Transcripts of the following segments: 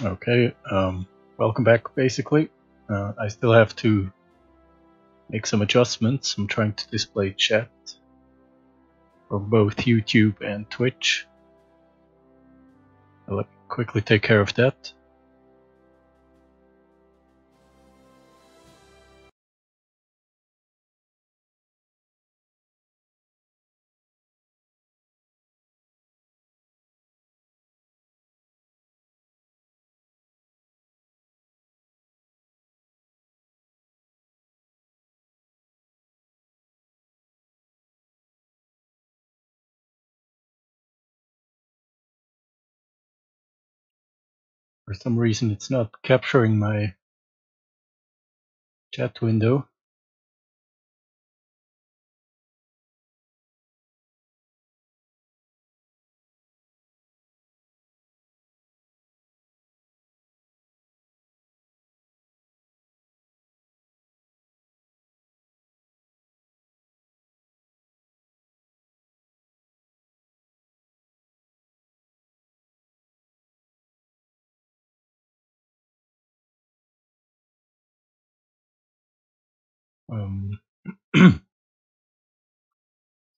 Okay, welcome back basically. I still have to make some adjustments. I'm trying to display chat for both YouTube and Twitch. I'll quickly take care of that. For some reason it's not capturing my chat window.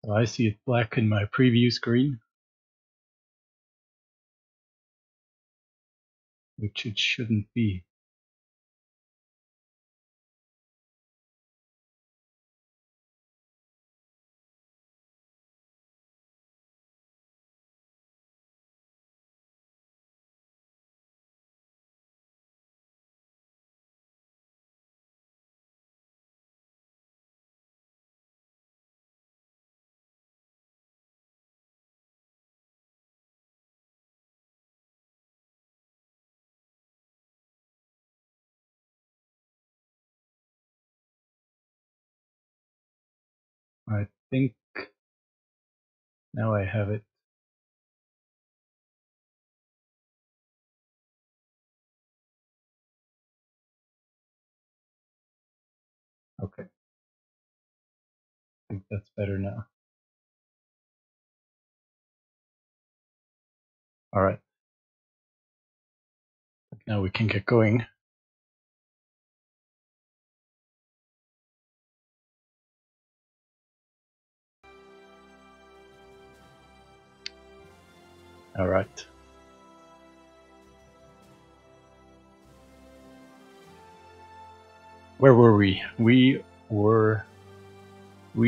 So I see it black in my preview screen, which it shouldn't be. I think now I have it. Okay, I think that's better now. Alright, now we can get going. Alright. Where were we? We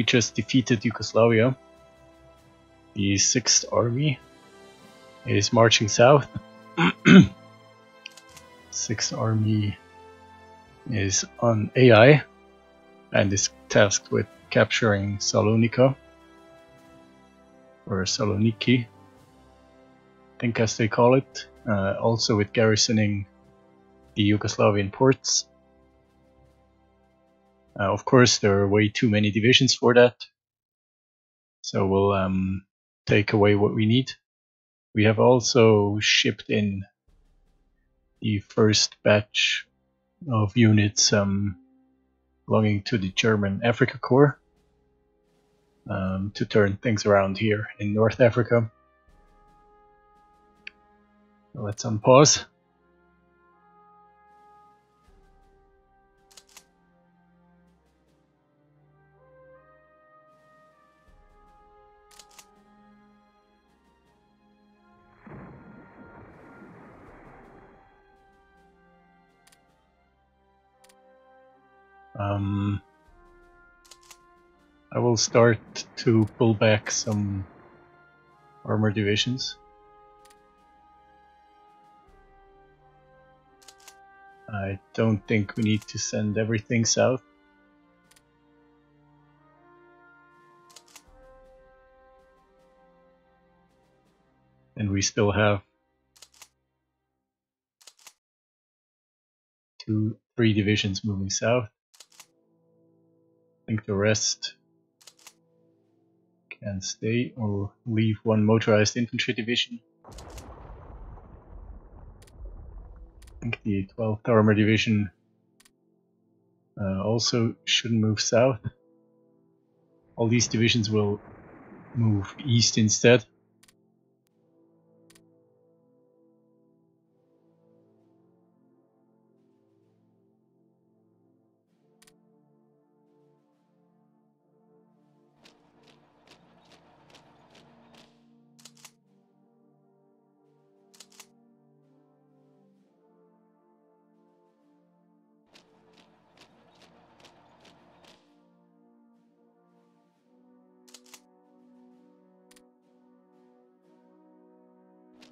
just defeated Yugoslavia. The 6th Army is marching south. 6th Army is on AI and is tasked with capturing Salonika, or Saloniki, I think as they call it, also with garrisoning the Yugoslavian ports. Of course, there are way too many divisions for that, so we'll take away what we need. We have also shipped in the first batch of units belonging to the German Africa Corps to turn things around here in North Africa. Let's unpause. I will start to pull back some armor divisions. I don't think we need to send everything south. And we still have 3 divisions moving south. I think the rest can stay or leave 1 motorized infantry division. I think the 12th Armor Division also shouldn't move south. All these divisions will move east instead.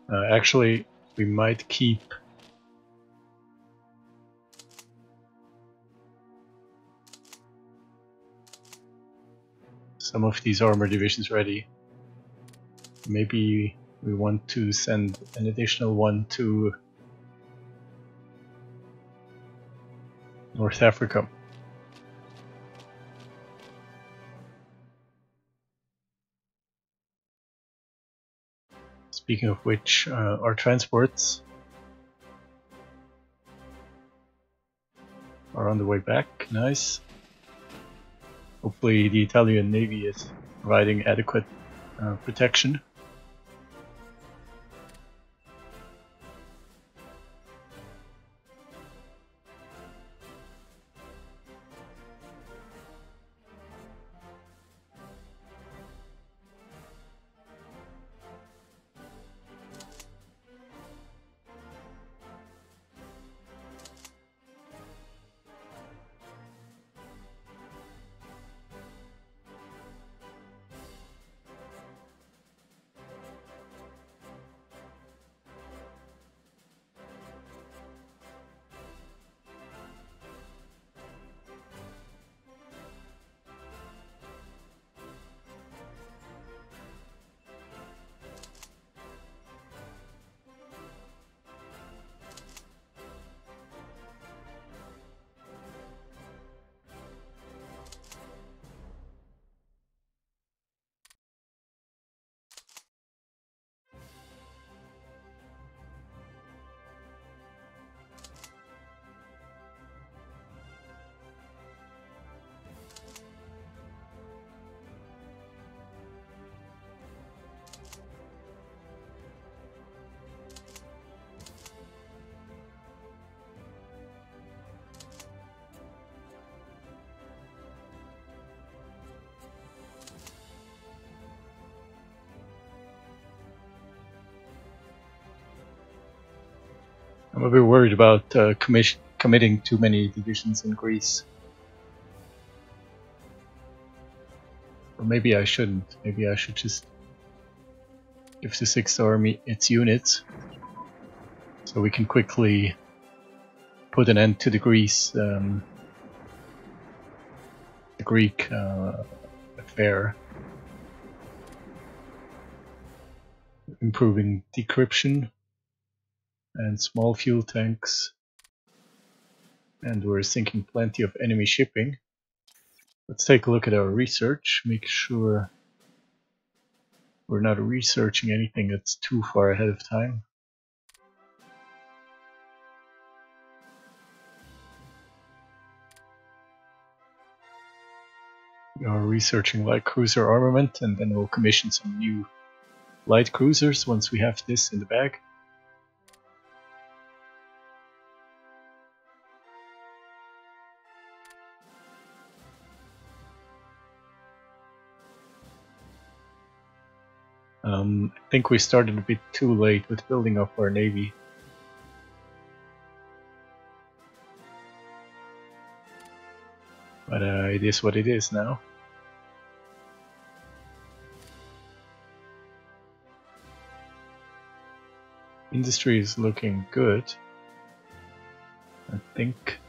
Actually, we might keep some of these armor divisions ready. Maybe we want to send an additional one to North Africa. Speaking of which, our transports are on the way back. Nice. Hopefully the Italian Navy is providing adequate protection. I'm a bit worried about committing too many divisions in Greece. Or maybe I shouldn't. Maybe I should just give the 6th Army its units, so we can quickly put an end to the Greek affair, improving decryption and small fuel tanks, and we're sinking plenty of enemy shipping. Let's take a look at our research, make sure we're not researching anything that's too far ahead of time. We are researching light cruiser armament, and then we'll commission some new light cruisers once we have this in the bag. I think we started a bit too late with building up our navy. But it is what it is now. Industry is looking good, I think.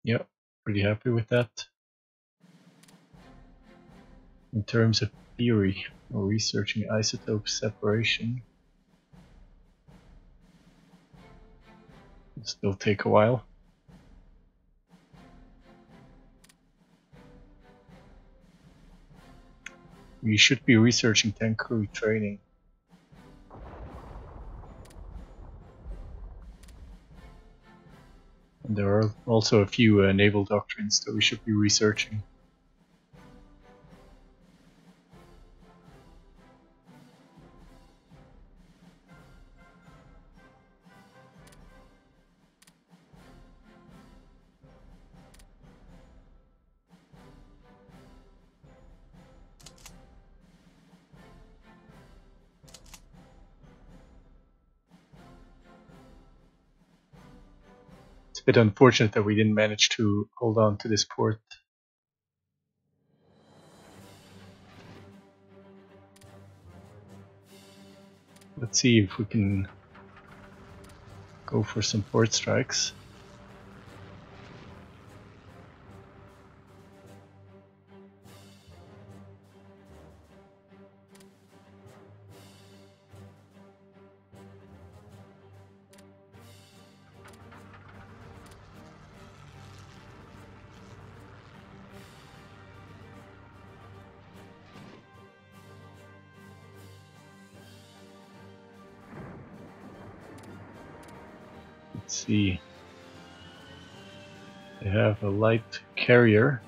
Yeah, pretty happy with that. In terms of theory, we're researching isotope separation. It'll still take a while. We should be researching tank crew training. And there are also a few naval doctrines that we should be researching. It's a bit unfortunate that we didn't manage to hold on to this port. Let's see if we can go for some port strikes. Let's see. They have a light carrier,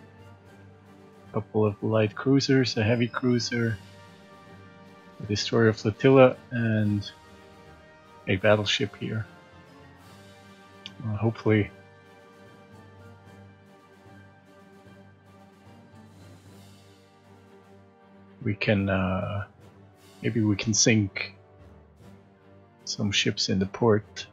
a couple of light cruisers, a heavy cruiser, a destroyer flotilla, and a battleship here. Hopefully we can maybe we can sink some ships in the port.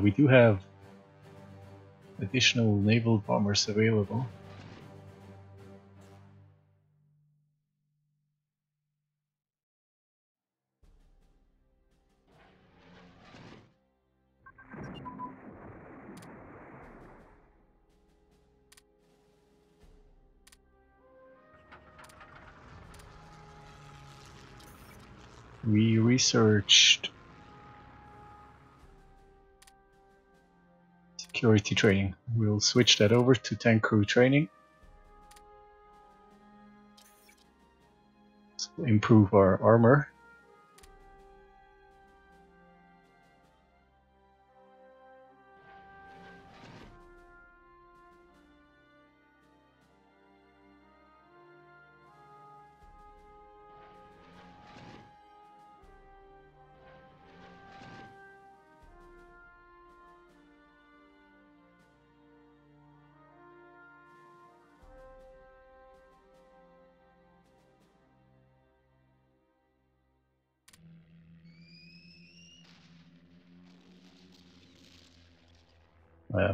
We do have additional naval bombers available. We researched security training. We'll switch that over to tank crew training. So we'll improve our armor.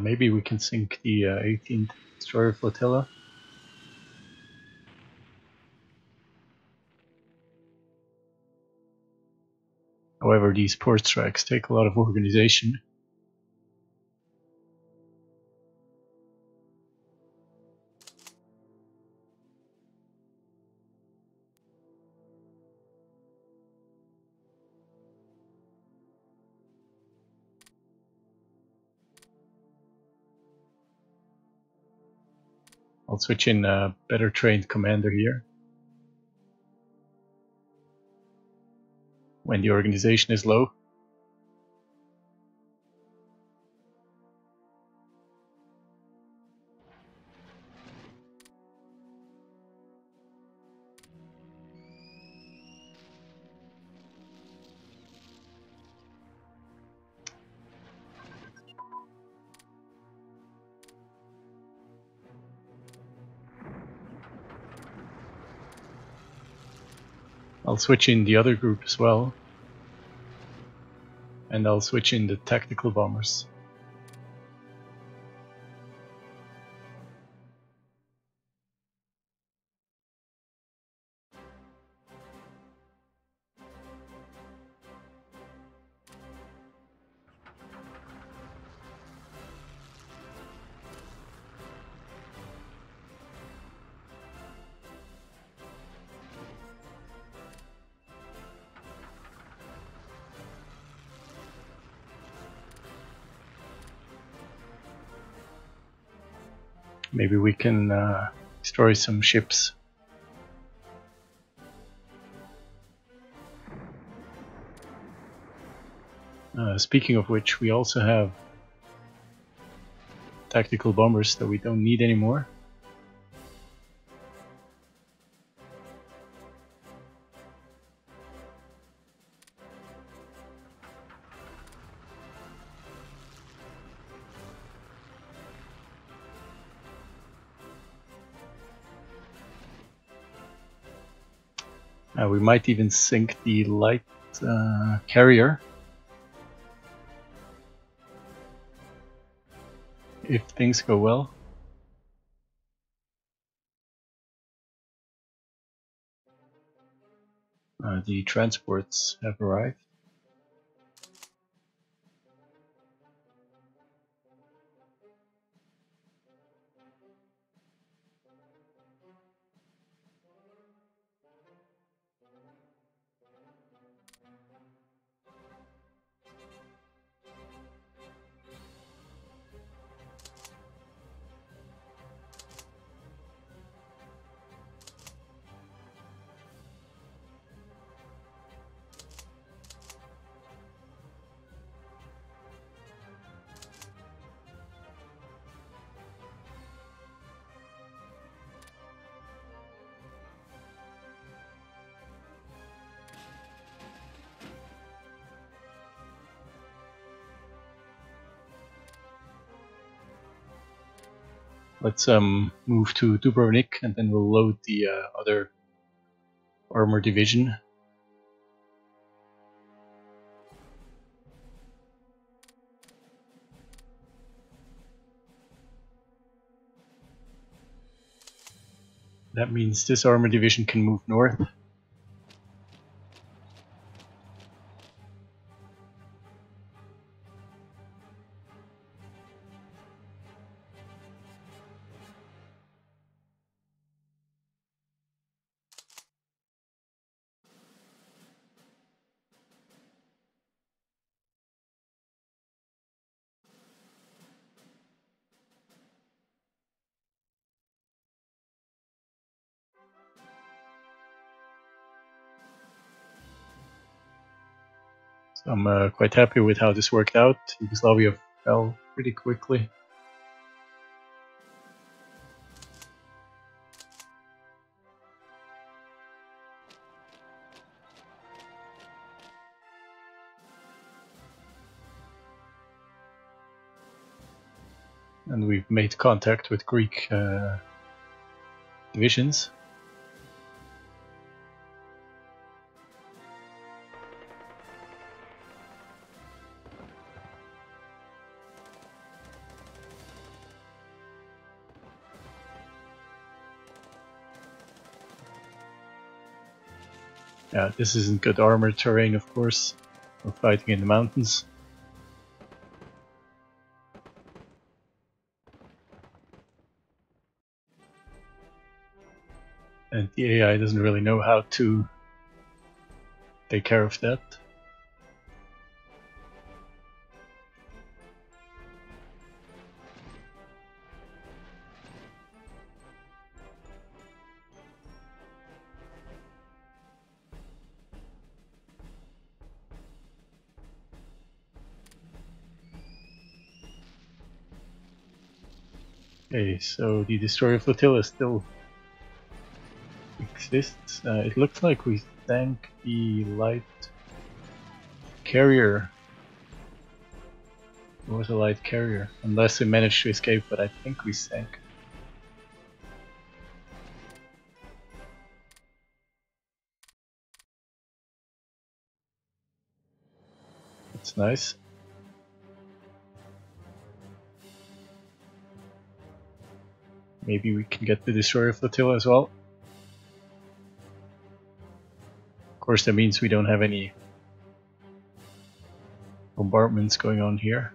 Maybe we can sink the 18th destroyer flotilla. However, these port strikes take a lot of organization. I'll switch in a better trained commander here. When the organization is low. I'll switch in the other group as well. And I'll switch in the tactical bombers. Maybe we can destroy some ships. Speaking of which, we also have tactical bombers that we don't need anymore. We might even sink the light carrier if things go well. The transports have arrived. Let's move to Dubrovnik and then we'll load the other armor division. That means this armor division can move north. So I'm quite happy with how this worked out. Yugoslavia fell pretty quickly. And we've made contact with Greek divisions. Yeah, this isn't good armor terrain, of course. We're fighting in the mountains. And the AI doesn't really know how to take care of that. Okay, so the destroyer flotilla still exists. It looks like we sank the light carrier. It was a light carrier, unless it managed to escape, but I think we sank. That's nice. Maybe we can get the destroyer flotilla as well. Of course, that means we don't have any bombardments going on here.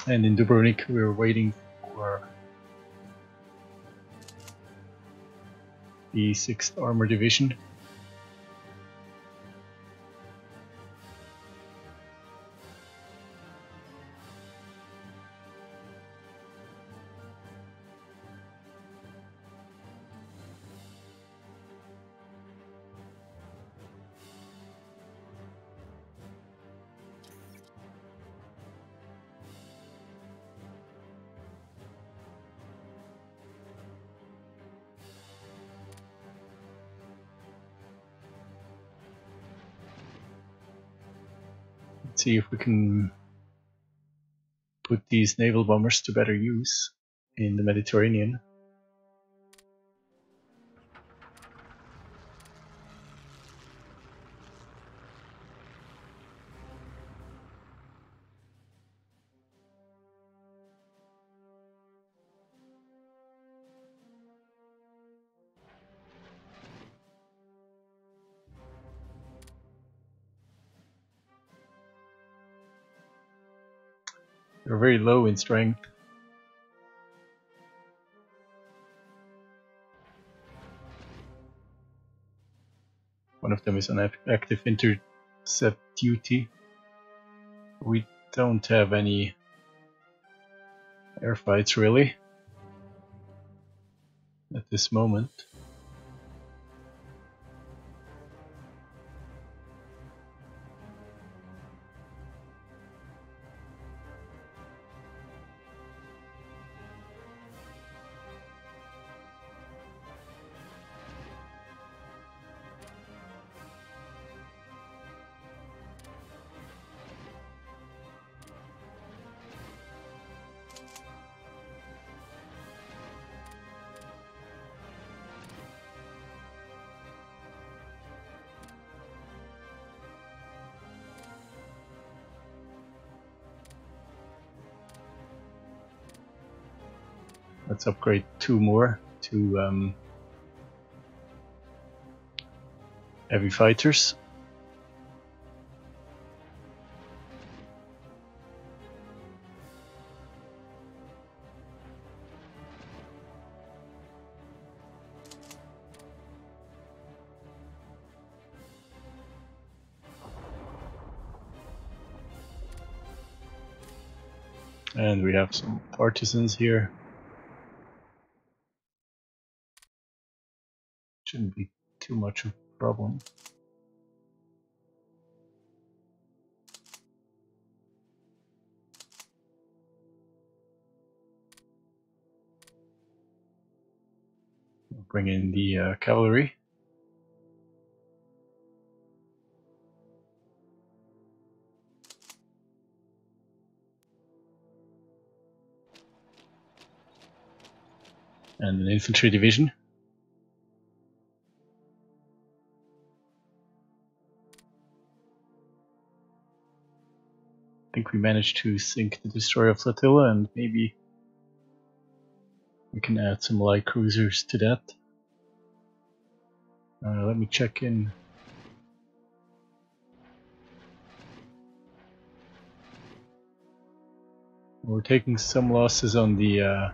And in Dubrovnik, we're waiting for the 6th Armor Division. Let's see if we can put these naval bombers to better use. in the Mediterranean. They're very low in strength. One of them is on active intercept duty. We don't have any airfights really at this moment. Let's upgrade 2 more to heavy fighters. And we have some partisans here. Shouldn't be too much of a problem. We'll bring in the cavalry. And an infantry division. I think we managed to sink the destroyer flotilla, and maybe we can add some light cruisers to that. Let me check in. We're taking some losses on the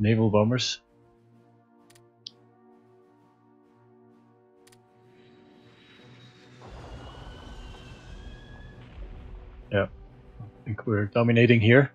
naval bombers. Yeah, I think we're dominating here.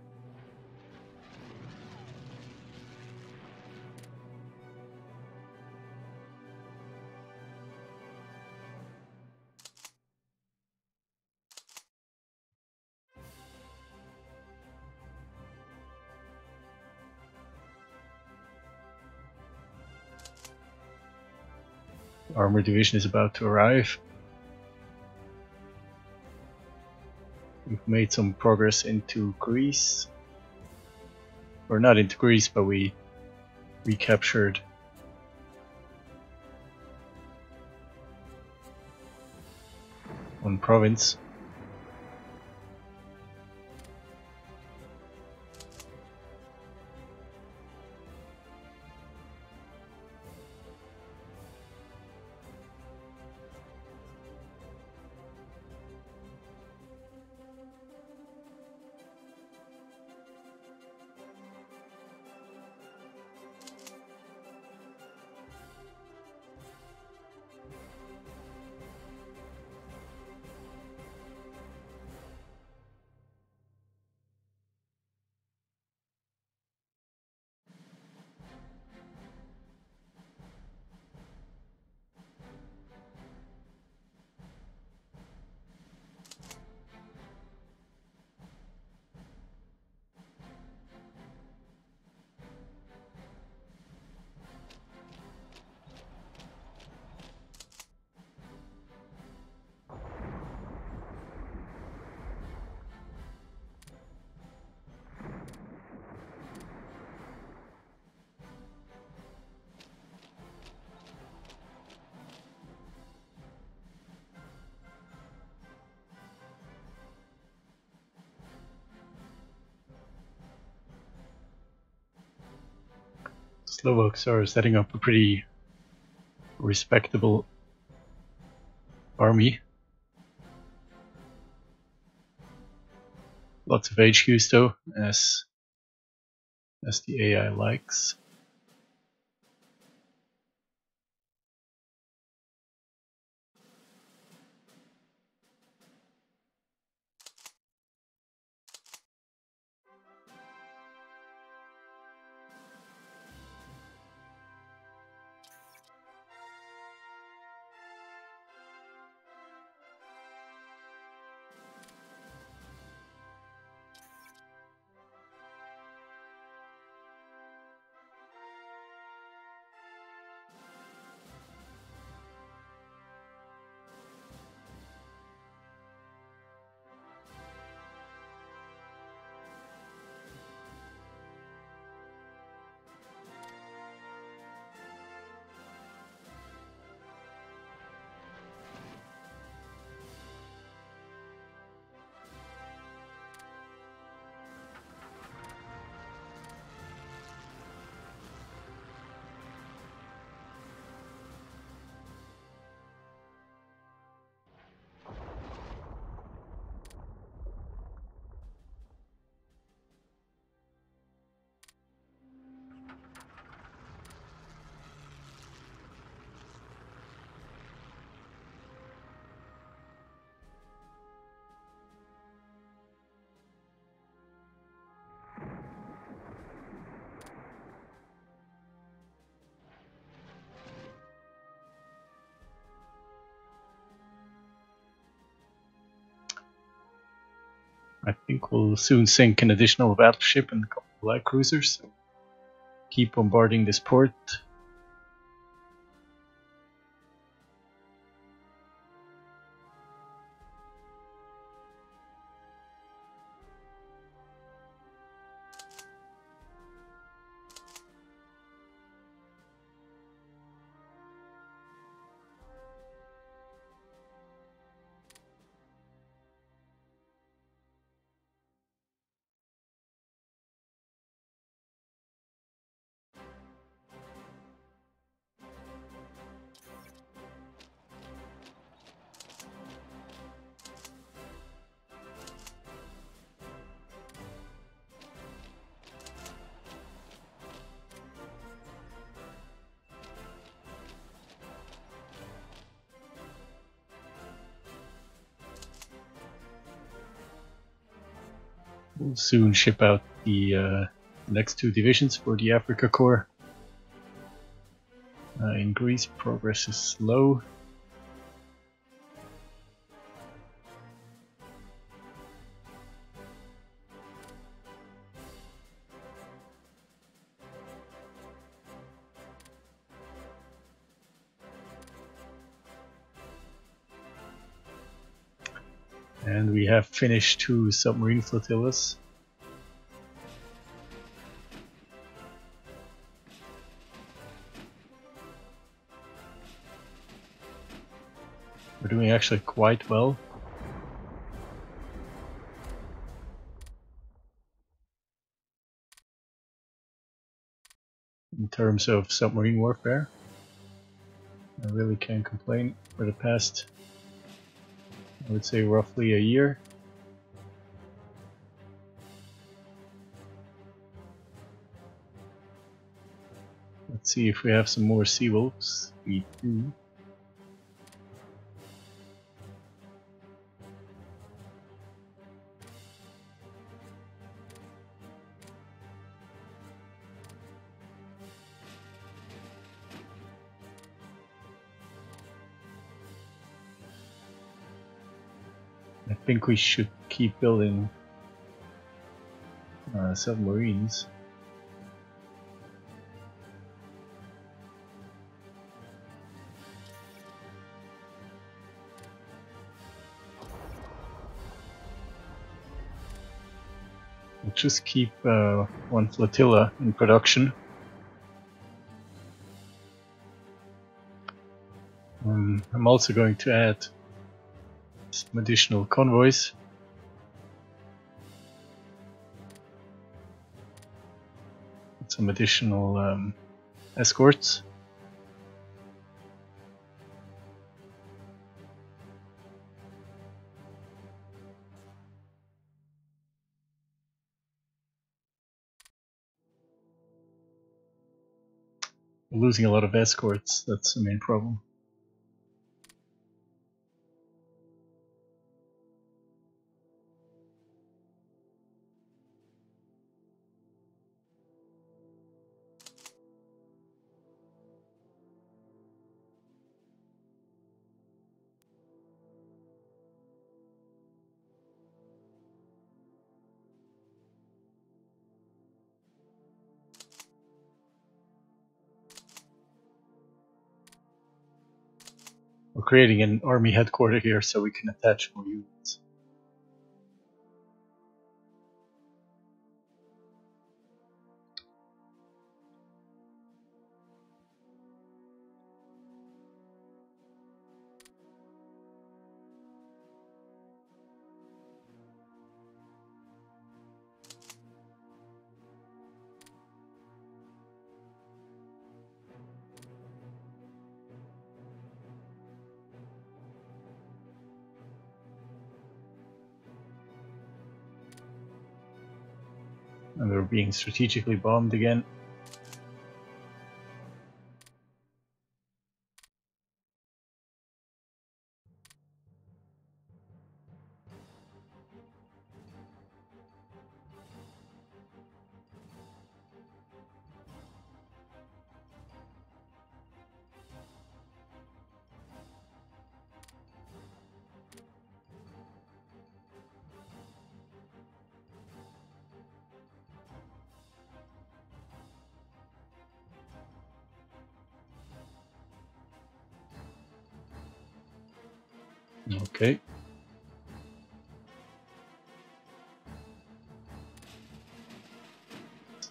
Armor division is about to arrive. We've made some progress into Greece. Or not into Greece, but we recaptured one province. Slovaks are setting up a pretty respectable army. Lots of HQs though, as the AI likes. I think we'll soon sink an additional battleship and a couple of light cruisers. So keep bombarding this port. We'll soon ship out the next two divisions for the Africa Corps. In Greece, progress is slow. And we have finished 2 submarine flotillas. We're doing actually quite well. In terms of submarine warfare, I really can't complain. For the past, I would say, roughly a year. Let's see if we have some more Sea Wolves. We do. I think we should keep building submarines. We'll just keep 1 flotilla in production. I'm also going to add some additional convoys. Some additional escorts. We're losing a lot of escorts, that's the main problem. We're creating an army headquarters here so we can attach more units. And they're being strategically bombed again. Okay.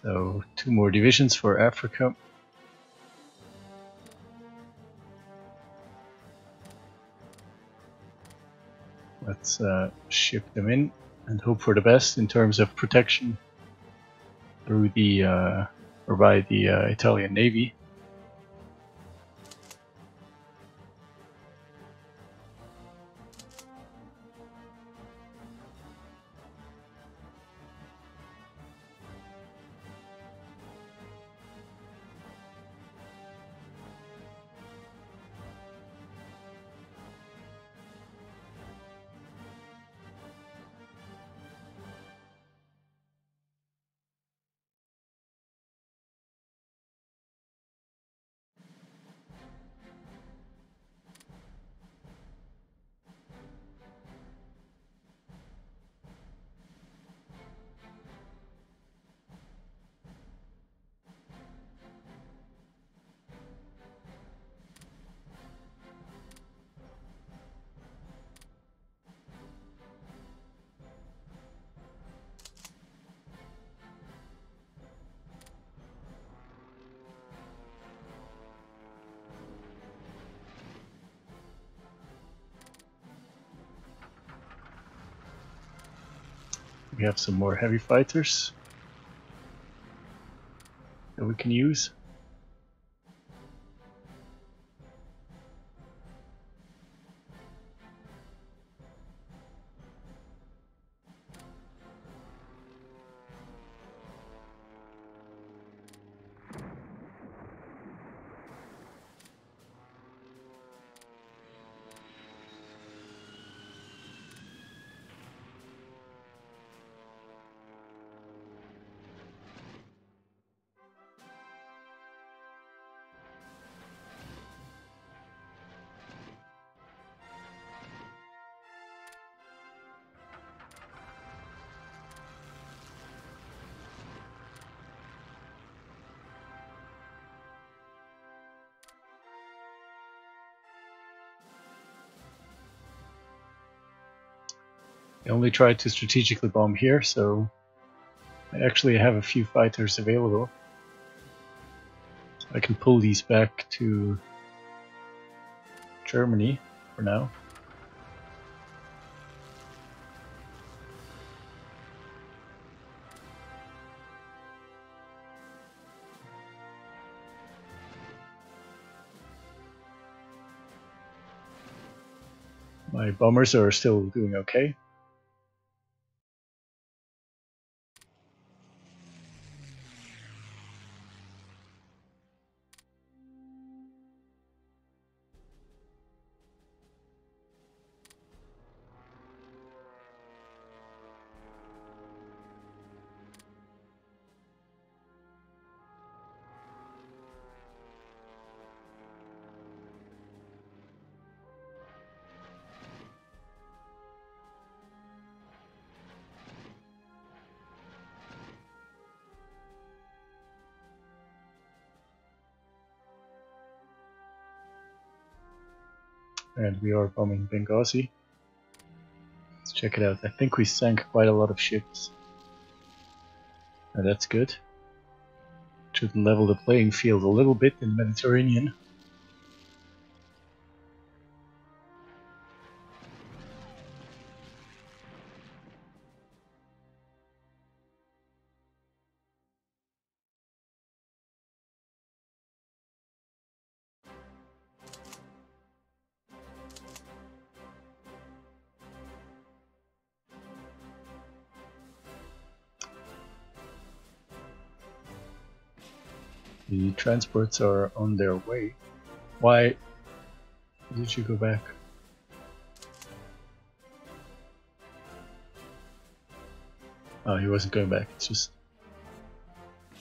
So 2 more divisions for Africa. Let's ship them in and hope for the best in terms of protection through the or by the Italian Navy. We have some more heavy fighters that we can use. I only tried to strategically bomb here, so I actually have a few fighters available. I can pull these back to Germany for now. My bombers are still doing okay. And we are bombing Benghazi. Let's check it out. I think we sank quite a lot of ships. And that's good. Should level the playing field a little bit in the Mediterranean. The transports are on their way. Why did you go back? Oh, he wasn't going back. It's just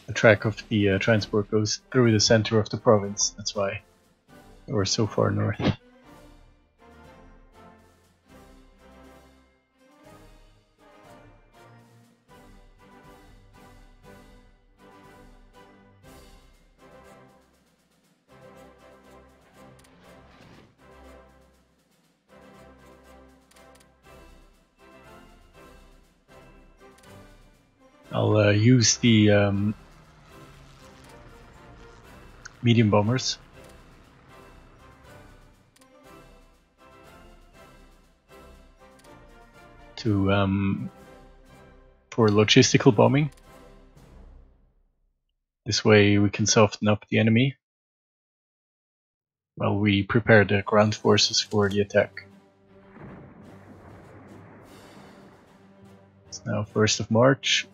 the track of the transport goes through the center of the province. That's why we're so far north. I'll use the medium bombers to for logistical bombing. This way we can soften up the enemy while we prepare the ground forces for the attack. It's now 1st of March.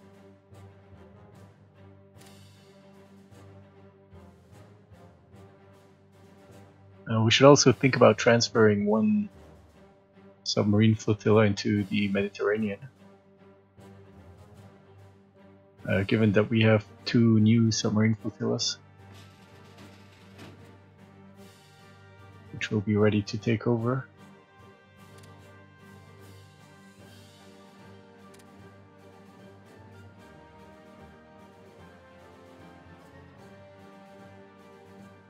We should also think about transferring one submarine flotilla into the Mediterranean. Given that we have 2 new submarine flotillas, which will be ready to take over.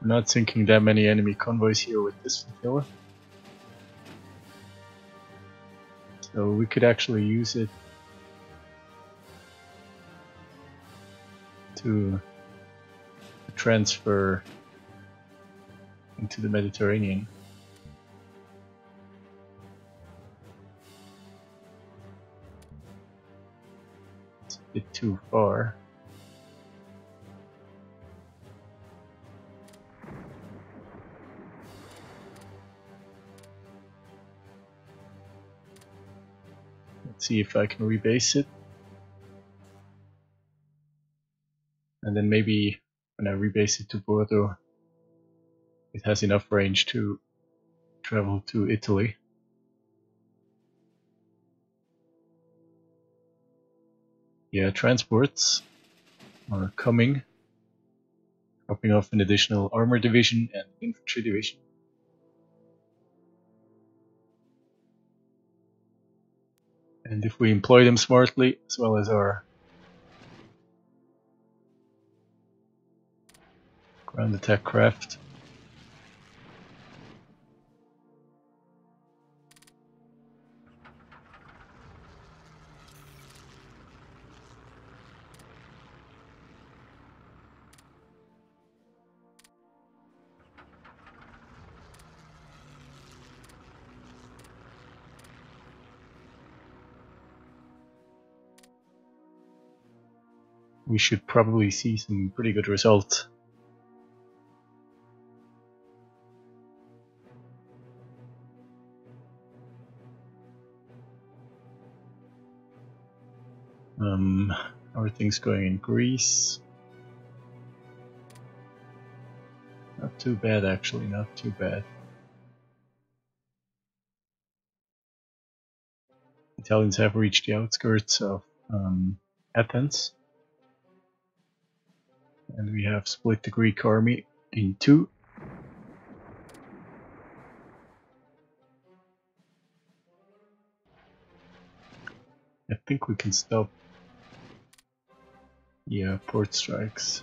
We're not sinking that many enemy convoys here with this flotilla, so we could actually use it to transfer into the Mediterranean. It's a bit too far. Let's see if I can rebase it. And then maybe when I rebase it to Bordeaux, it has enough range to travel to Italy. Yeah, transports are coming, dropping off an additional armor division and infantry division. And if we employ them smartly, as well as our ground attack craft, we should probably see some pretty good results. How are things going in Greece? Not too bad, actually, not too bad. Italians have reached the outskirts of Athens, and we have split the Greek army in two. I think we can stop, yeah, port strikes.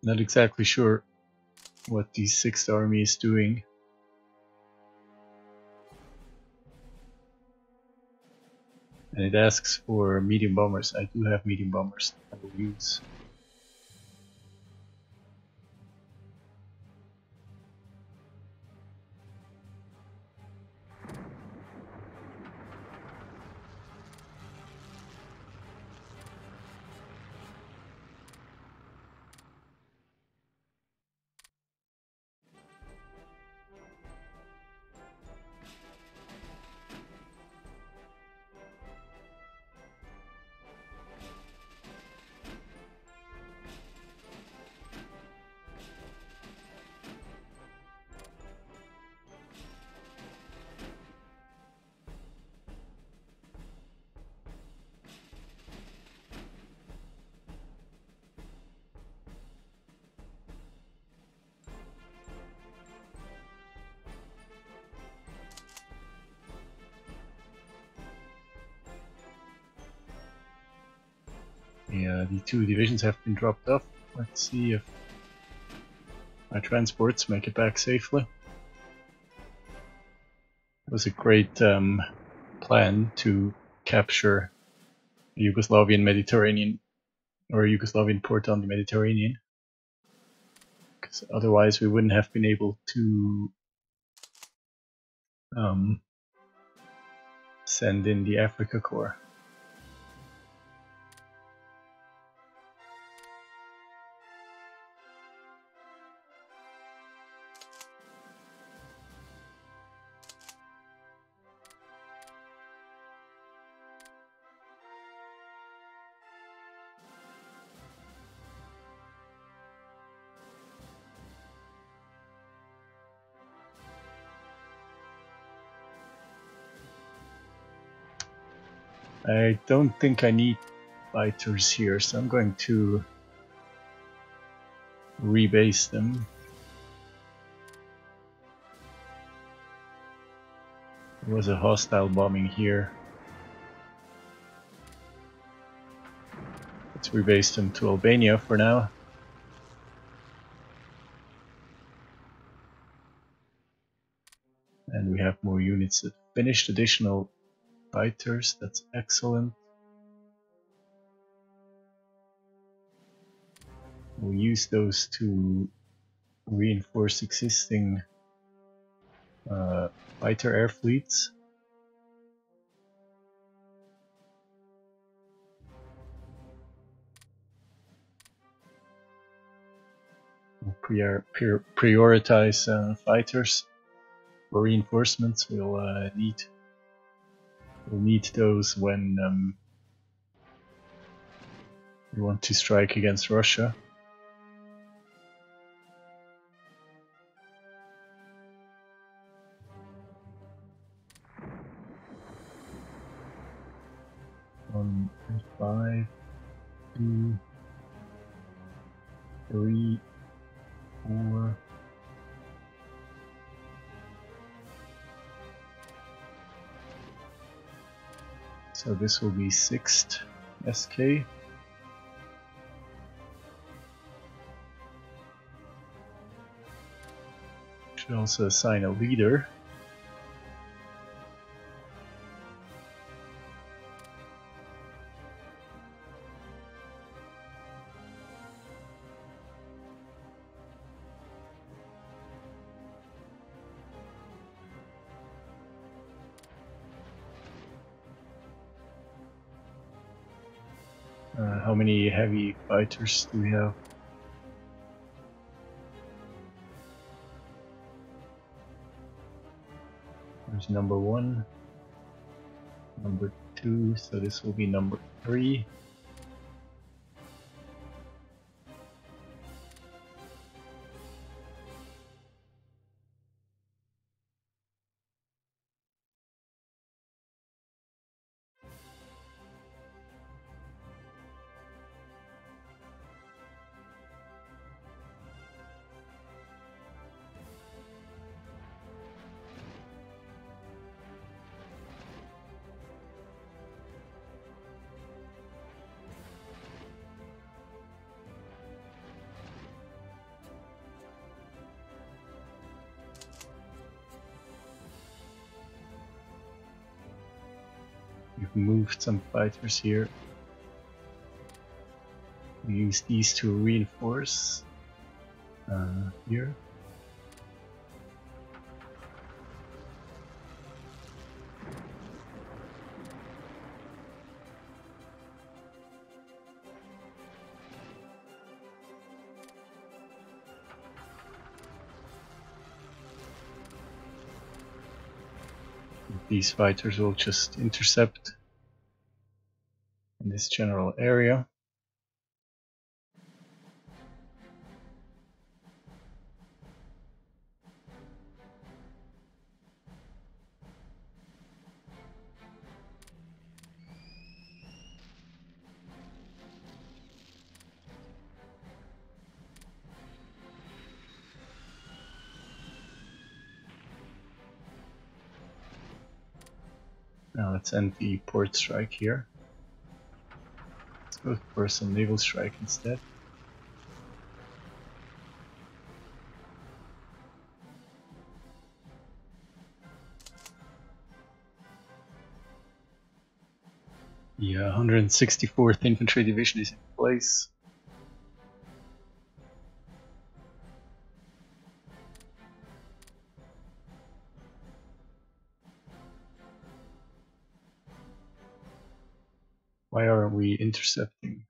Not exactly sure what the 6th Army is doing. And it asks for medium bombers. I do have medium bombers I will use. Yeah, the 2 divisions have been dropped off. Let's see if my transports make it back safely. It was a great plan to capture the Yugoslavian Mediterranean, or a Yugoslavian port on the Mediterranean, because otherwise we wouldn't have been able to send in the Africa Corps. I don't think I need fighters here, so I'm going to rebase them. There was a hostile bombing here. Let's rebase them to Albania for now. And we have more units that finished. Additional fighters, that's excellent. We'll use those to reinforce existing fighter air fleets. We'll prioritize fighters for reinforcements. We'll need those when we want to strike against Russia. On 5, 2, 3, 4. So this will be 6th SK. Should also assign a leader. How many heavy fighters do we have? There's number 1, number 2, so this will be number 3. We've moved some fighters here. We use these to reinforce here. These fighters will just intercept in this general area. Now let's end the port strike here. Let's go for some naval strike instead. The 164th Infantry Division is in place. Why aren't we intercepting?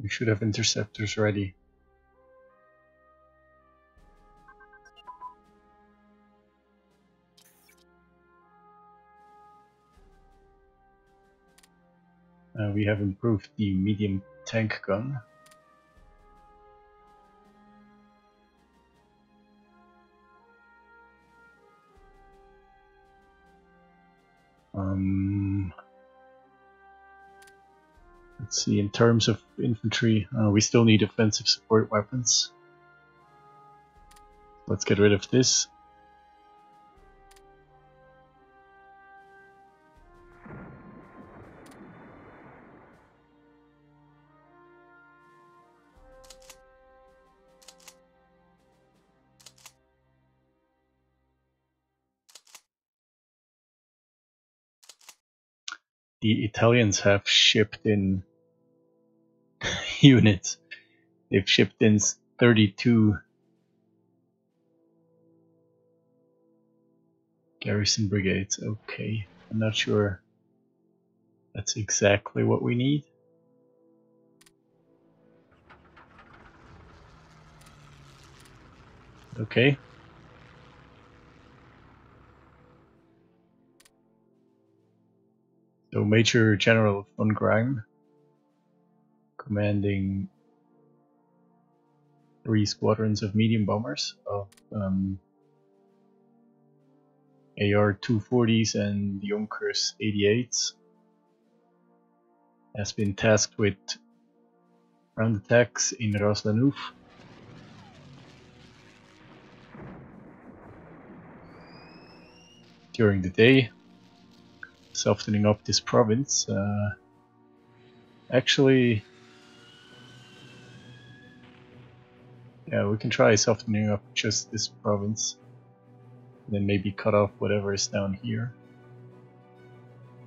We should have interceptors ready. We have improved the medium tank gun. Let's see, in terms of infantry, we still need offensive support weapons. Let's get rid of this. The Italians have shipped in units. They've shipped in 32 garrison brigades. Okay, I'm not sure that's exactly what we need. Okay. So Major General von Grime, commanding 3 squadrons of medium bombers of AR-240s and Junkers 88s, has been tasked with ground attacks in Ras-Lanuf. During the day, softening up this province. Actually, yeah, we can try softening up just this province, and then maybe cut off whatever is down here.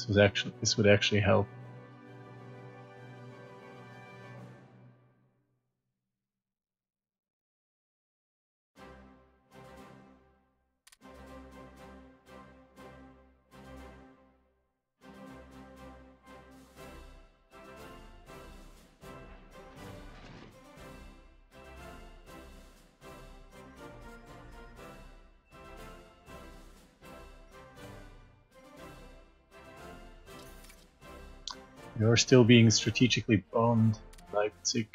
This would actually help. You're still being strategically bombed, Leipzig.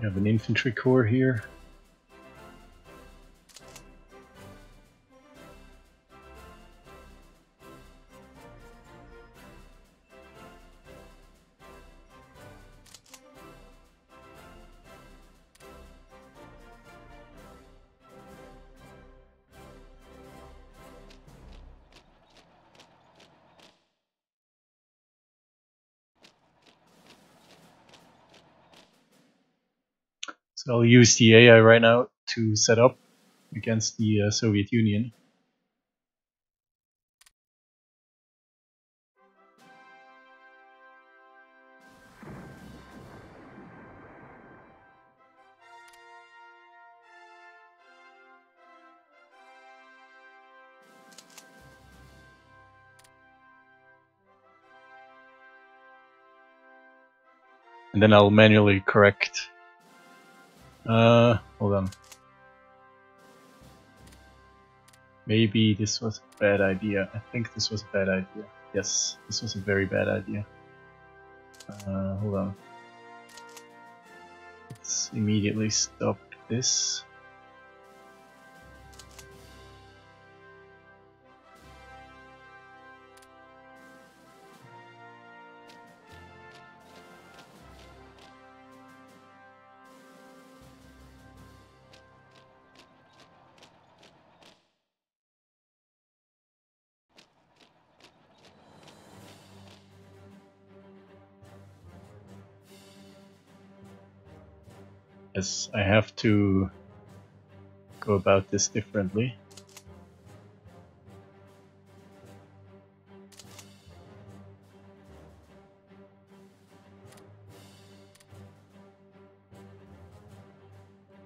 You have an infantry corps here. So I'll use the AI right now to set up against the Soviet Union. And then I'll manually correct. Hold on. Maybe this was a bad idea. I think this was a bad idea. Yes, this was a very bad idea. Hold on. Let's immediately stop this. Yes, I have to go about this differently.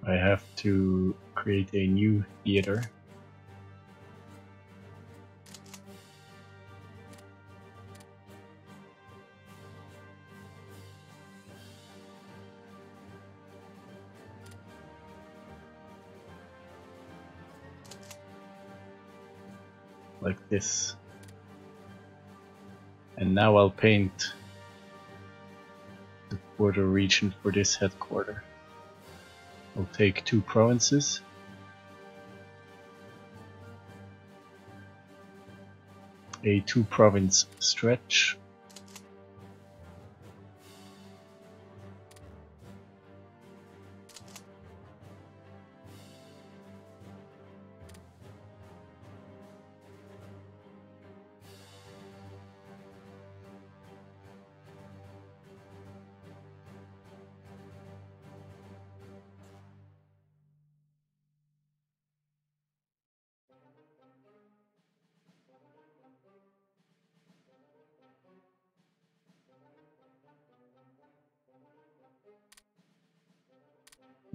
I have to create a new theater. Like this. And now I'll paint the border region for this headquarter. I'll take 2 provinces. A 2-province stretch.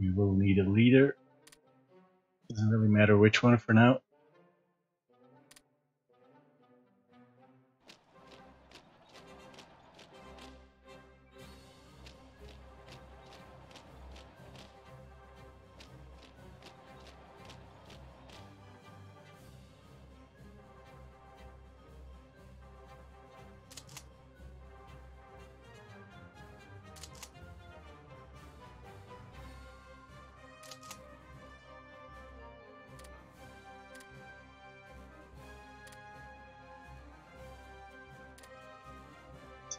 We will need a leader. Doesn't really matter which one for now.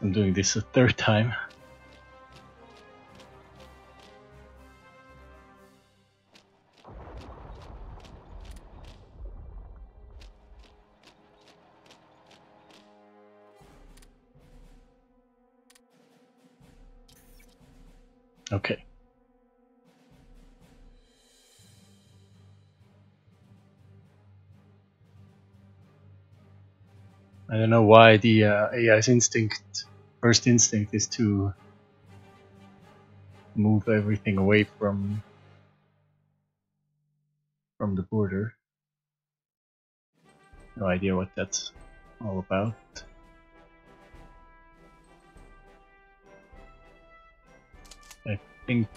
I'm doing this a third time. Okay. I don't know why the AI's first instinct is to move everything away from the border. No idea what that's all about. I think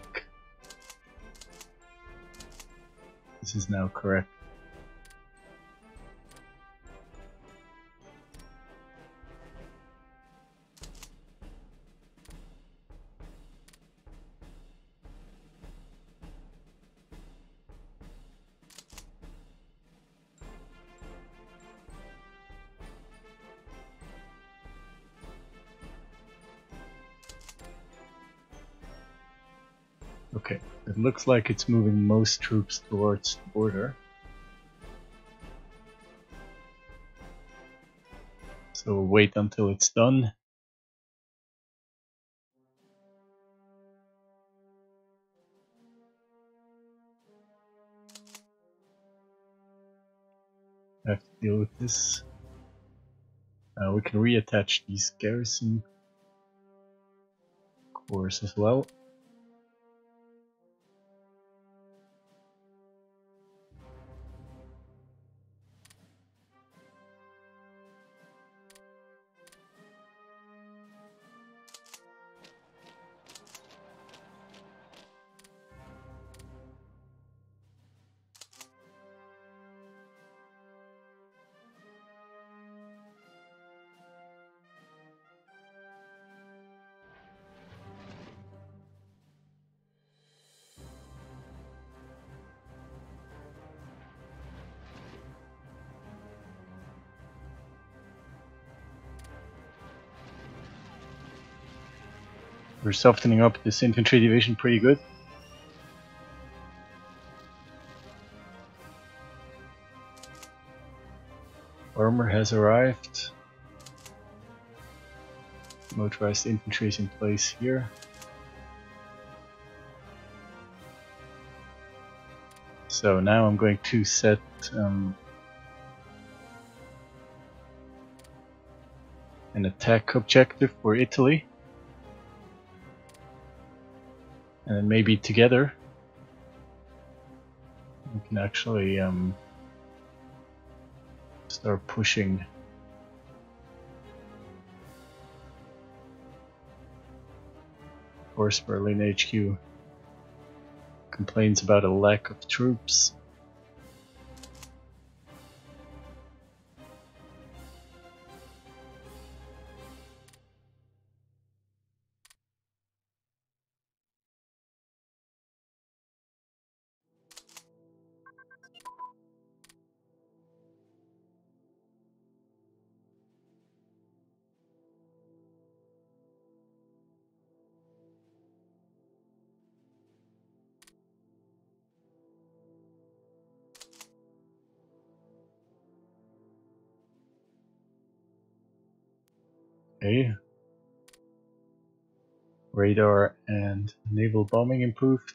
this is now correct. Okay, it looks like it's moving most troops towards the border. So we'll wait until it's done. I have to deal with this. We can reattach these garrison cores as well. We're softening up this infantry division pretty good. Armor has arrived. Motorized infantry is in place here. So now I'm going to set an attack objective for Italy. And then maybe together we can actually start pushing. Of course, Berlin HQ complains about a lack of troops. Okay. Radar and naval bombing improved.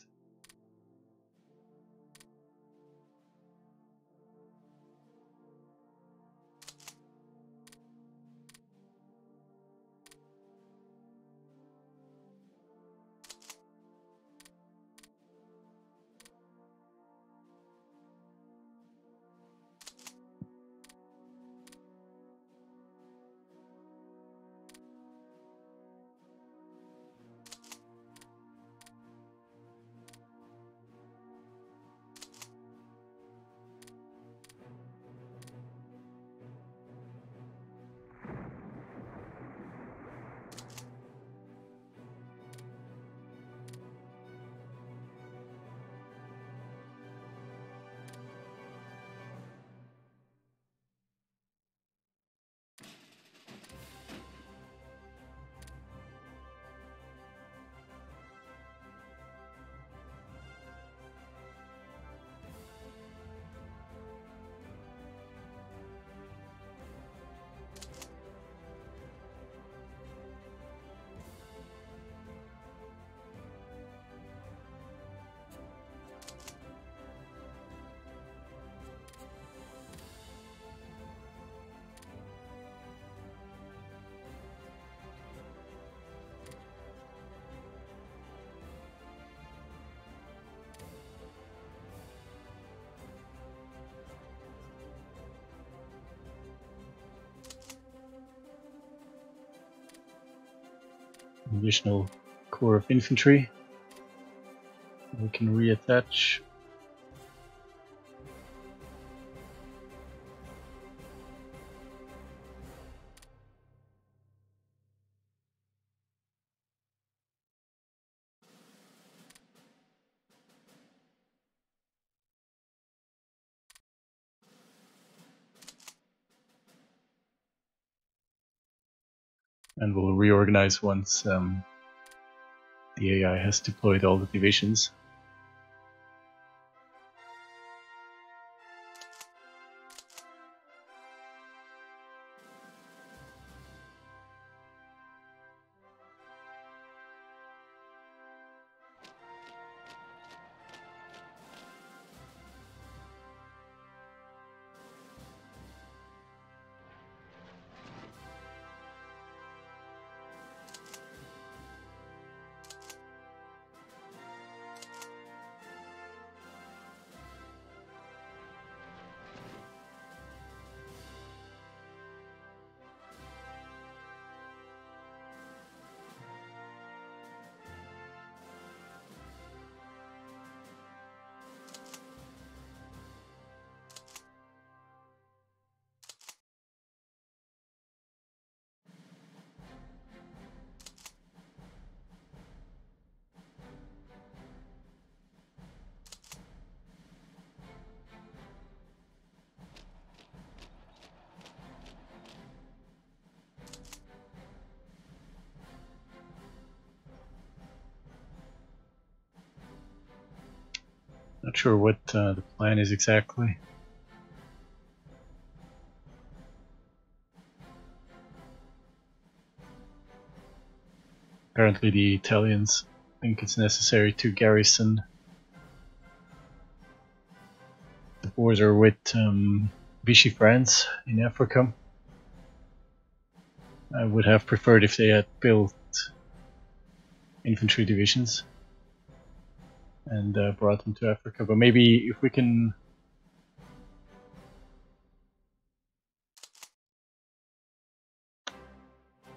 An additional corps of infantry. We can reattach. And we'll reorganize once the AI has deployed all the divisions. Not sure what the plan is exactly. Apparently the Italians think it's necessary to garrison the border with Vichy France in Africa. I would have preferred if they had built infantry divisions and brought them to Africa, but maybe if we can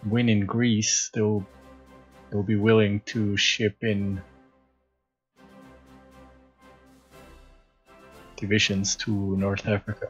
win in Greece, they'll be willing to ship in divisions to North Africa.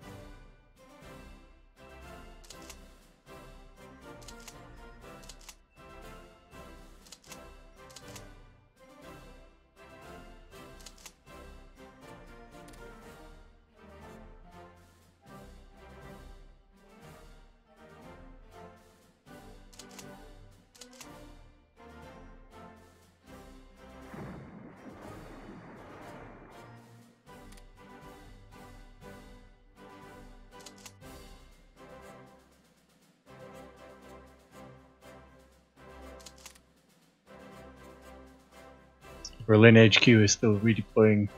Berlin HQ is still redeploying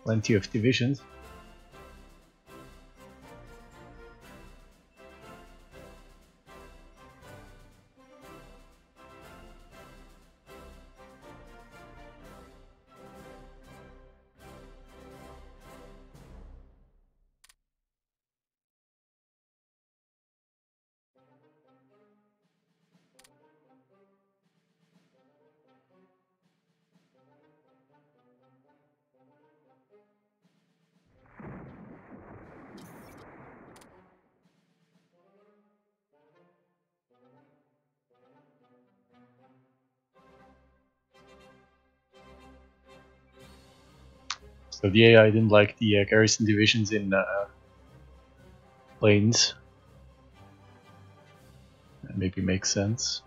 plenty of divisions. So the AI didn't like the garrison divisions in plains. That maybe makes sense.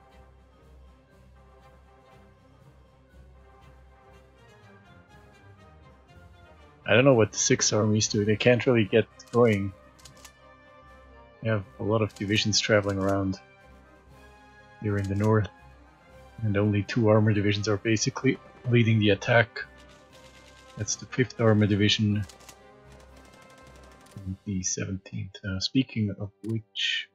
I don't know what the 6th armies do. They can't really get going. They have a lot of divisions traveling around here in the north, and only 2 armor divisions are basically leading the attack. That's the 5th Armor Division and the 17th. Speaking of which,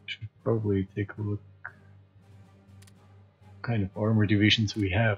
should probably take a look. kind of armor divisions we have.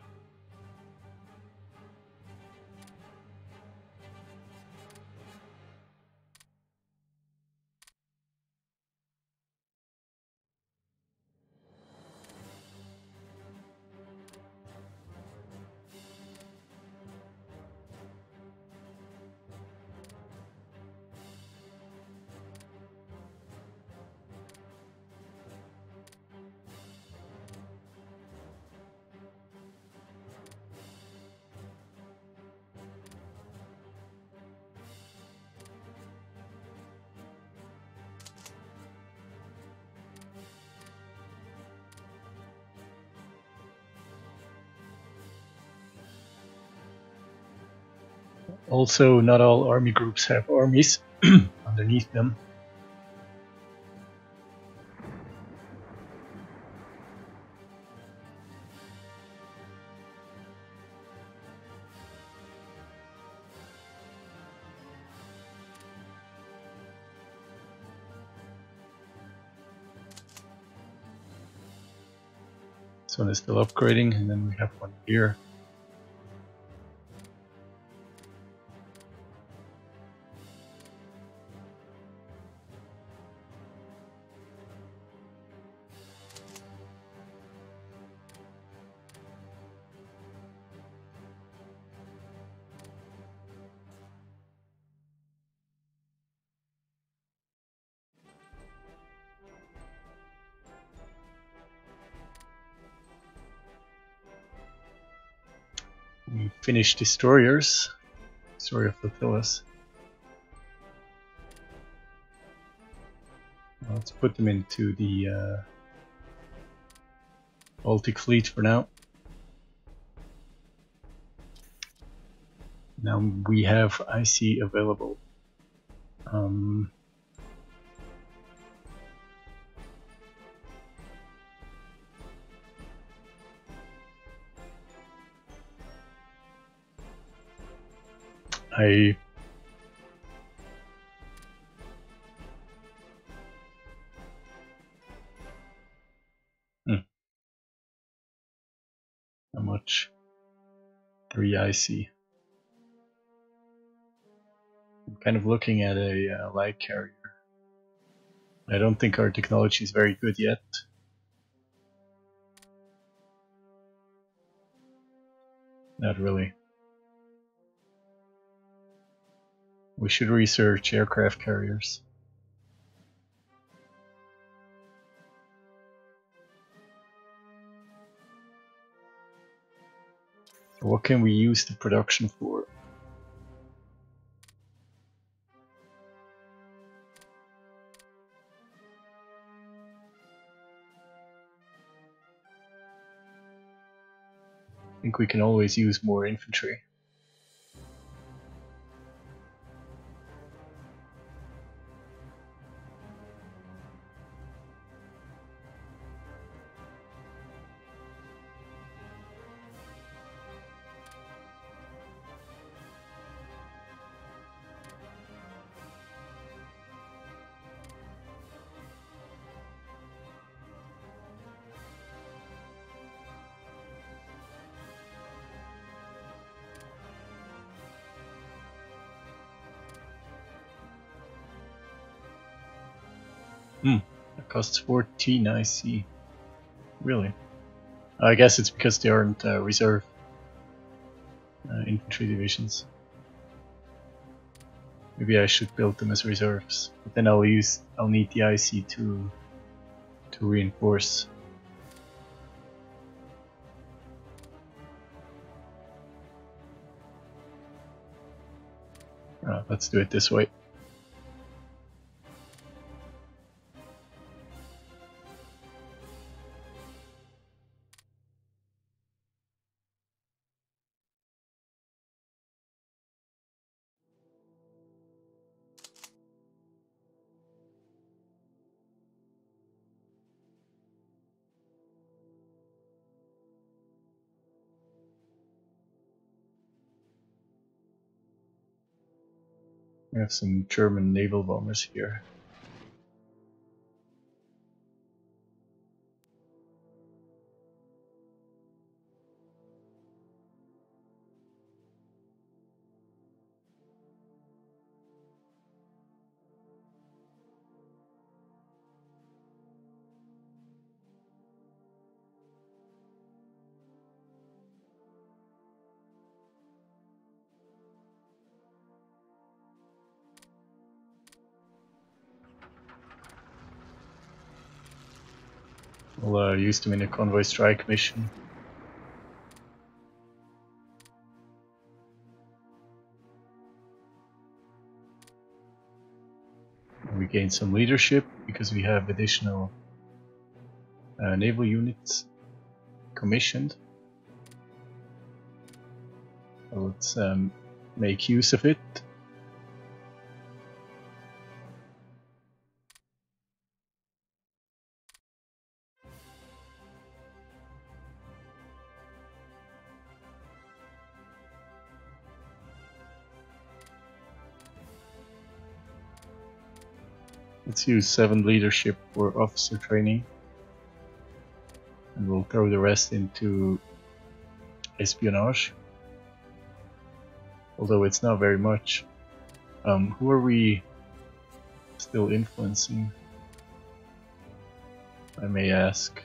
Also, not all army groups have armies underneath them. This one is still upgrading, and then we have one here. We finished destroyers. Destroyer flotillas. Let's put them into the Baltic fleet for now. Now we have IC available. How much? 3 IC. I'm kind of looking at a light carrier. I don't think our technology is very good yet. Not really. We should research aircraft carriers. What can we use the production for? I think we can always use more infantry. That costs 14 IC. Really? I guess it's because they aren't reserve infantry divisions. Maybe I should build them as reserves, but then I'll need the IC to reinforce. Let's do it this way. We have some German naval bombers here. We'll use them in a convoy strike mission. We gain some leadership because we have additional naval units commissioned. So let's make use of it. Let's use 7 leadership for officer training, and we'll throw the rest into espionage, although it's not very much. Who are we still influencing, I may ask?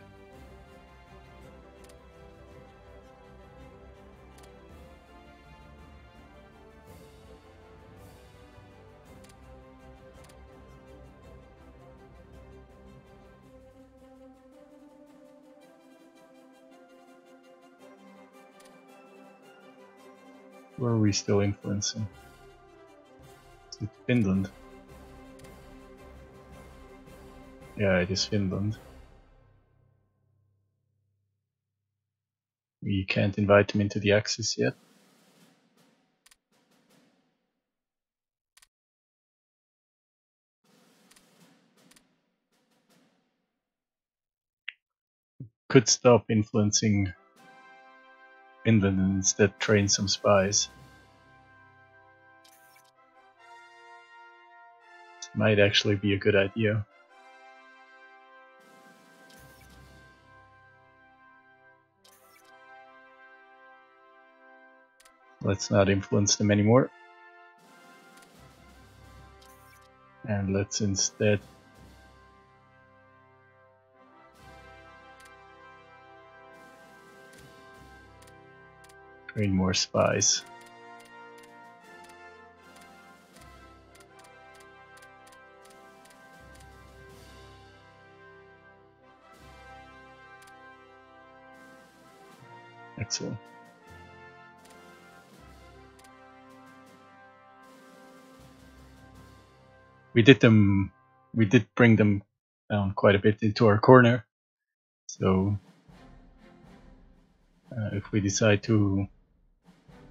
Where are we still influencing? Is it Finland? Yeah, it is Finland. We can't invite them into the Axis yet. Could stop influencing Finland and instead train some spies. Might actually be a good idea. Let's not influence them anymore. And let's instead train more spies. Excellent. We did bring them down quite a bit into our corner. So if we decide to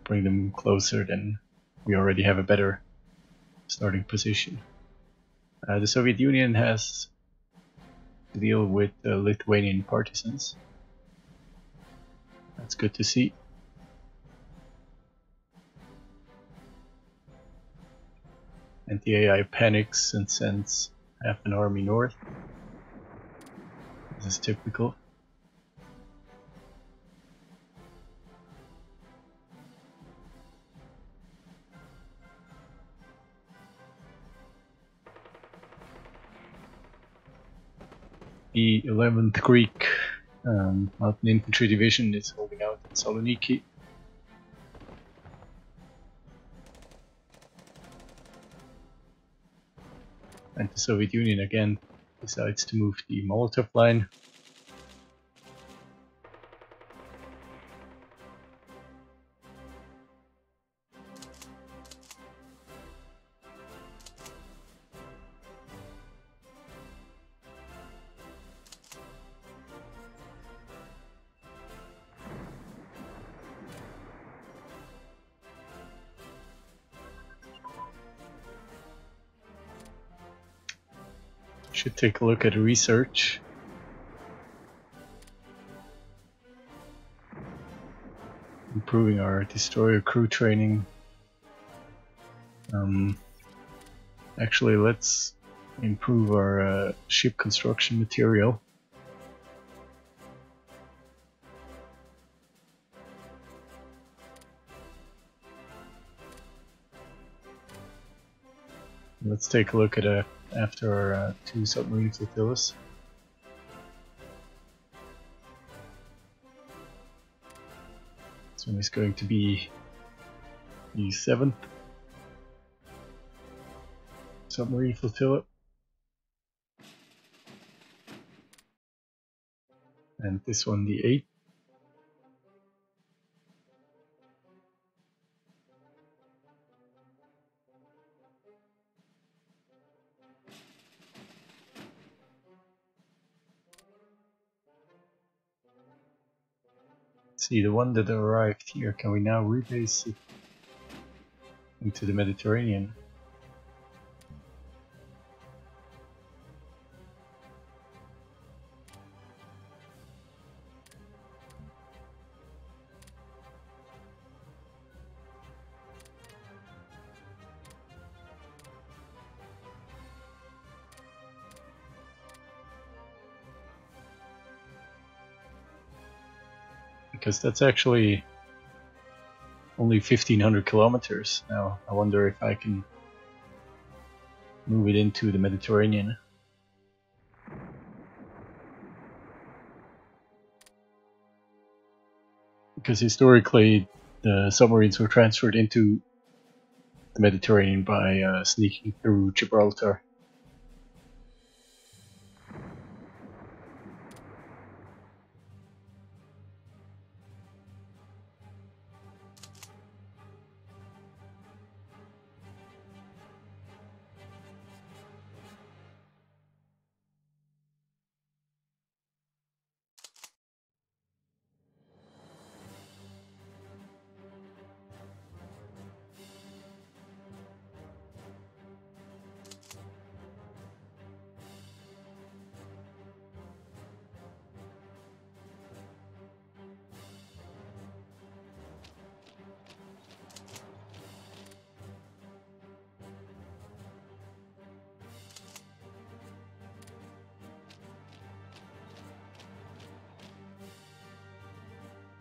bring them closer, then we already have a better starting position. The Soviet Union has to deal with Lithuanian partisans. That's good to see. And the AI panics and sends half an army north. This is typical. The 11th Greek Mountain Infantry Division is holding out in Saloniki. And the Soviet Union again decides to move the Molotov line. Should take a look at research. Improving our destroyer crew training. Actually, let's improve our ship construction material. Let's take a look at after our 2 submarine flotillas. This one is going to be the 7th submarine flotilla. and this one the 8th. See, the one that arrived here, can we now rebase it into the Mediterranean? Because that's actually only 1500 kilometers now. I wonder if I can move it into the Mediterranean. Because historically the submarines were transferred into the Mediterranean by sneaking through Gibraltar.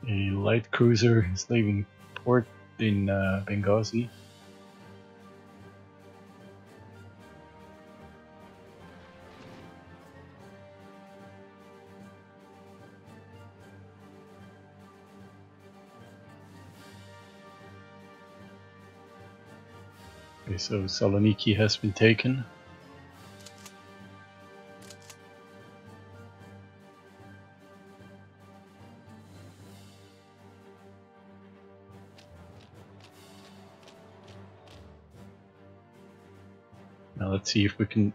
A light cruiser is leaving port in Benghazi. Okay, so Saloniki has been taken. Now let's see if we can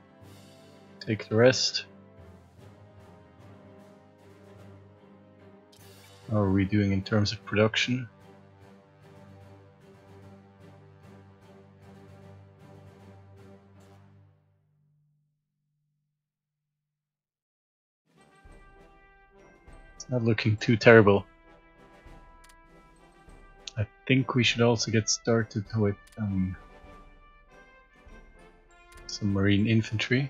take the rest. How are we doing in terms of production? It's not looking too terrible. I think we should also get started with some marine infantry.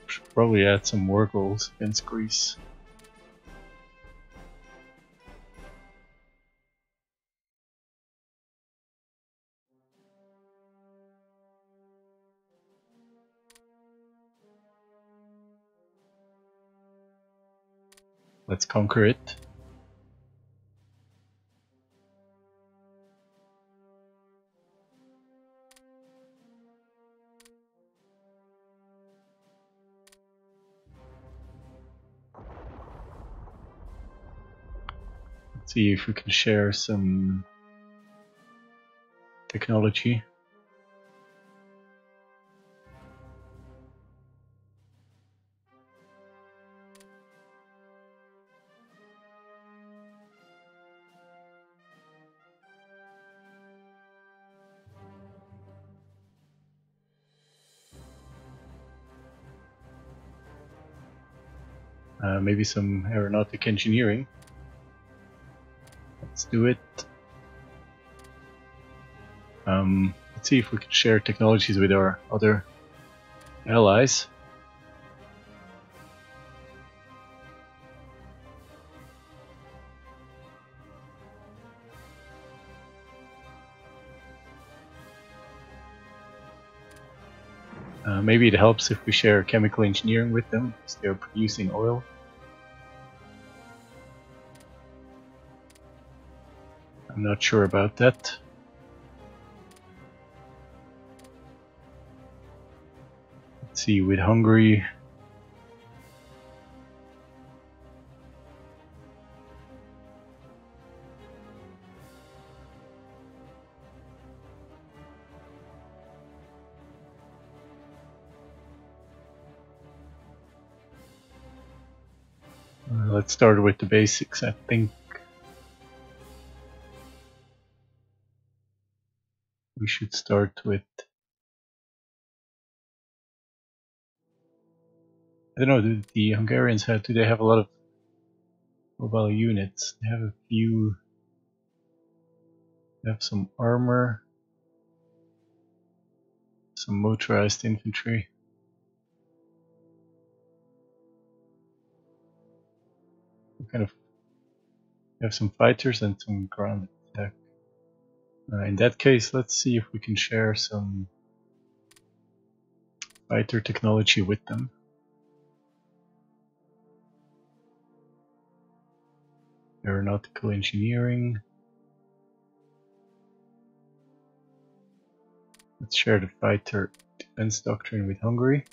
Should probably add some war goals against Greece. Let's conquer it. Let's see if we can share some technology. Maybe some aeronautic engineering. Let's do it. Let's see if we can share technologies with our other allies. Maybe it helps if we share chemical engineering with them, because they're producing oil. I'm not sure about that. Let's see, with Hungary, let's start with the basics. I think we should start with, I don't know, do the Hungarians have, do they have a lot of mobile units? They have a few, they have some armor, some motorized infantry. We kind of have some fighters and some ground attack. In that case, let's see if we can share some fighter technology with them. Aeronautical engineering. Let's share the fighter defense doctrine with Hungary.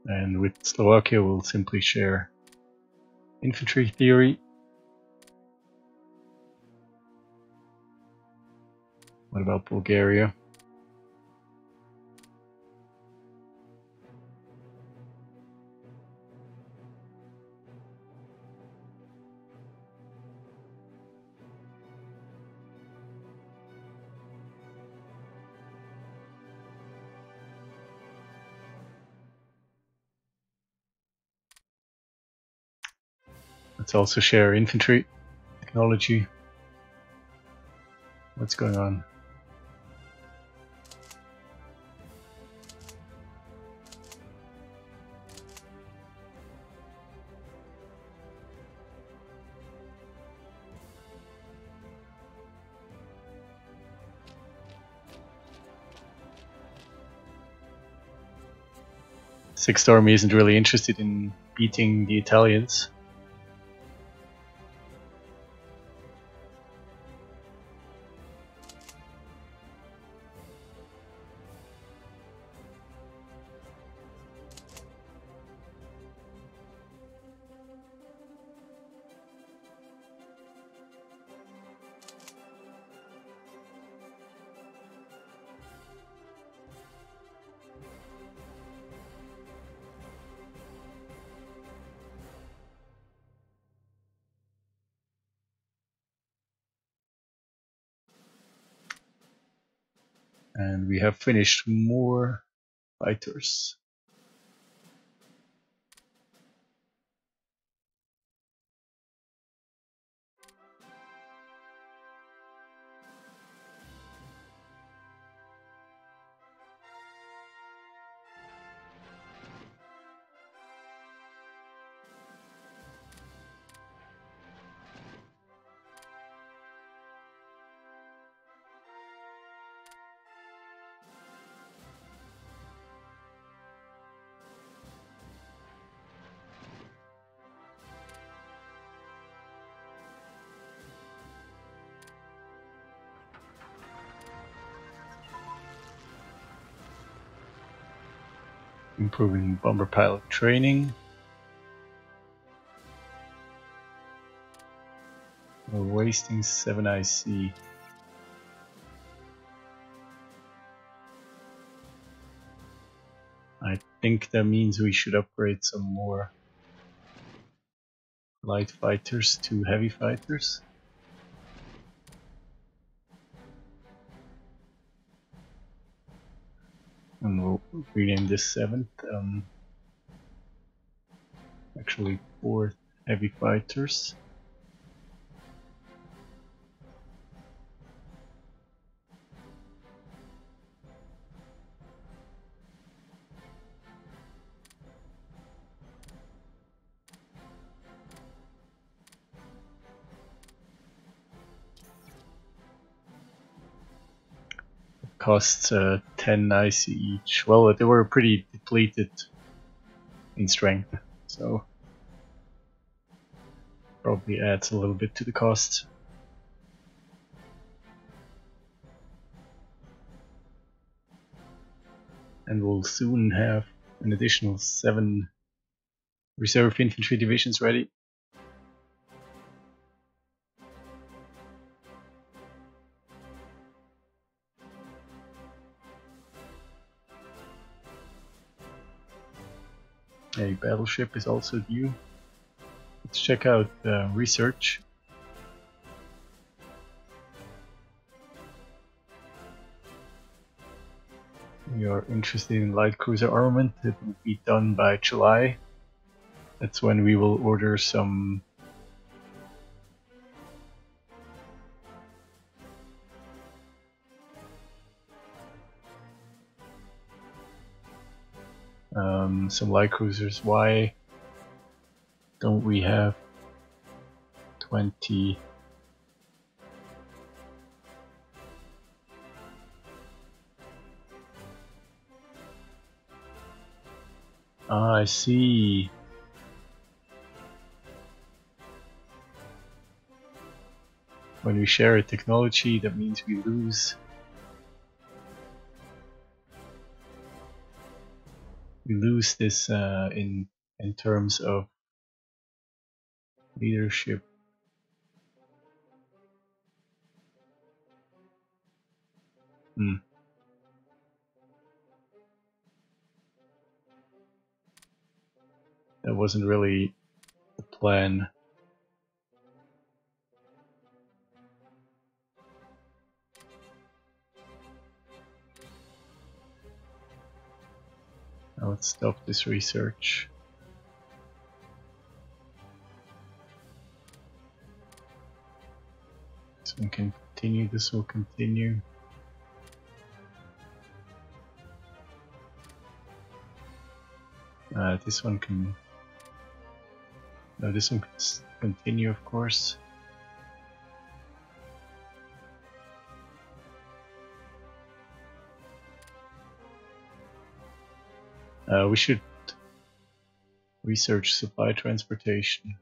And with Slovakia, we'll simply share infantry theory. What about Bulgaria? Let's also share infantry technology. What's going on? Sixth Army isn't really interested in beating the Italians. And we have finished more fighters. Improving bomber pilot training. We're wasting 7 IC. I think that means we should upgrade some more light fighters to heavy fighters. And we'll rename this 7th. Actually 4th heavy fighters. costs 10 IC each. Well, they were pretty depleted in strength, so probably adds a little bit to the cost. And we'll soon have an additional 7 reserve infantry divisions ready. A battleship is also due. Let's check out research. We are interested in light cruiser armament. It will be done by July. That's when we will order some light cruisers. Why don't we have 20? Ah, I see. When we share a technology, that means we lose. We lose this in terms of leadership. That wasn't really the plan. Now let's stop this research. This one can continue, this will continue. This one can... No, this one can continue, of course. We should research supply transportation.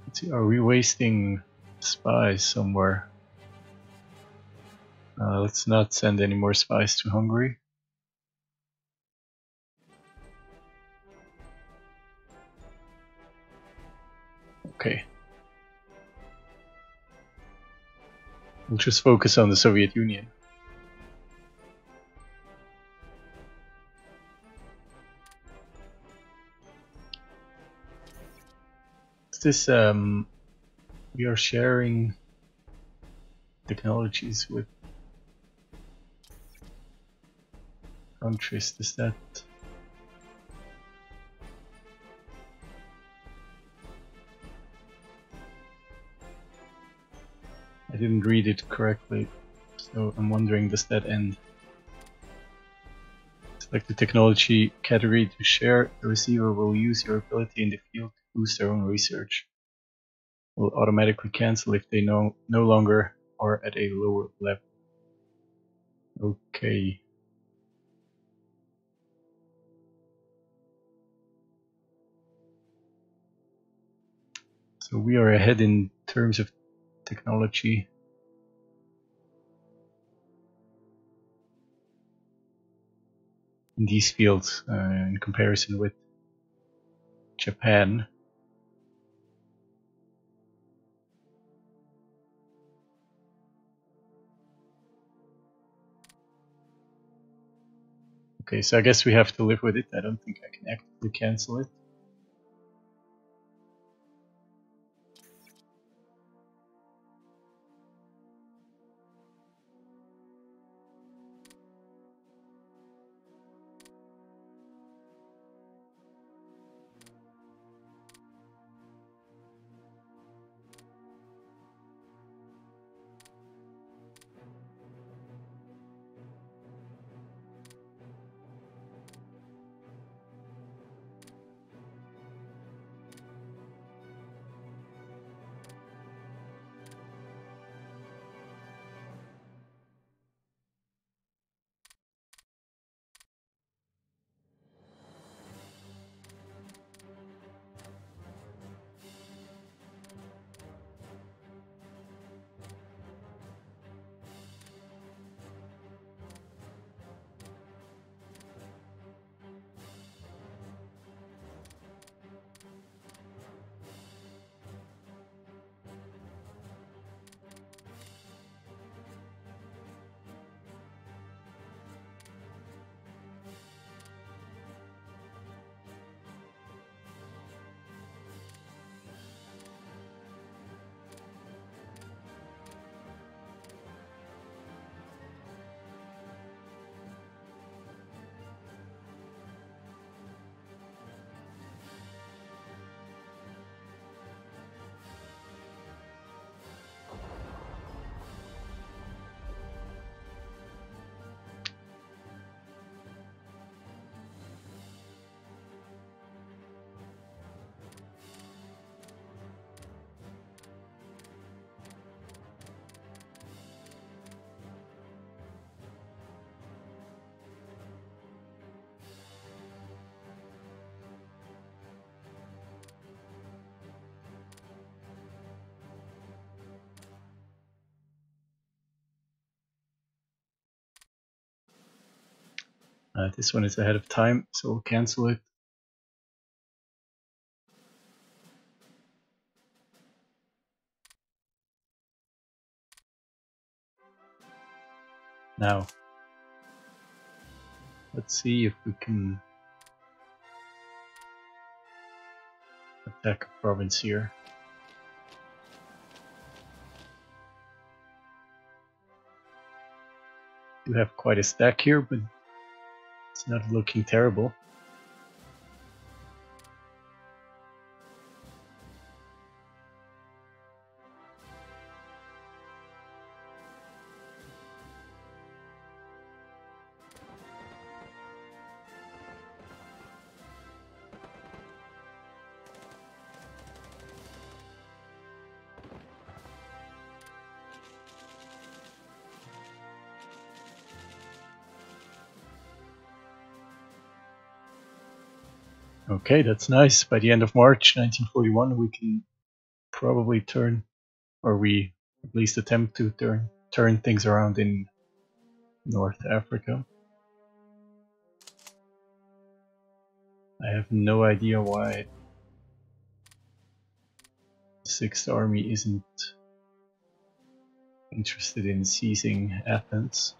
Let's see, are we wasting spies somewhere? Let's not send any more spies to Hungary. Okay. We'll just focus on the Soviet Union. This we are sharing technologies with countries. Does that... I didn't read it correctly, so I'm wondering, does that end? Select the technology category to share. The receiver will use your ability in the field to boost their own research. Will automatically cancel if they no longer are at a lower level. Okay. So we are ahead in terms of technology. In these fields, in comparison with Japan. Okay, so I guess we have to live with it. I don't think I can actively cancel it. This one is ahead of time, so we'll cancel it. Now, let's see if we can attack a province here. We do have quite a stack here, but it's not looking terrible. Okay, that's nice. By the end of March 1941, we can probably turn, or we at least attempt to turn things around in North Africa. I have no idea why the 6th Army isn't interested in seizing Athens.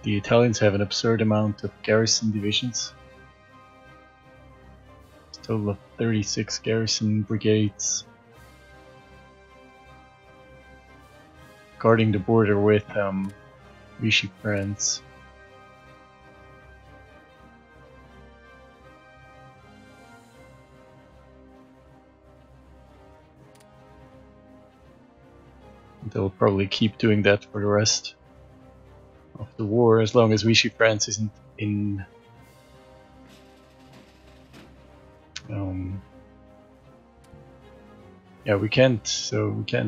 The Italians have an absurd amount of garrison divisions. It's a total of 36 garrison brigades guarding the border with Vichy France. They'll probably keep doing that for the rest of the war, as long as Vichy France isn't in yeah, we can't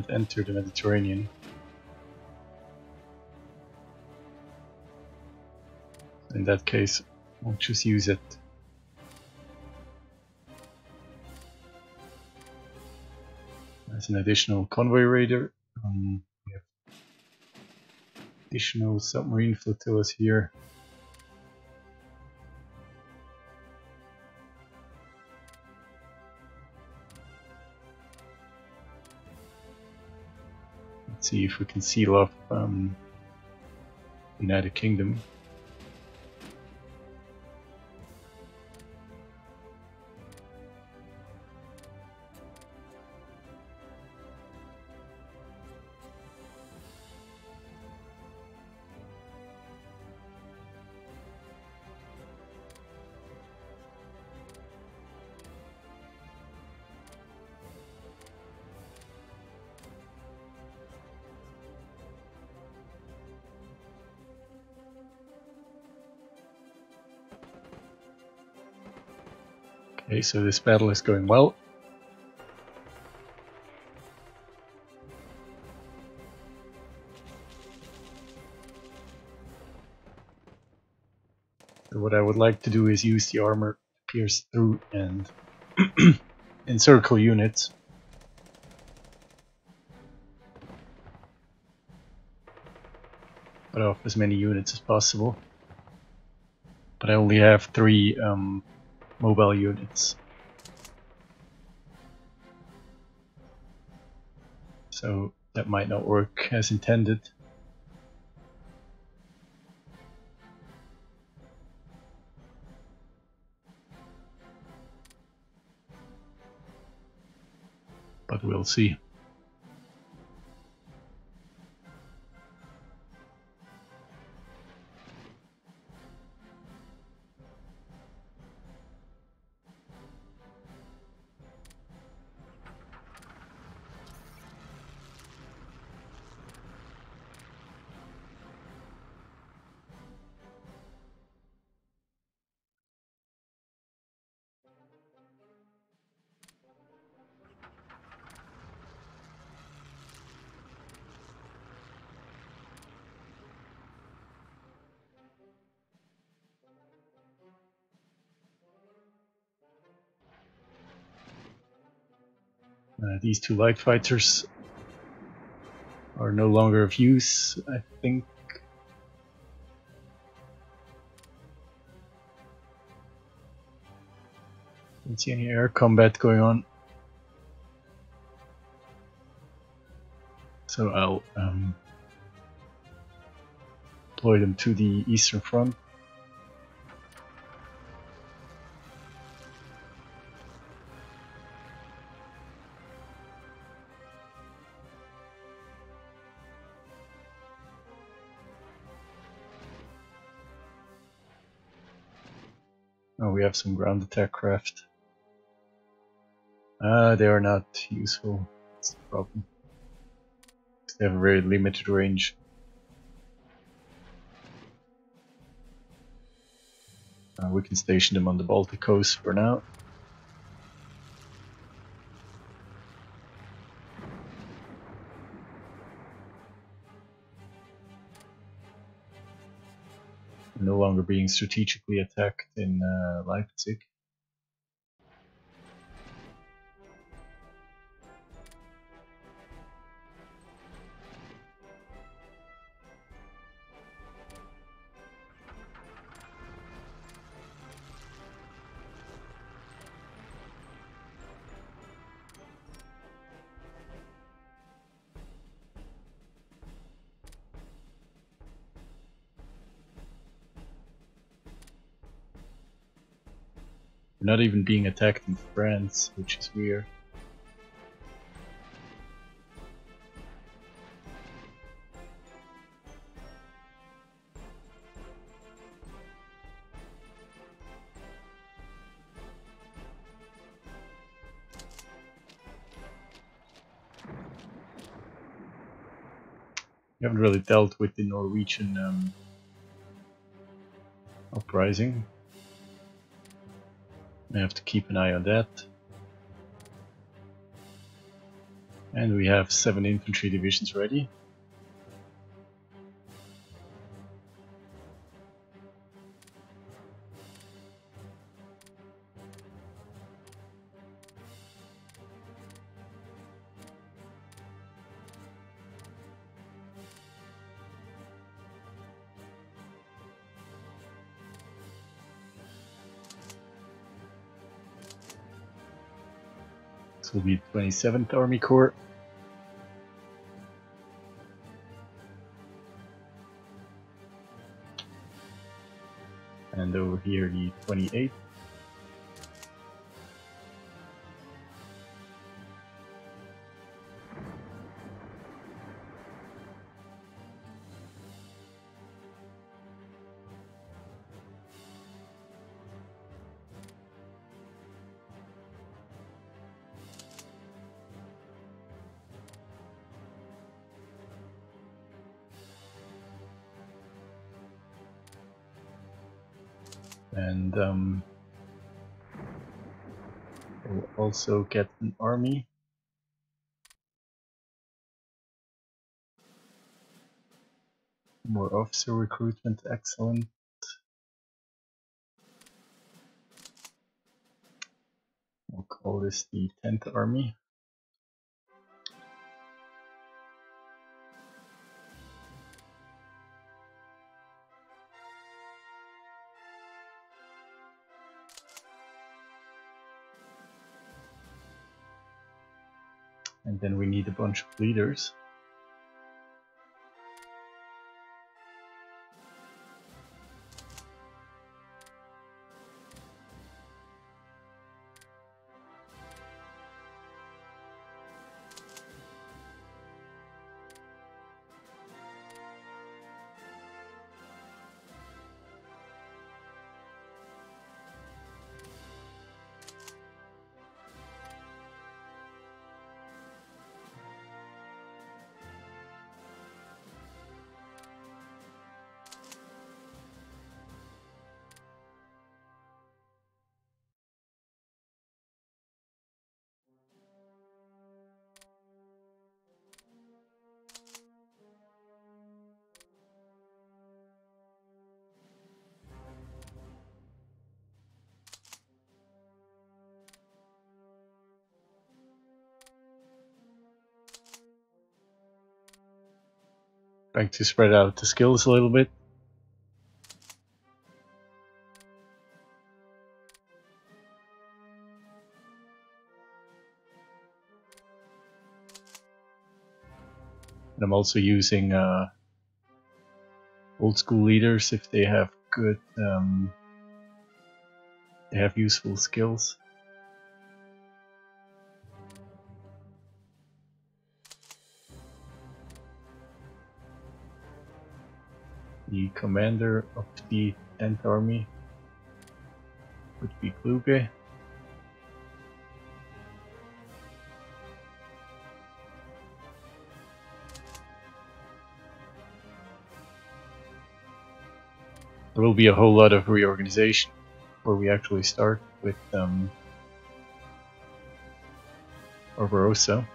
enter the Mediterranean. In that case, we'll just use it. As an additional convoy raider. We have additional submarine flotillas here. Let's see if we can seal off United Kingdom. Okay, so this battle is going well. So what I would like to do is use the armor to pierce through and encircle units. Cut off as many units as possible. But I only have 3 mobile units. So that might not work as intended. But we'll see. These two light fighters are no longer of use, I think. Don't see any air combat going on. So I'll deploy them to the eastern front. Oh, we have some ground attack craft. They are not useful. That's the problem. They have a very limited range. We can station them on the Baltic coast for now. No longer being strategically attacked in Leipzig. We're not even being attacked in France, which is weird. We haven't really dealt with the Norwegian uprising. I have to keep an eye on that. And we have 7 infantry divisions ready. This will be 27th Army Corps. And over here the 28th. And we'll also get an army. More officer recruitment, excellent. We'll call this the 10th Army. And then we need a bunch of leaders. Trying to spread out the skills a little bit. And I'm also using old school leaders if they have good, they have useful skills. The commander of the 10th Army would be Kluge. There will be a whole lot of reorganization before we actually start with Barbarossa.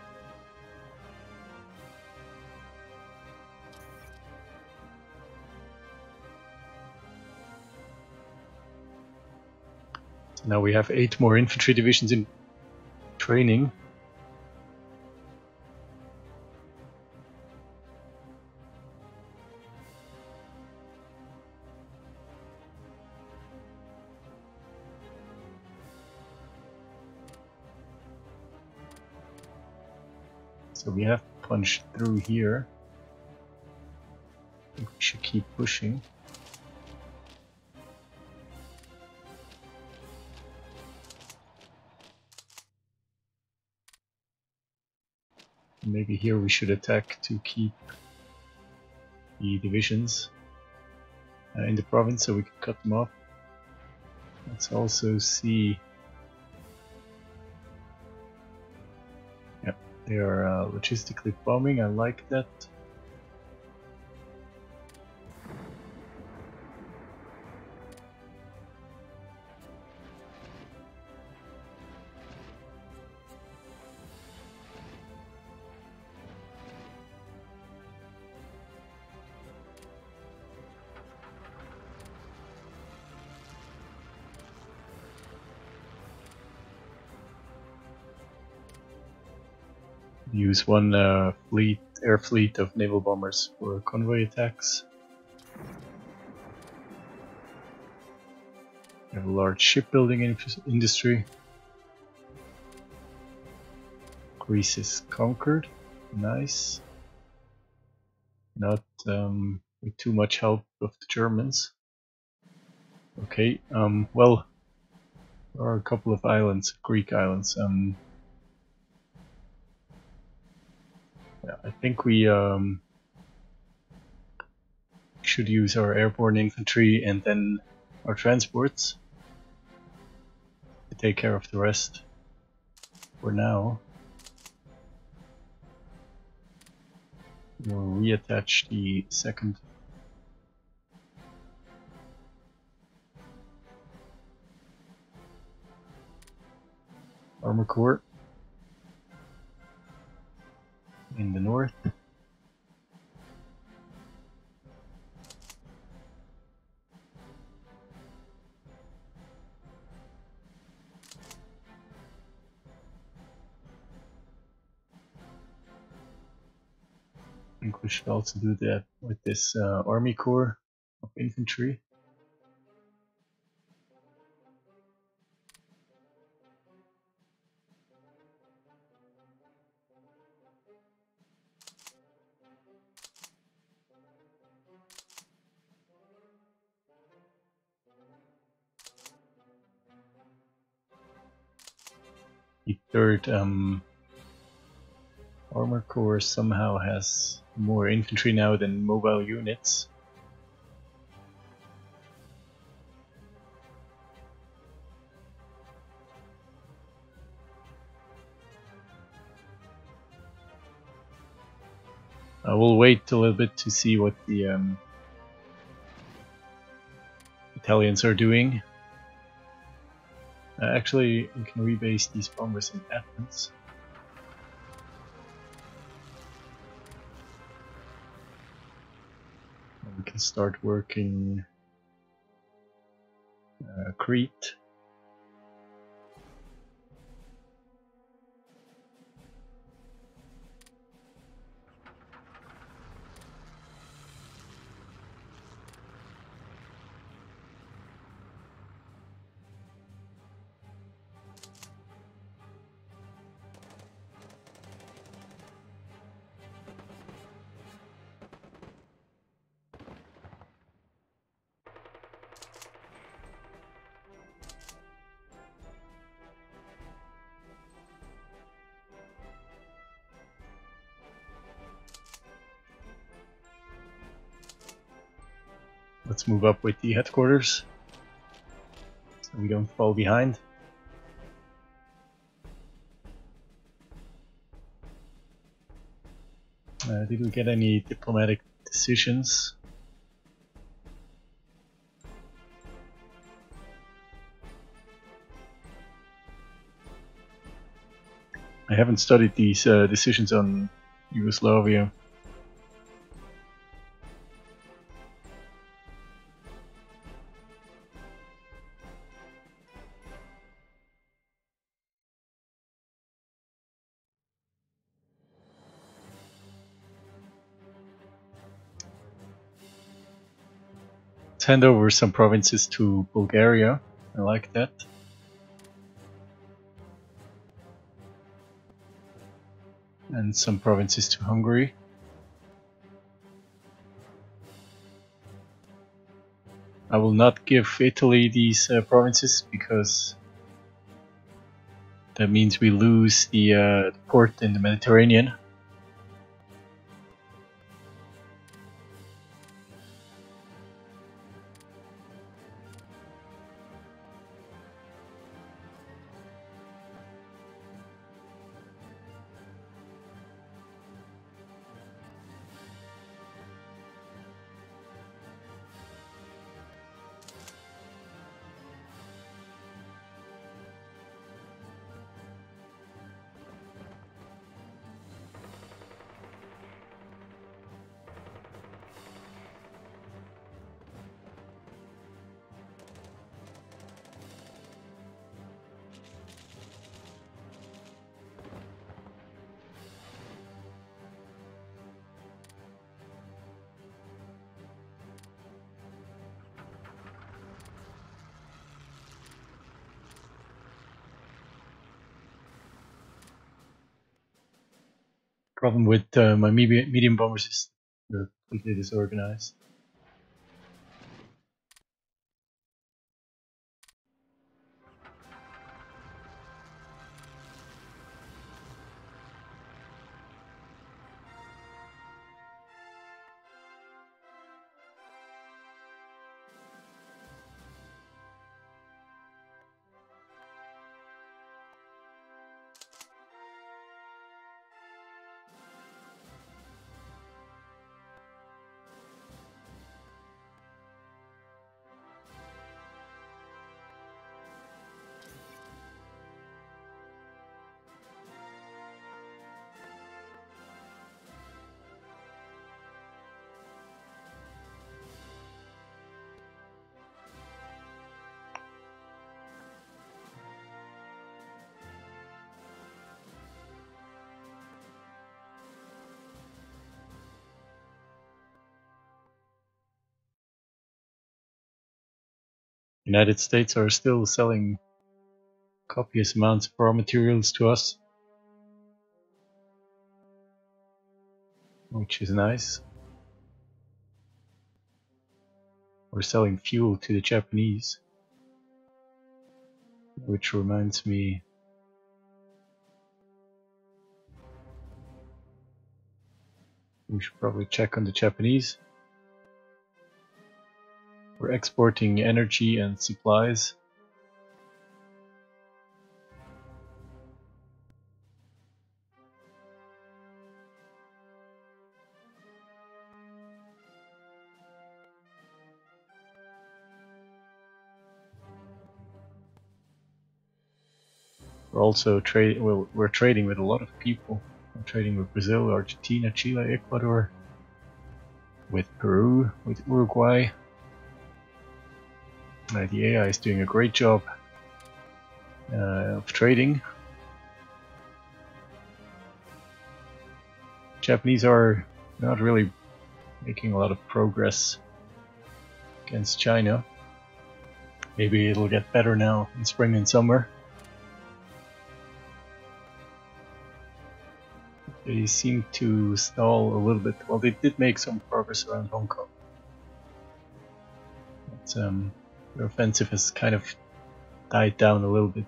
So now we have 8 more infantry divisions in training. So we have punched through here. I think we should keep pushing. Maybe here we should attack to keep the divisions in the province so we can cut them off. Let's also see. Yeah, they are logistically bombing. I like that. Use one air fleet of naval bombers for convoy attacks. We have a large shipbuilding industry. Greece is conquered. Nice. Not with too much help of the Germans. Okay, well, there are a couple of islands, Greek islands. Yeah, I think we should use our airborne infantry and then our transports to take care of the rest for now. We'll reattach the second armor corps in the north. I think we should also do that with this army corps of infantry. The third armor corps somehow has more infantry now than mobile units. I will wait a little bit to see what the Italians are doing. Actually, we can rebase these bombers in Athens. And we can start working Crete. let's move up with the headquarters so we don't fall behind. Did we get any diplomatic decisions? I haven't studied these decisions on Yugoslavia. Let's hand over some provinces to Bulgaria. I like that. And some provinces to Hungary. I will not give Italy these provinces because that means we lose the port in the Mediterranean. Problem with my medium bombers is they're completely disorganized. United States are still selling copious amounts of raw materials to us, which is nice. We're selling fuel to the Japanese, which reminds me, we should probably check on the Japanese. We're exporting energy and supplies. We're also we're trading with a lot of people. We're trading with Brazil, Argentina, Chile, Ecuador, with Peru, with Uruguay. The AI is doing a great job of trading. Japanese are not really making a lot of progress against China. Maybe it'll get better now in spring and summer. They seem to stall a little bit. Well, they did make some progress around Hong Kong. But their offensive has kind of died down a little bit.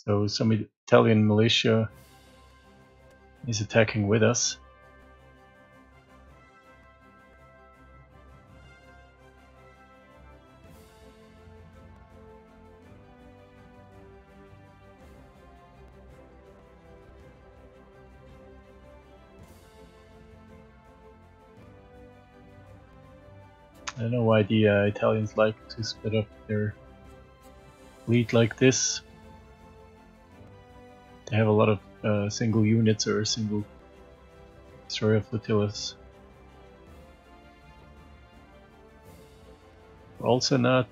So some Italian militia is attacking with us. I don't know why the Italians like to split up their fleet like this. They have a lot of single units or single destroyer flotillas. We're also not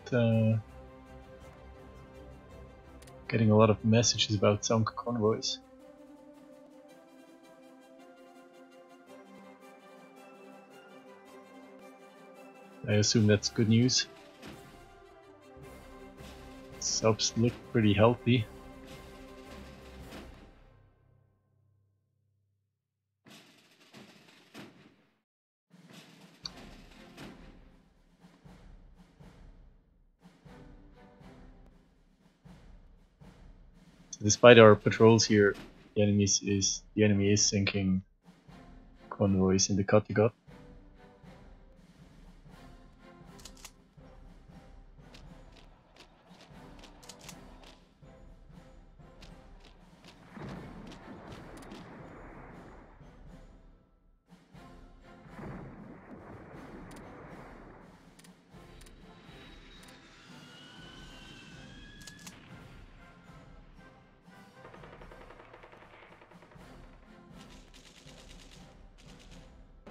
getting a lot of messages about sunk convoys. I assume that's good news. Subs look pretty healthy. So despite our patrols here, the enemy is sinking convoys in the Kattegat.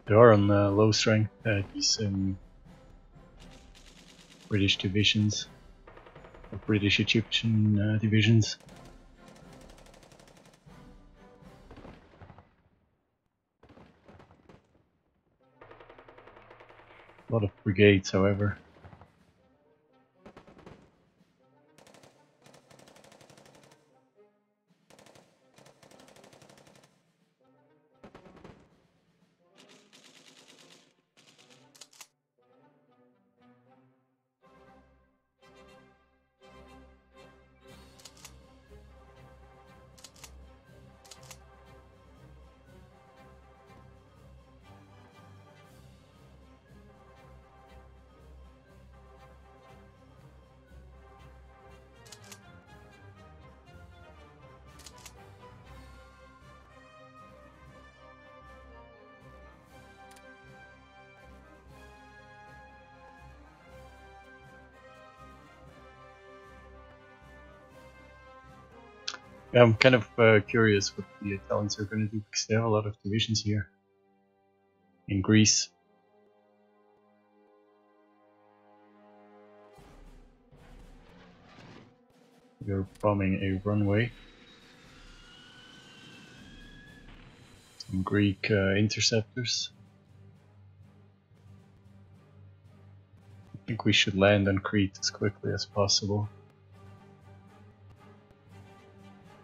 They are on low strength, these British divisions, or British Egyptian divisions. A lot of brigades, however. Yeah, I'm kind of curious what the Italians are going to do, because they have a lot of divisions here in Greece. We're bombing a runway. Some Greek interceptors. I think we should land on Crete as quickly as possible.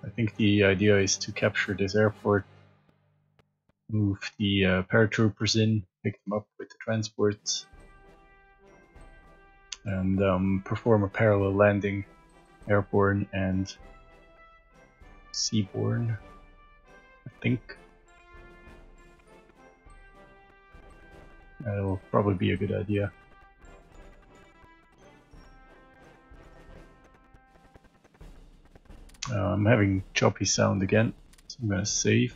I think the idea is to capture this airport, move the paratroopers in, pick them up with the transports, and perform a parallel landing, airborne and seaborne, I think. That'll probably be a good idea. I'm having choppy sound again, so I'm gonna save.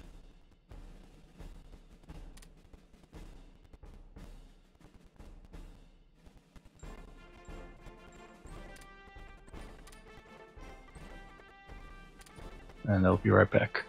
And I'll be right back.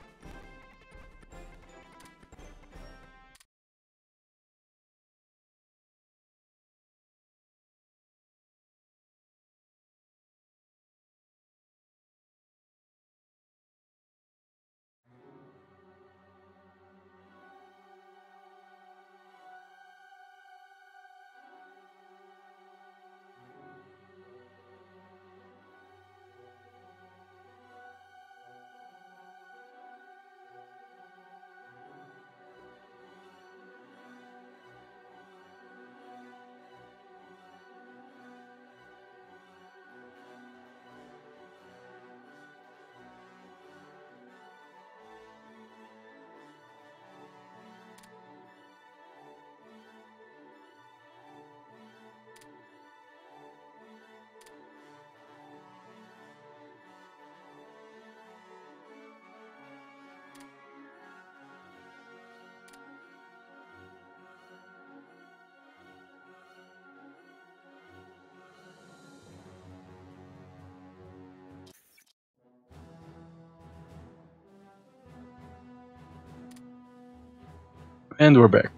And we're back.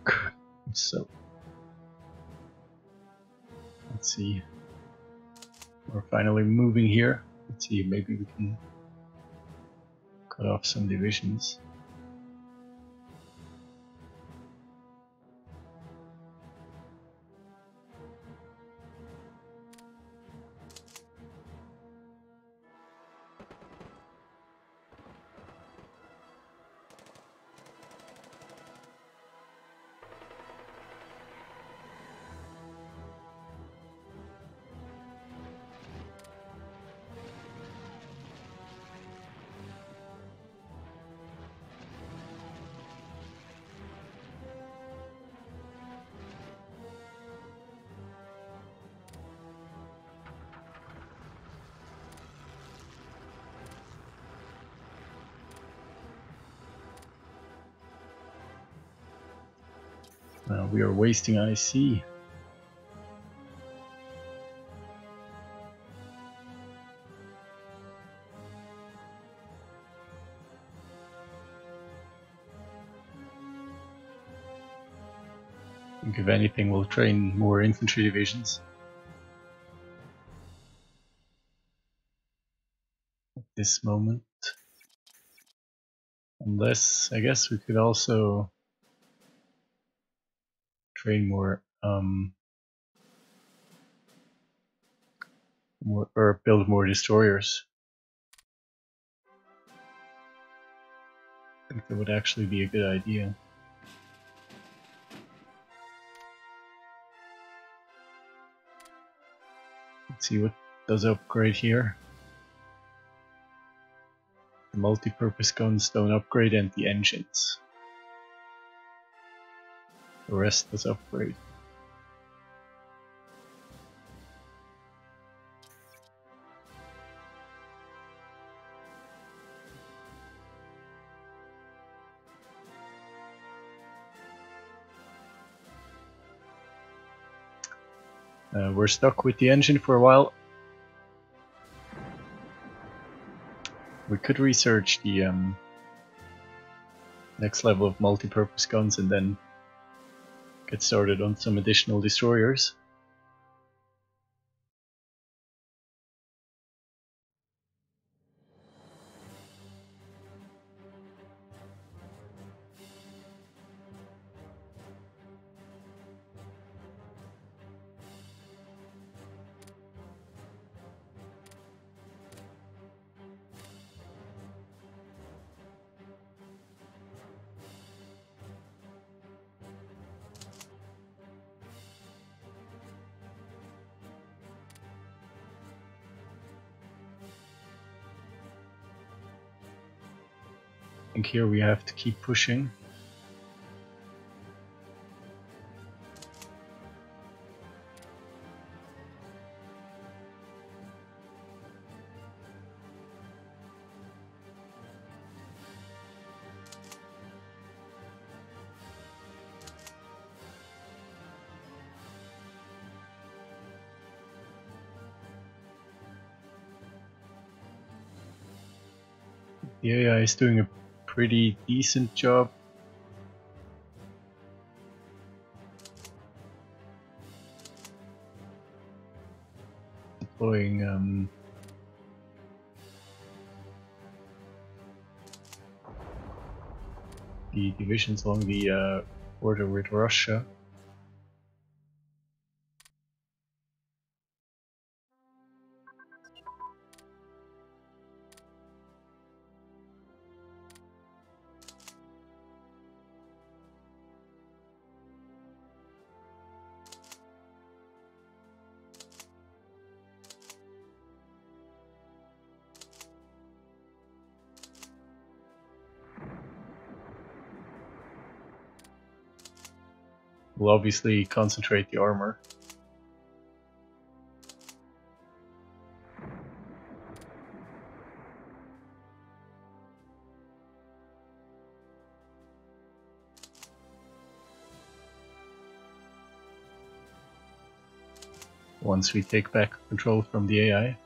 So, let's see. We're finally moving here. Let's see, maybe we can cut off some divisions. We are wasting IC. I think if anything, we'll train more infantry divisions. At this moment. Unless, I guess we could also train more, or build more destroyers. I think that would actually be a good idea. Let's see what does upgrade here. The multi-purpose guns don't upgrade, and the engines. The rest does upgrade. We're stuck with the engine for a while. We could research the next level of multi-purpose guns and then get started on some additional destroyers. I think here we have to keep pushing. The AI is doing a pretty decent job. Deploying the divisions along the border with Russia. We'll obviously concentrate the armor. Once we take back control from the AI.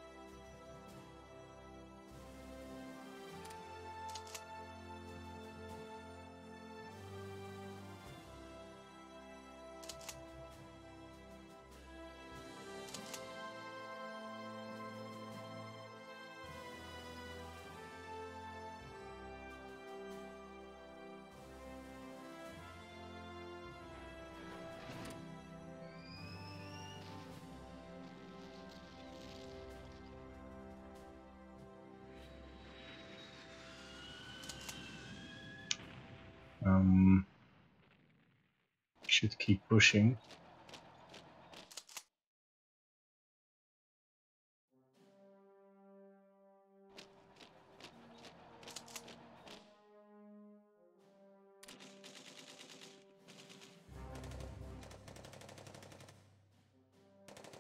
Should keep pushing.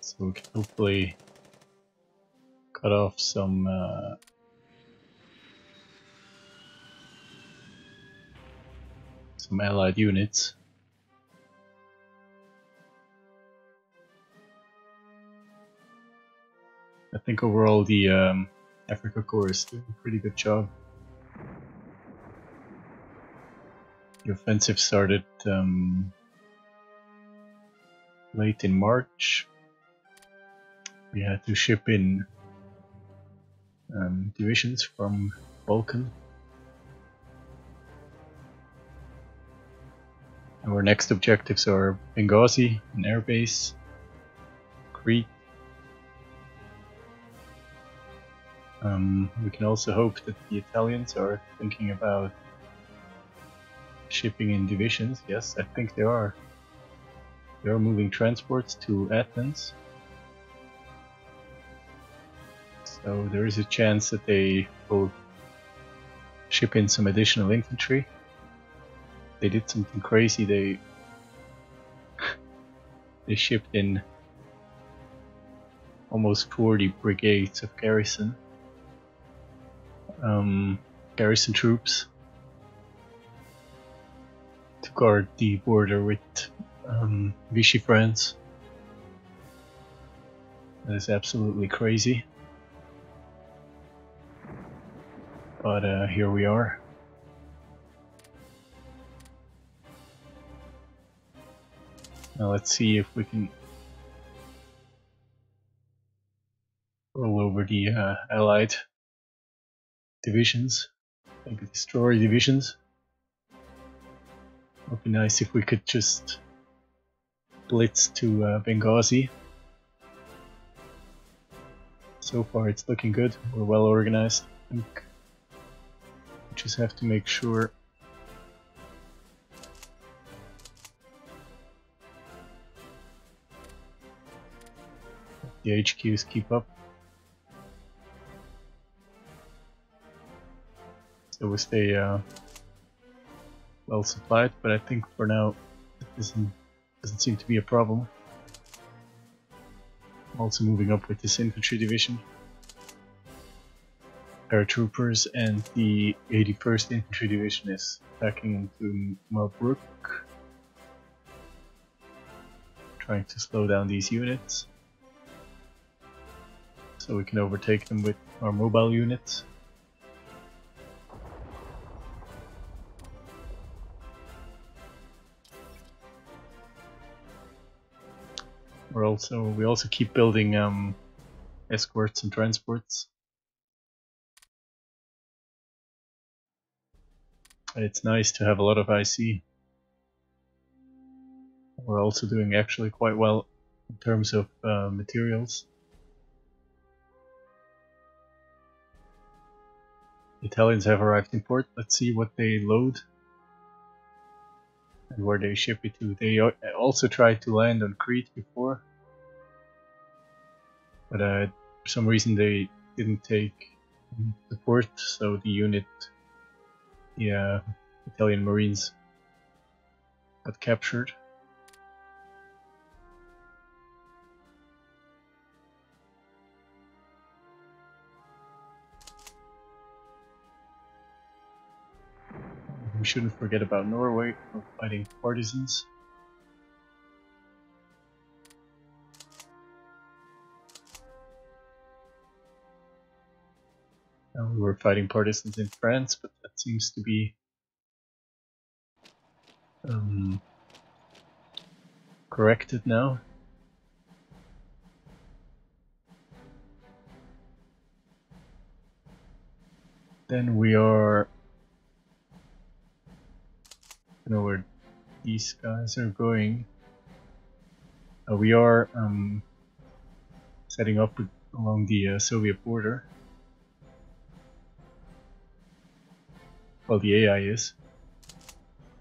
So we can hopefully cut off some allied units. I think overall the Africa Corps is doing a pretty good job. The offensive started late in March. We had to ship in divisions from Balkan. Our next objectives are Benghazi, an airbase, Crete. We can also hope that the Italians are thinking about shipping in divisions. Yes, I think they are. They are moving transports to Athens. So there is a chance that they will ship in some additional infantry. They did something crazy. They shipped in almost 40 brigades of garrison troops to guard the border with Vichy France. That is absolutely crazy. But here we are. Now let's see if we can roll over the allied divisions, like destroy divisions. It would be nice if we could just blitz to Benghazi. So far it's looking good, we're well organized. I think we just have to make sure the HQs keep up. So we stay well supplied, but I think for now it doesn't seem to be a problem. I'm also moving up with this infantry division. Paratroopers and the 81st Infantry Division is attacking into Malbruk, trying to slow down these units so we can overtake them with our mobile units. We also keep building escorts and transports. It's nice to have a lot of IC. We're also doing actually quite well in terms of materials. The Italians have arrived in port. Let's see what they load and where they ship it to. They also tried to land on Crete before, but for some reason they didn't take the port, so the unit, the Italian Marines, got captured. We shouldn't forget about Norway, we're fighting partisans. We were fighting partisans in France, but that seems to be corrected now. Then we are, I don't know where these guys are going. We are setting up along the Soviet border. Well, the AI is.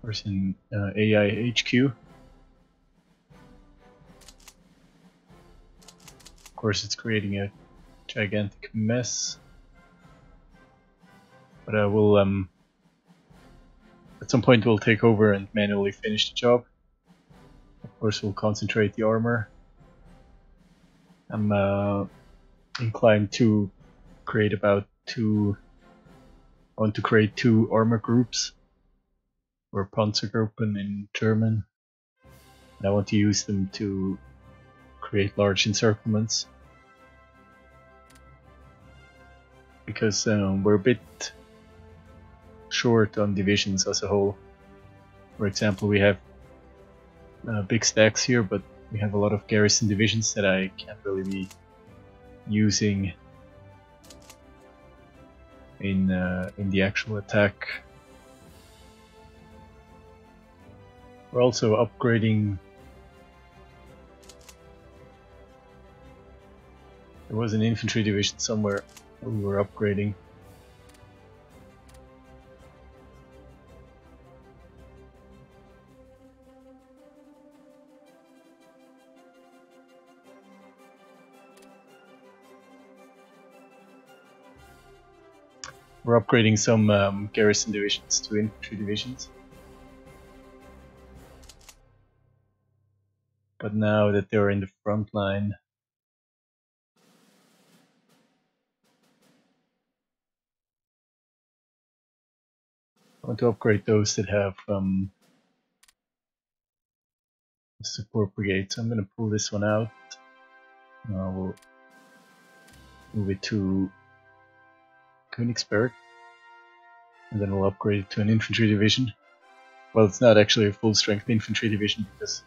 course, in AI HQ. Of course, it's creating a gigantic mess. But I will, at some point, we'll take over and manually finish the job. Of course, we'll concentrate the armor. I'm inclined to create I want to create 2 armor groups, or Panzergruppen in German. And I want to use them to create large encirclements. Because we're a bit short on divisions as a whole. For example, we have big stacks here, but we have a lot of garrison divisions that I can't really be using in the actual attack. We're also upgrading. There was an infantry division somewhere that we were upgrading. We're upgrading some garrison divisions to infantry divisions. But now that they're in the front line, I want to upgrade those that have support brigades. So I'm going to pull this one out. We'll move it to Königsberg, and then we'll upgrade it to an infantry division. Well, it's not actually a full-strength infantry division because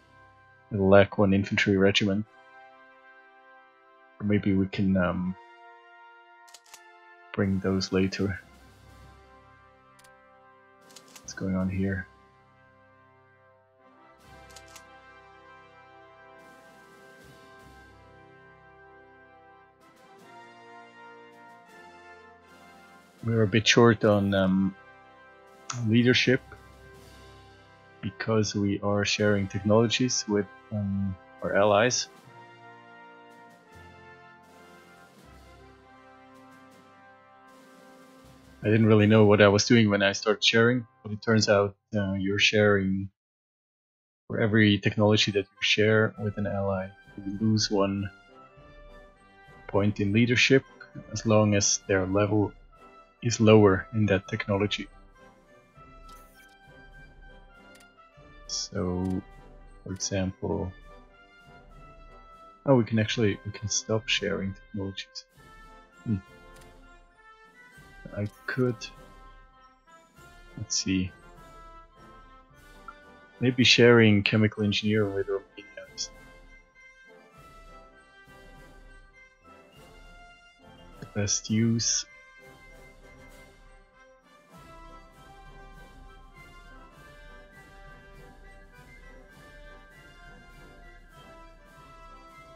it'll lack 1 infantry regiment. Or maybe we can bring those later. What's going on here? We're a bit short on leadership because we are sharing technologies with our allies. I didn't really know what I was doing when I started sharing, but it turns out you're sharing for every technology that you share with an ally. You lose 1 point in leadership as long as their level is lower in that technology. So, for example, we can stop sharing technologies. I could, let's see, maybe sharing chemical engineering with Romania is the best use.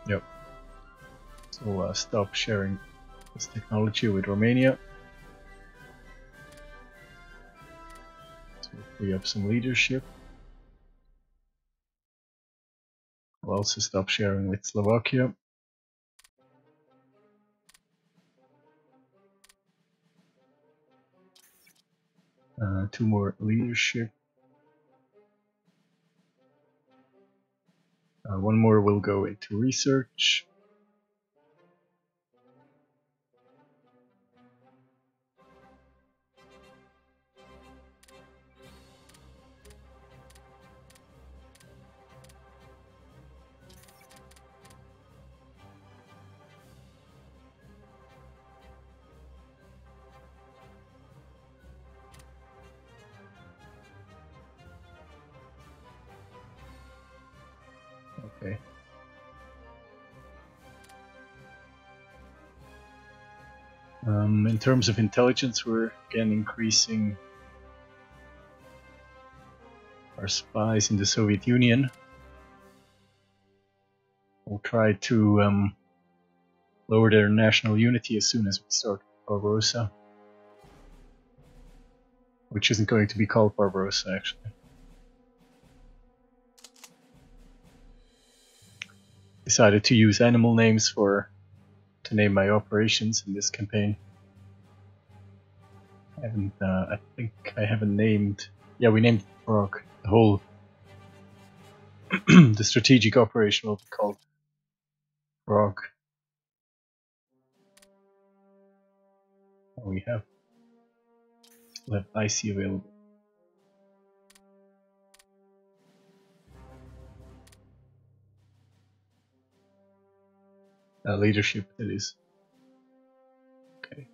Yep. So stop sharing this technology with Romania. So we have some leadership. We'll also stop sharing with Slovakia. Two more leadership. One more will go into research. Okay. In terms of intelligence, we're again increasing our spies in the Soviet Union. We'll try to lower their national unity as soon as we start Barbarossa, which isn't going to be called Barbarossa actually. decided to use animal names to name my operations in this campaign. I think I haven't named. Yeah, we named Frog. The whole the strategic operation will be called Frog. We still have IC available. Leadership, that is. Okay.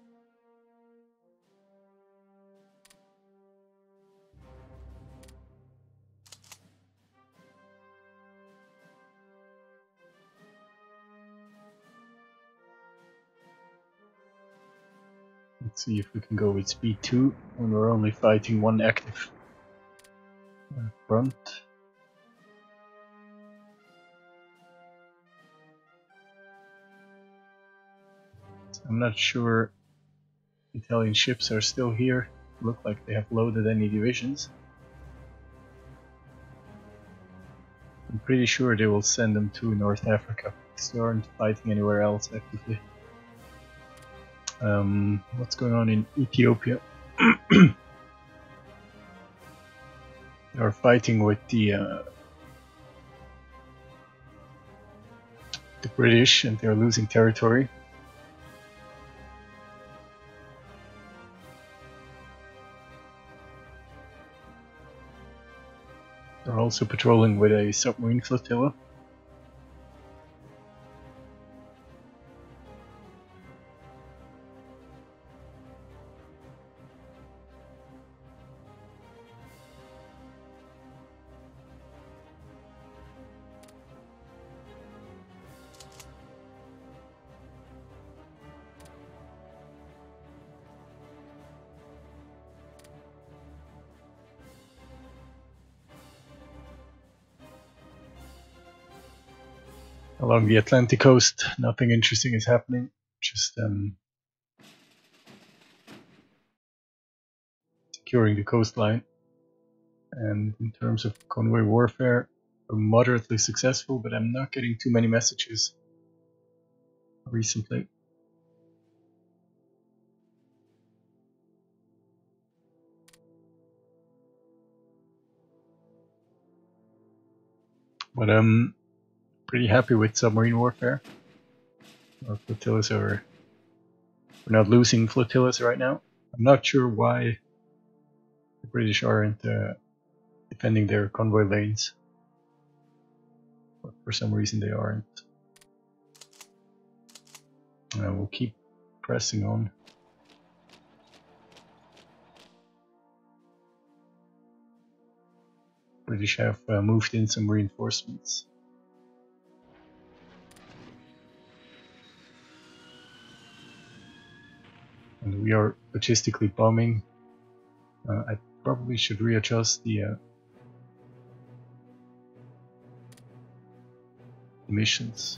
Let's see if we can go with speed 2 when we're only fighting one active front. So I'm not sure Italian ships are still here. Look like they have loaded any divisions. I'm pretty sure they will send them to North Africa because they aren't fighting anywhere else actively. What's going on in Ethiopia? They are fighting with the British, and they're losing territory. They're also patrolling with a submarine flotilla. Along the Atlantic coast, nothing interesting is happening. Just securing the coastline. And in terms of convoy warfare, we're moderately successful, but I'm not getting too many messages recently. But I'm pretty happy with submarine warfare. Our flotillas we're not losing flotillas right now. I'm not sure why the British aren't defending their convoy lanes, but for some reason they aren't. We'll keep pressing on. British have moved in some reinforcements. And we are logistically bombing. I probably should readjust the emissions.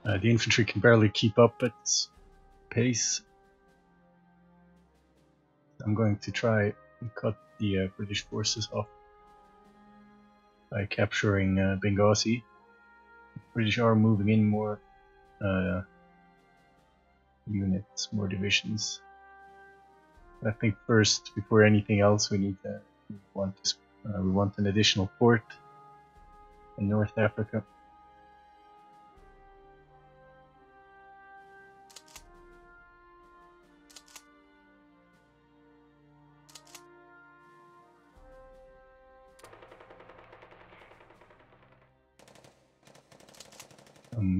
The infantry can barely keep up at this pace. I'm going to try and cut the British forces off by capturing Benghazi. The British are moving in more units, more divisions. I think first, before anything else, we want an additional port in North Africa.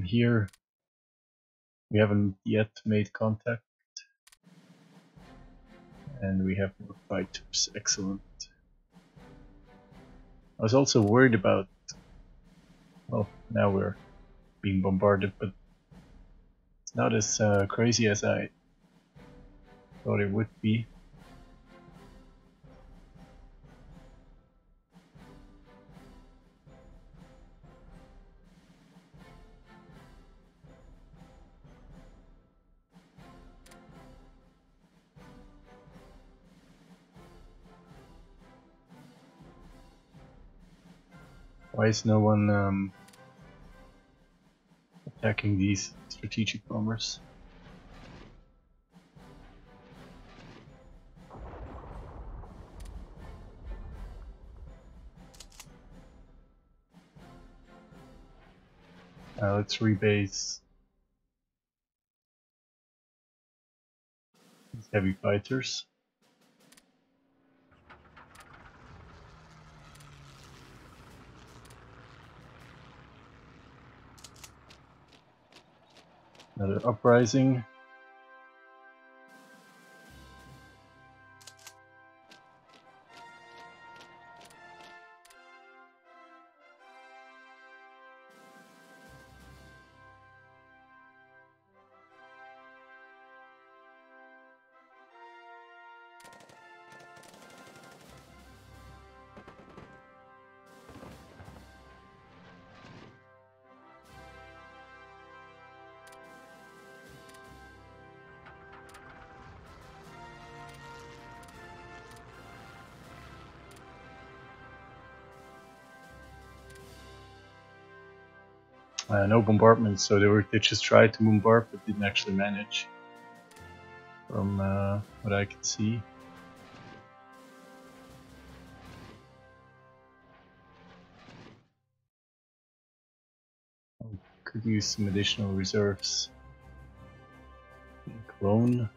Here we haven't yet made contact, and we have more fighters. Excellent. I was also worried about, well, now we're being bombarded, but it's not as crazy as I thought it would be. Why is no one attacking these strategic bombers? Let's rebase these heavy fighters. Another uprising. No bombardment, so they just tried to bombard but didn't actually manage, from what I can see. Could use some additional reserves. Clone.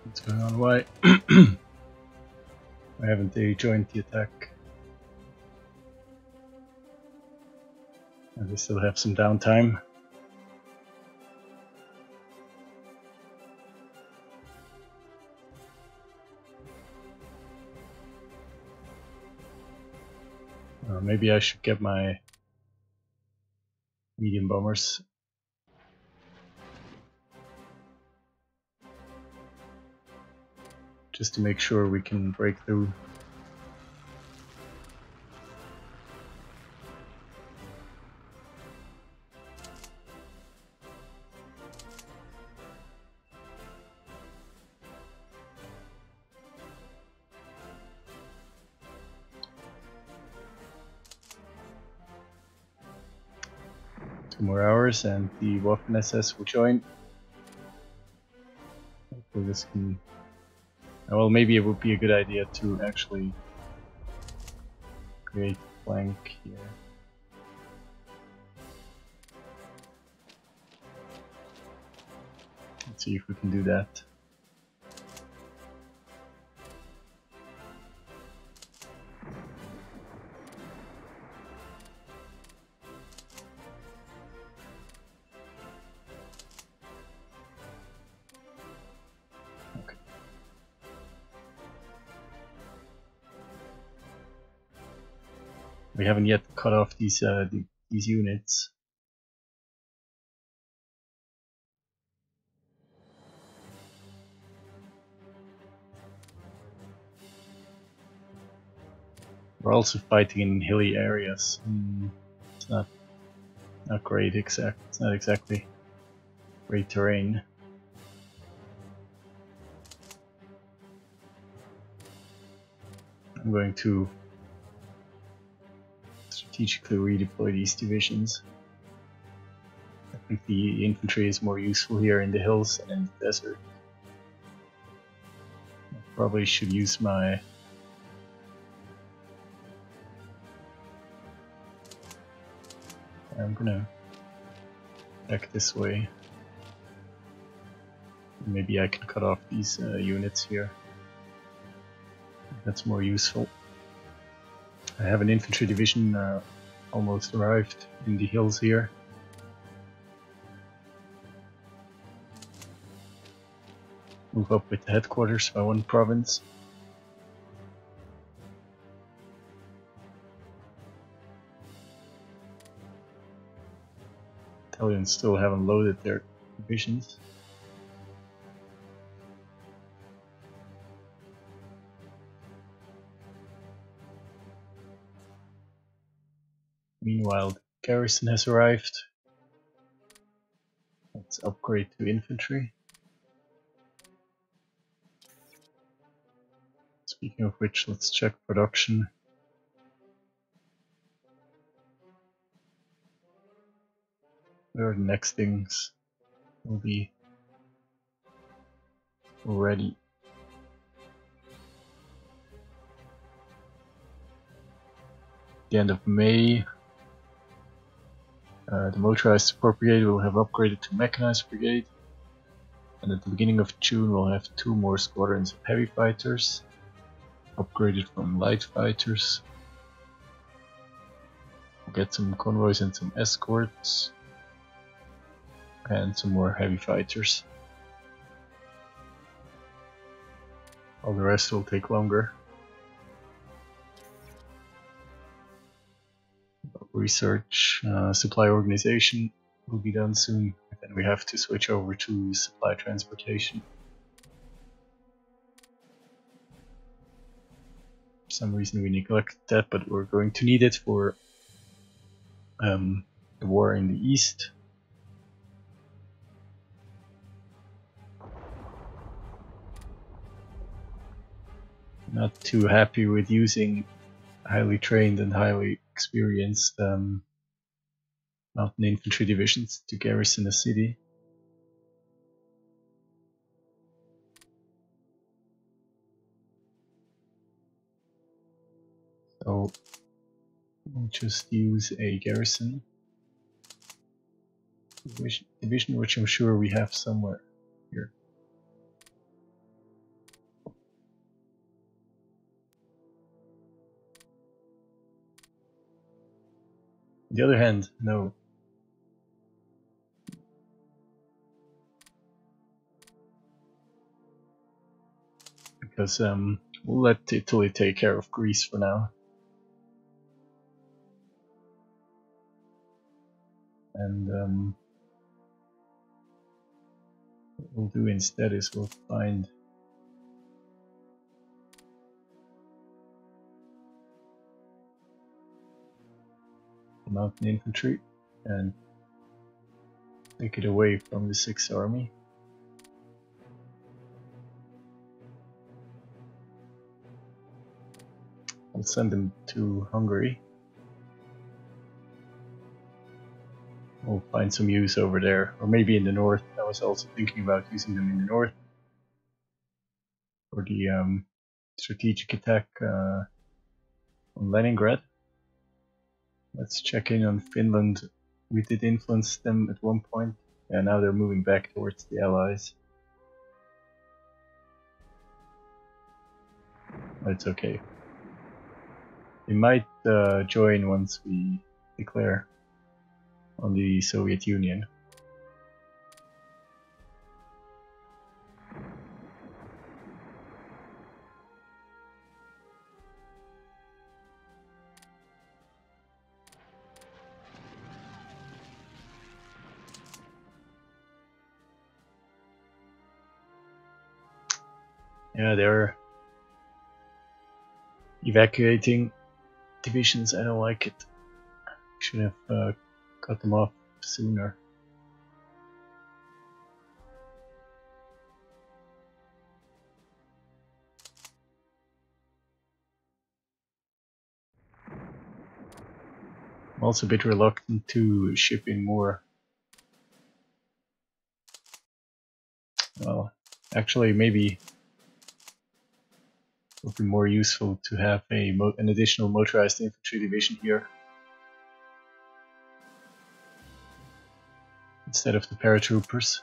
What's going on? Why? Why haven't they joined the attack? And they still have some downtime. Maybe I should get my medium bombers. Just to make sure we can break through. More hours and the Waffen SS will join. Hopefully this can... Well, maybe it would be a good idea to actually create a flank here. Let's see if we can do that. We haven't yet cut off these units. We're also fighting in hilly areas. It's not great. It's not exactly great terrain. I'm going to strategically redeploy these divisions. I think the infantry is more useful here in the hills than in the desert. I probably should use my I'm gonna back this way. Maybe I can cut off these units here. That's more useful. I have an infantry division almost arrived in the hills here. Move up with the headquarters by one province. Italians still haven't loaded their divisions. Meanwhile, the garrison has arrived. Let's upgrade to infantry. Speaking of which, let's check production. Where are the next things will be ready? The end of May, the motorized support brigade will have upgraded to mechanized brigade, and at the beginning of June we'll have 2 more squadrons of heavy fighters, upgraded from light fighters. We'll get some convoys and some escorts, and some more heavy fighters. All the rest will take longer. Research, supply organization will be done soon. Then we have to switch over to supply transportation. For some reason we neglected that, but we're going to need it for the war in the east. Not too happy with using highly trained and highly experienced mountain infantry divisions to garrison a city. So we'll just use a garrison division, which I'm sure we have somewhere here. On the other hand, no. Because we'll let Italy take care of Greece for now. And what we'll do instead is we'll find the mountain infantry and take it away from the 6th Army. We'll send them to Hungary. We'll find some use over there, or maybe in the north. I was also thinking about using them in the north for the strategic attack on Leningrad. Let's check in on Finland. We did influence them at one point, and now they're moving back towards the Allies. But it's okay. They might join once we declare on the Soviet Union. Yeah, they're evacuating divisions. I don't like it. Should have cut them off sooner. I'm also a bit reluctant to ship in more. Well, actually, maybe it would be more useful to have an additional motorized infantry division here. instead of the paratroopers.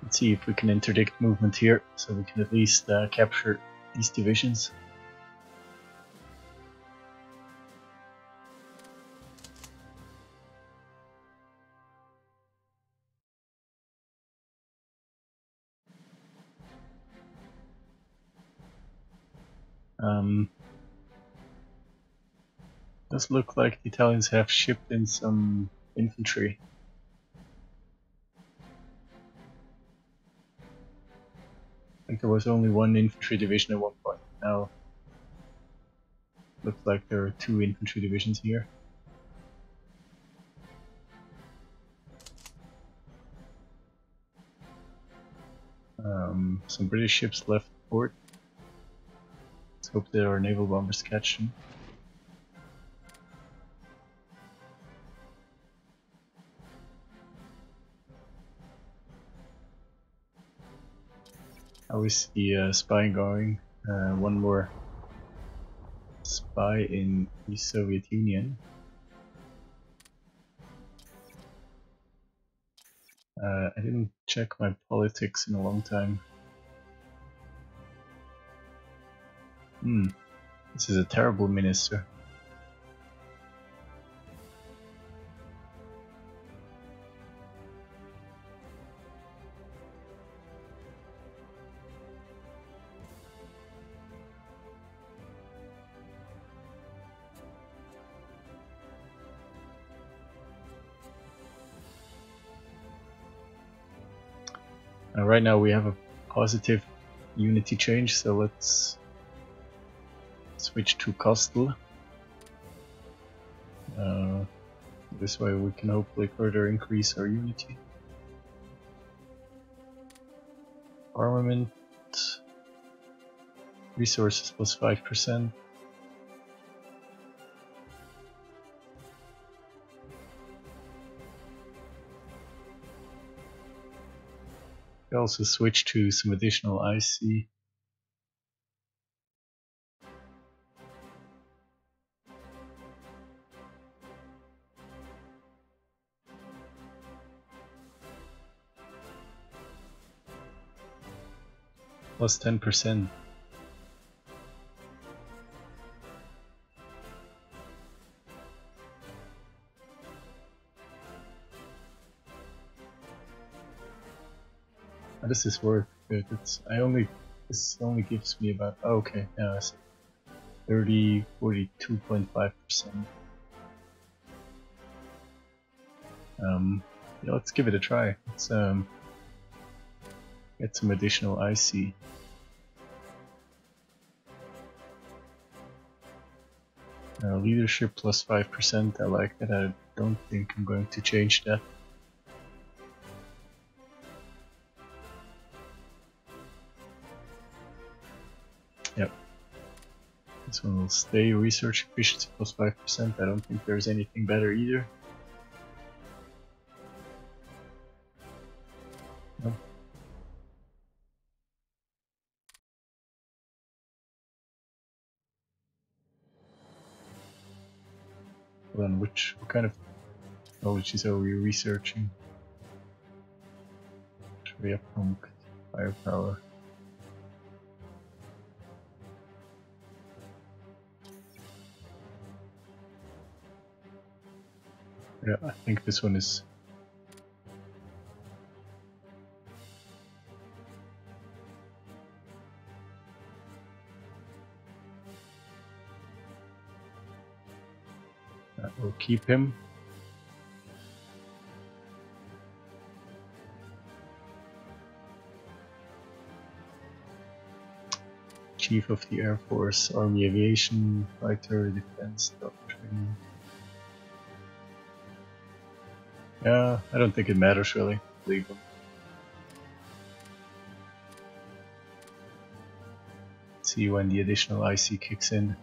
Let's see if we can interdict movement here, so we can at least capture these divisions. Does look like the Italians have shipped in some infantry. I think there was only one infantry division at one point. Now looks like there are 2 infantry divisions here. Some British ships left port. Let's hope that our naval bombers catch them. How is the spying going? One more spy in the Soviet Union. I didn't check my politics in a long time. This is a terrible minister. Right now we have a positive unity change, so let's switch to Coastal. This way we can hopefully further increase our unity. Armament, resources plus 5%. We also switch to some additional IC. Plus 10%. How does this work? This only gives me about, oh, okay, now I see. 42.5%. Yeah, let's give it a try. Let's get some additional IC. Leadership plus 5%, I like that. I don't think I'm going to change that. Yep. This one will stay. Research efficiency plus 5%. I don't think there's anything better either. No. Hold on, what kind of technologies are we researching? Schwerpunkt, firepower. Yeah, I think this one is. That will keep him. Chief of the Air Force, Army Aviation, Fighter, Defense, Doctor. Yeah, I don't think it matters really. Leave them. See when the additional IC kicks in.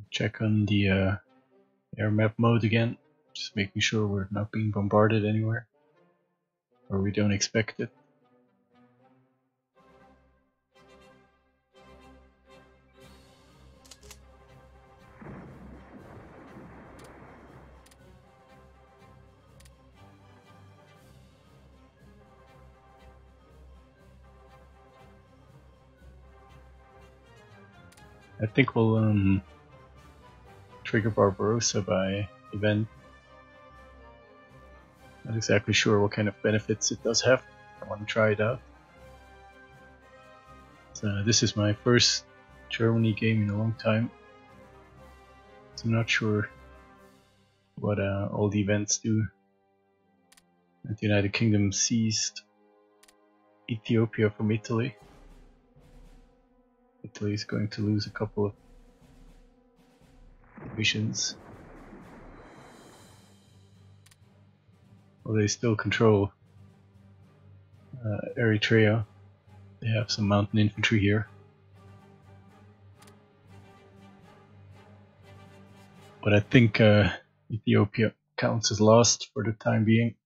Check on the air map mode again, just making sure we're not being bombarded anywhere, or we don't expect it. I think we'll trigger Barbarossa by event. Not exactly sure what kind of benefits it does have. I want to try it out. So this is my first Germany game in a long time, so I'm not sure what all the events do. And the United Kingdom seized Ethiopia from Italy. Italy is going to lose a couple of divisions. Well, they still control Eritrea. They have some mountain infantry here. But I think Ethiopia counts as lost for the time being.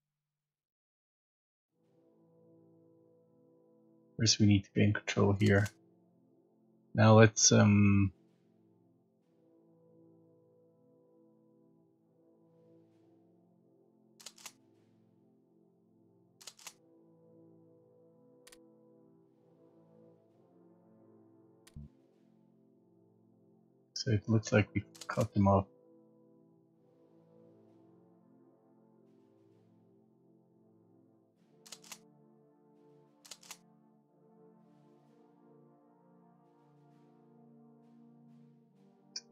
First we need to gain control here. Now let's so it looks like we cut them off.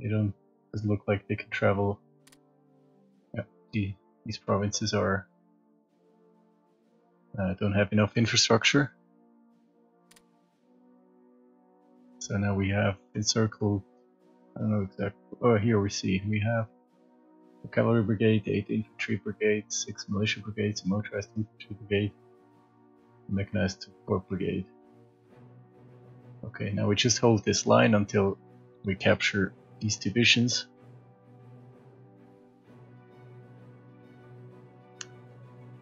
They doesn't look like they can travel. Yeah, these provinces are don't have enough infrastructure. So now we have encircled. I don't know exactly. Oh, here we see we have a cavalry brigade, 8 infantry brigades, 6 militia brigades, a motorized infantry brigade, a mechanized support brigade. Okay, now we just hold this line until we capture these divisions.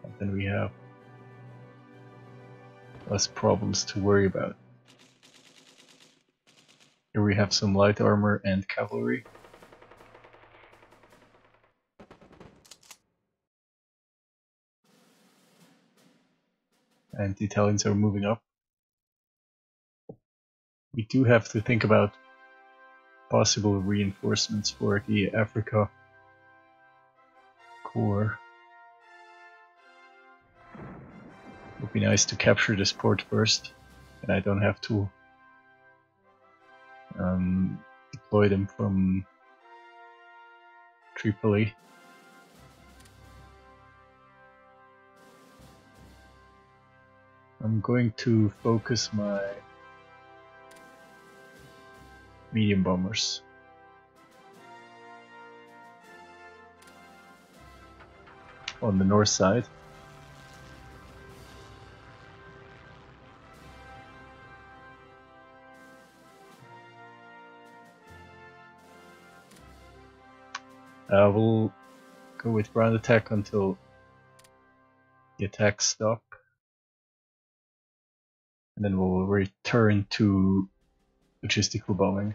And then we have less problems to worry about. Here we have some light armor and cavalry. And the Italians are moving up. We do have to think about possible reinforcements for the Africa Corps. It would be nice to capture this port first, and I don't have to deploy them from Tripoli. I'm going to focus my medium bombers on the north side. We'll go with ground attack until the attacks stop, and then we'll return to logistical bombing.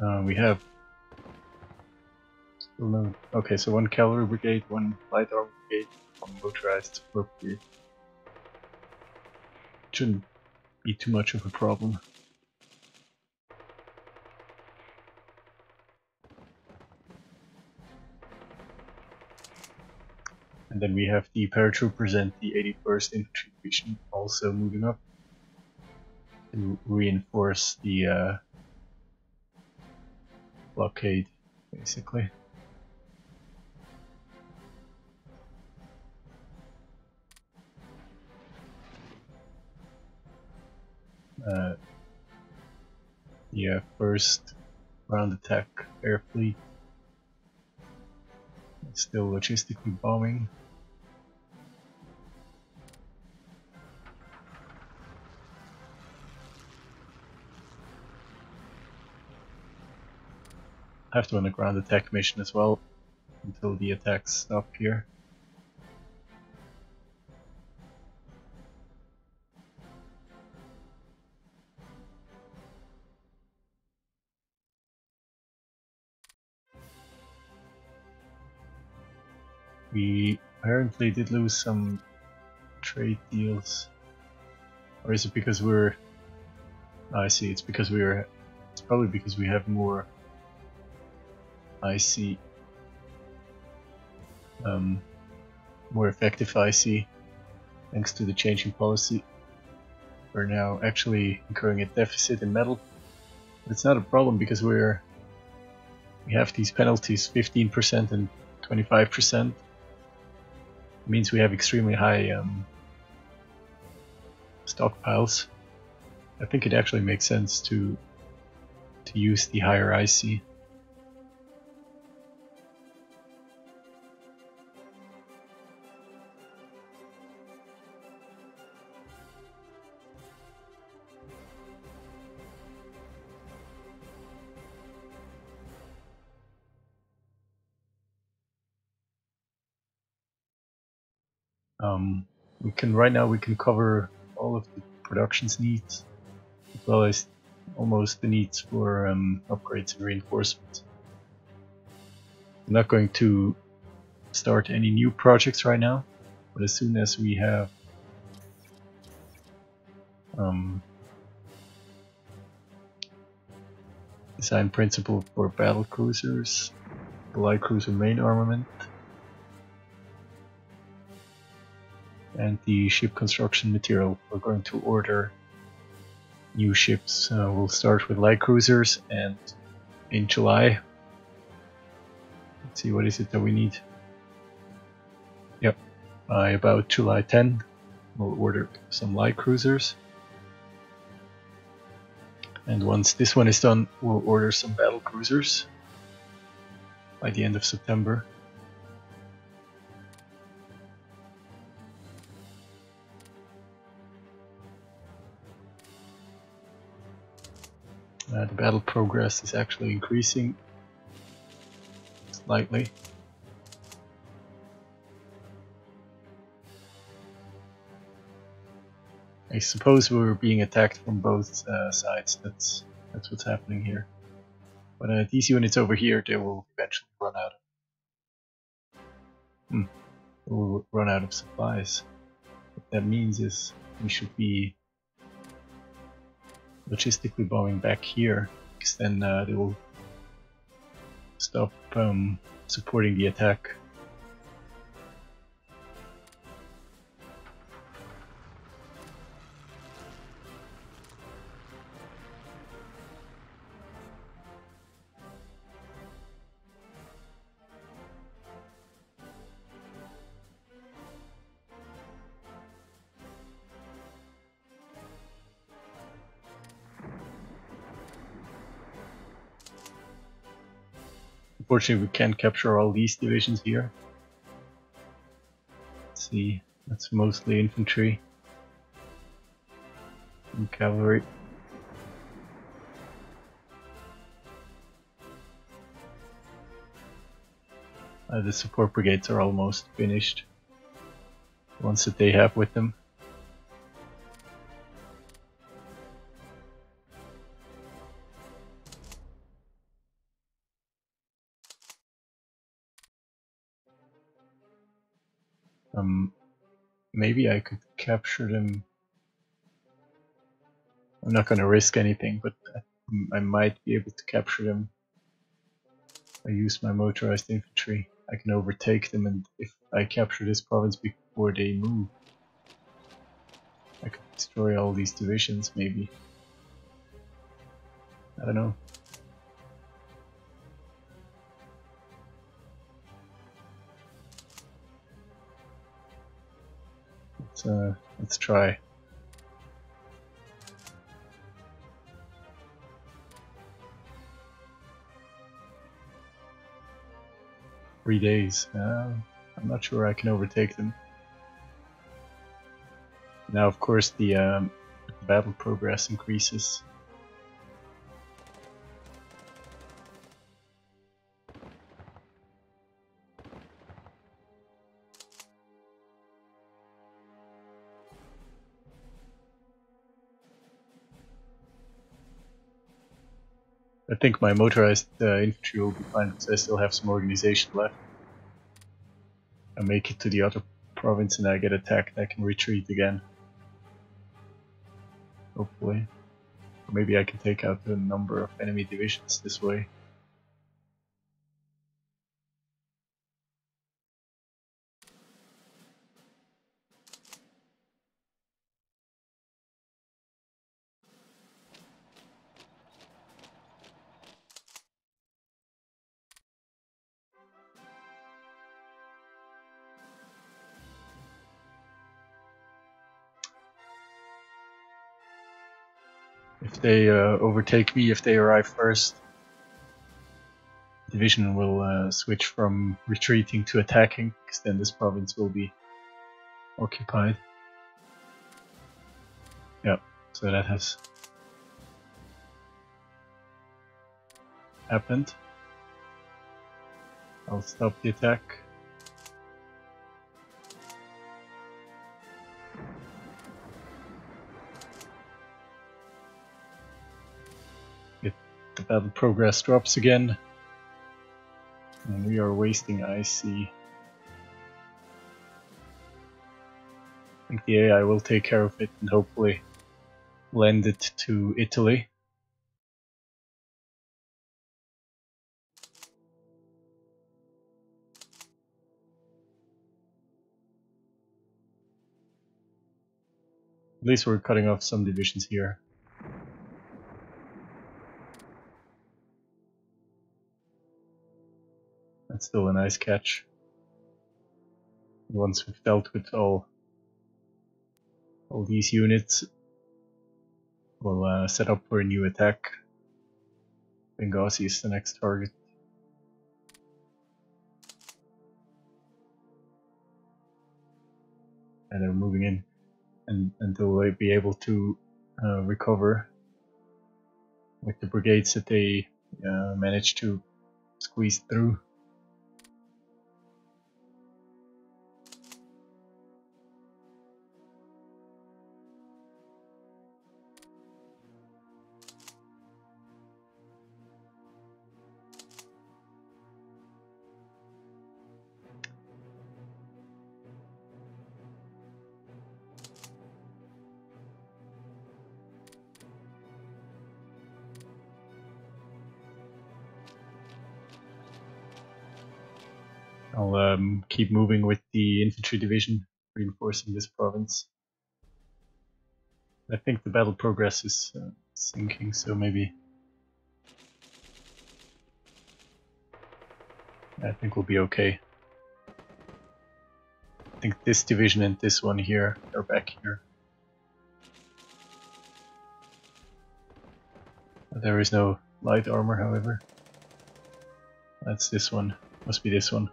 We have still no. Okay, so 1 cavalry brigade, 1 light armor brigade, 1 motorized support brigade. Shouldn't be too much of a problem. And then we have the paratroopers and the 81st Infantry Division also moving up to reinforce the blockade, basically. Yeah, first ground attack air fleet. Still logistically bombing. I have to run a ground attack mission as well until the attacks stop here. We apparently did lose some trade deals. Or is it because we're... Oh, I see, it's because we're... It's probably because we have more... I see. More effective IC, thanks to the changing policy. We're now actually incurring a deficit in metal. But it's not a problem because we have these penalties, 15% and 25%. It means we have extremely high stockpiles. I think it actually makes sense to use the higher IC. Right now we can cover all of the production's needs, as well as almost the needs for upgrades and reinforcements. I'm not going to start any new projects right now, but as soon as we have design principle for battle cruisers, the light cruiser main armament, and the ship construction material, we're going to order new ships. We'll start with light cruisers, and in July, let's see, what is it that we need? Yep, by about July 10, we'll order some light cruisers. And once this one is done, we'll order some battle cruisers by the end of September. The battle progress is actually increasing slightly. I suppose we're being attacked from both sides. That's what's happening here. But these units over here, they will eventually run out. We'll run out of supplies. What that means is we should be logistically bombing back here, because then they will stop supporting the attack. Unfortunately, we can't capture all these divisions here. Let's see, that's mostly infantry and cavalry. The support brigades are almost finished. The ones that they have with them. Maybe I could capture them. I'm not going to risk anything, but I might be able to capture them. I use my motorized infantry. I can overtake them, and if I capture this province before they move, I could destroy all these divisions, maybe. I don't know. Let's try. Three days. I'm not sure I can overtake them. Now, of course, the battle progress increases. I think my motorized infantry will be fine because I still have some organization left. I make it to the other province and I get attacked, I can retreat again. Hopefully. Or maybe I can take out a number of enemy divisions this way. If they overtake me, if they arrive first, division will switch from retreating to attacking, because then this province will be occupied. Yeah, so that has happened. I'll stop the attack. The battle progress drops again. And we are wasting IC. I think the AI will take care of it and hopefully lend it to Italy. At least we're cutting off some divisions here. That's still a nice catch. Once we've dealt with all these units, we'll set up for a new attack. Benghazi is the next target. And they're moving in, and until they be able to recover with the brigades that they managed to squeeze through. I'll keep moving with the infantry division, reinforcing this province. I think the battle progress is sinking, so maybe I think we'll be okay. I think this division and this one here are back here. There is no light armor, however. That's this one. Must be this one.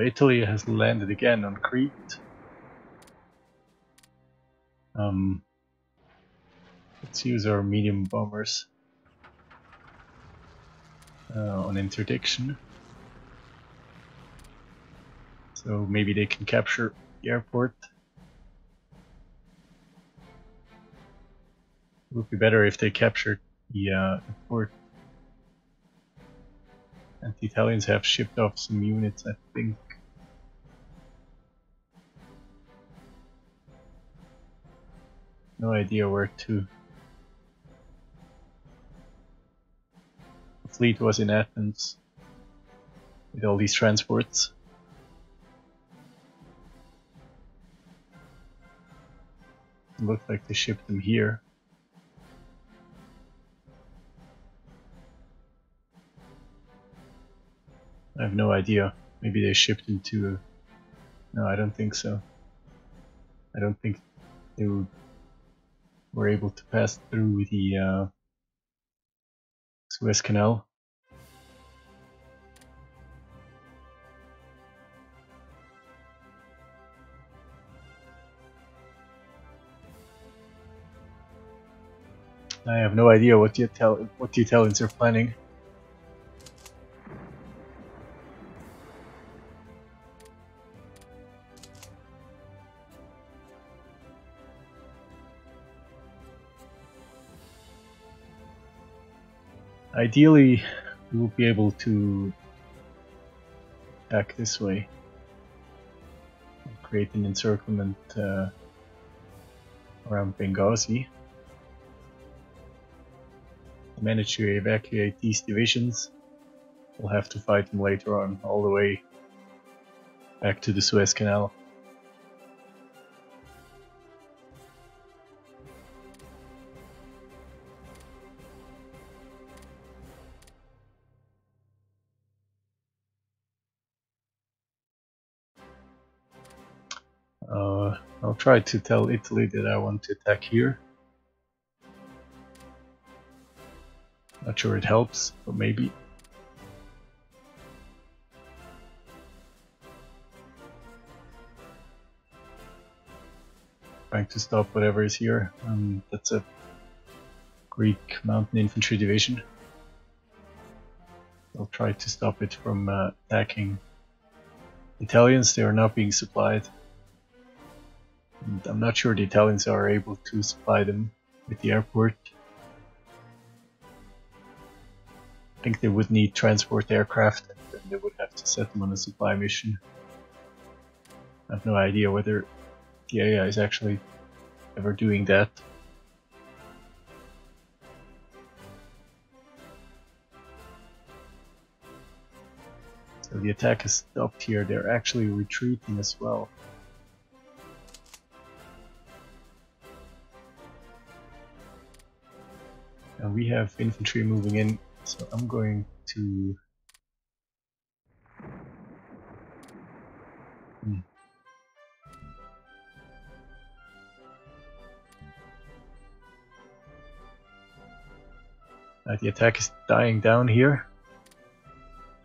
Italy has landed again on Crete. Let's use our medium bombers on interdiction. So maybe they can capture the airport. It would be better if they captured the airport. And the Italians have shipped off some units, I think. No idea where to. The fleet was in Athens with all these transports. It looked like they shipped them here. I have no idea. Maybe they shipped them to... No, I don't think so. I don't think they were able to pass through the Suez Canal. I have no idea what the Italians are planning. Ideally, we will be able to attack this way, create an encirclement around Benghazi. Manage to evacuate these divisions. We'll have to fight them later on, all the way back to the Suez Canal. I'll try to tell Italy that I want to attack here. Not sure it helps, but maybe. Trying to stop whatever is here. That's a Greek mountain infantry division. I'll try to stop it from attacking Italians. They are not being supplied. And I'm not sure the Italians are able to supply them with the airport. I think they would need transport aircraft, and then they would have to set them on a supply mission. I have no idea whether the AI is actually ever doing that. So the attack is stopped here. They're actually retreating as well. And we have infantry moving in, so I'm going to... The attack is dying down here.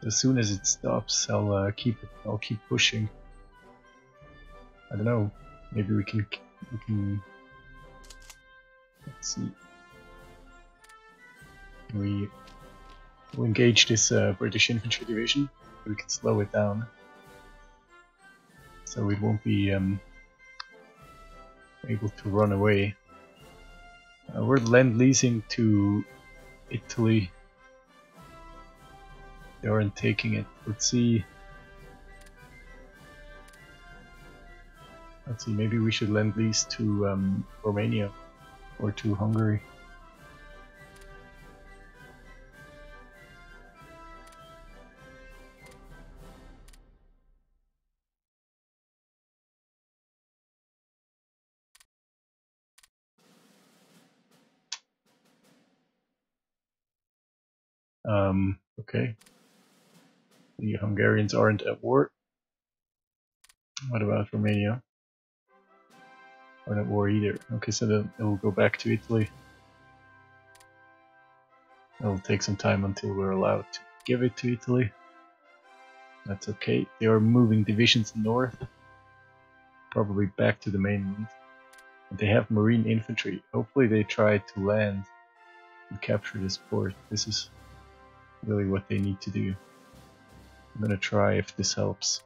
As soon as it stops, I'll keep pushing. I don't know. Maybe we can. Let's see. We will engage this British infantry division. We can slow it down, so it won't be able to run away. We're lend-leasing to Italy. They aren't taking it. Let's see. Maybe we should lend-lease to Romania or to Hungary. Okay. The Hungarians aren't at war. What about Romania? Aren't at war either. Okay, so then it will go back to Italy. It'll take some time until we're allowed to give it to Italy. That's okay. They are moving divisions north, probably back to the mainland. They have marine infantry. Hopefully they try to land and capture this port. This is really what they need to do. I'm gonna try if this helps.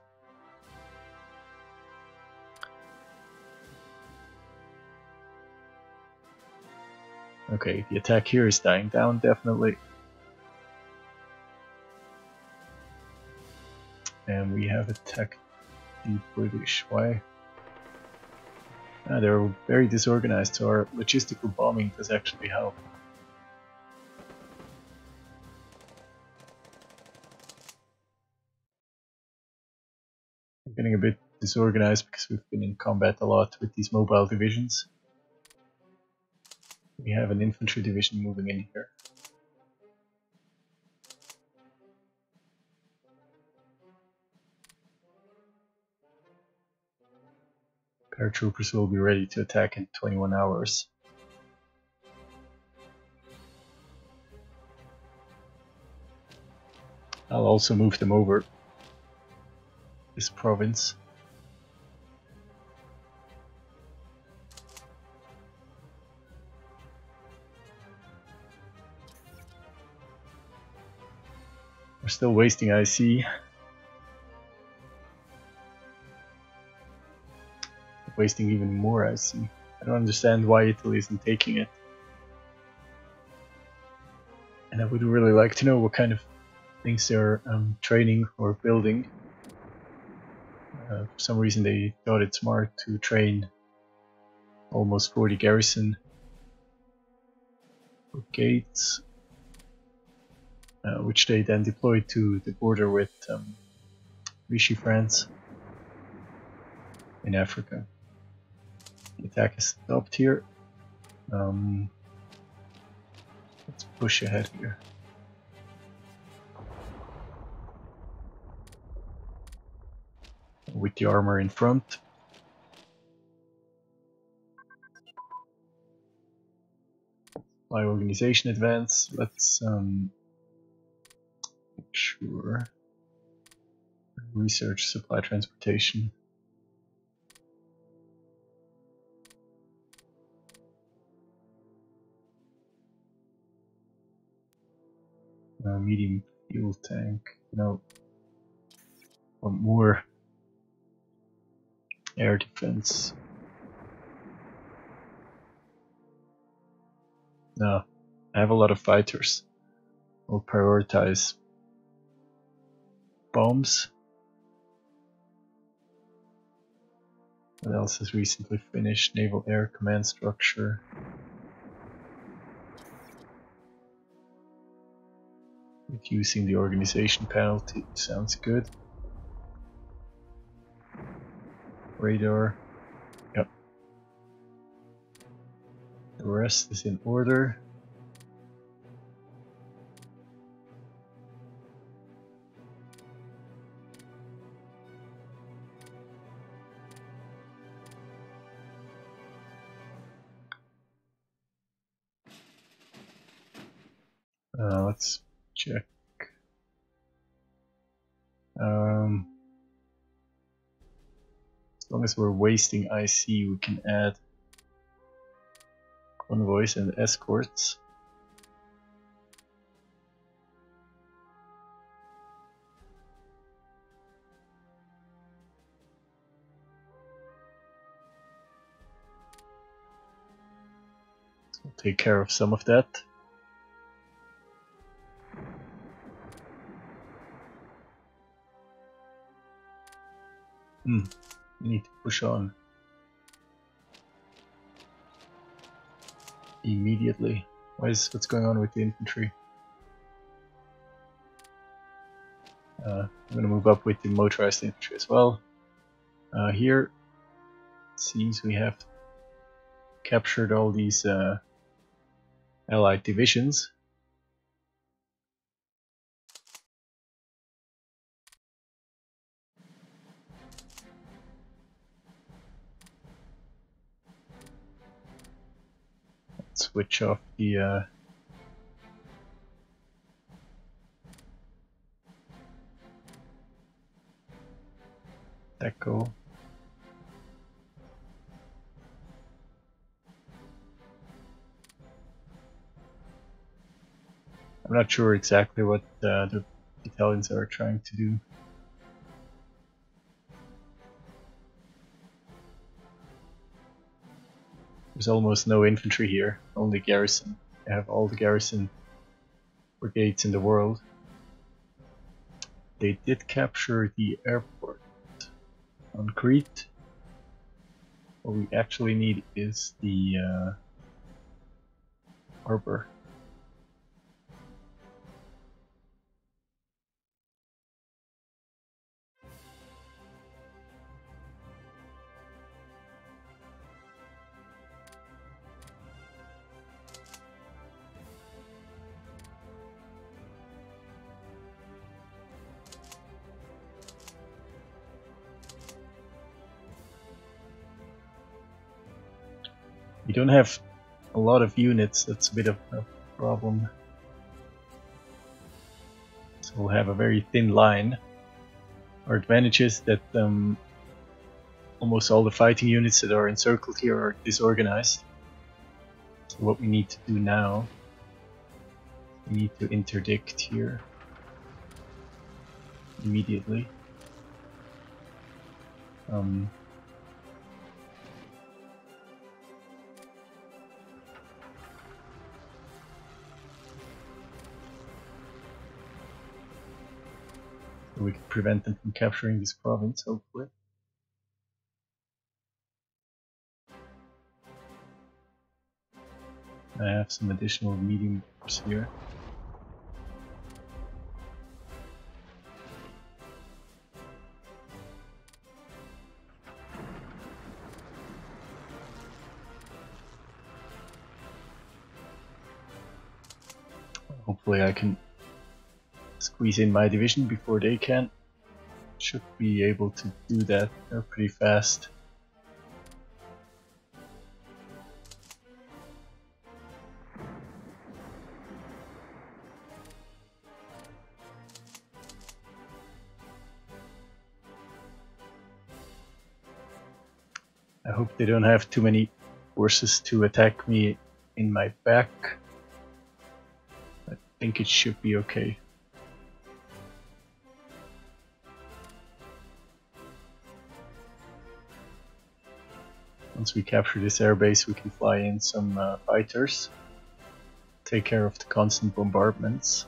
Okay, the attack here is dying down, definitely. And we have attacked the British. Why? They're very disorganized, so our logistical bombing does actually help. I'm getting a bit disorganized because we've been in combat a lot with these mobile divisions. We have an infantry division moving in here. Paratroopers will be ready to attack in 21 hours. I'll also move them over this province. We're still wasting IC. Wasting even more IC. I don't understand why Italy isn't taking it. And I would really like to know what kind of things they're training or building. For some reason they thought it smart to train almost 40 garrison brigades, which they then deployed to the border with Vichy France in Africa. The attack is stopped here. Let's push ahead here. With the armor in front. My organization advance. Let's make sure. Research, supply, transportation. Medium fuel tank. No. Want more air defense. No. I have a lot of fighters. We'll prioritize bombs. What else has recently finished? Naval Air Command Structure. Reducing the organization penalty sounds good. Radar. Yep. The rest is in order. Let's check. As long as we're wasting IC, we can add convoys and escorts. So we'll take care of some of that. We need to push on immediately. What's going on with the infantry? I'm gonna move up with the motorized infantry as well. Here it seems we have captured all these allied divisions. Let's switch off the Echo. I'm not sure exactly what the Italians are trying to do. There's almost no infantry here, only garrison. They have all the garrison brigades in the world. They did capture the airport on Crete. What we actually need is the harbor. We don't have a lot of units, that's a bit of a problem. So we'll have a very thin line. Our advantage is that almost all the fighting units that are encircled here are disorganized. So what we need to do now, we need to interdict here immediately. So we can prevent them from capturing this province, hopefully. I have some additional medium force here. Hopefully I can squeeze in my division before they can. Should be able to do that. They're pretty fast. I hope they don't have too many forces to attack me in my back. I think it should be okay. Once we capture this airbase, we can fly in some fighters, take care of the constant bombardments.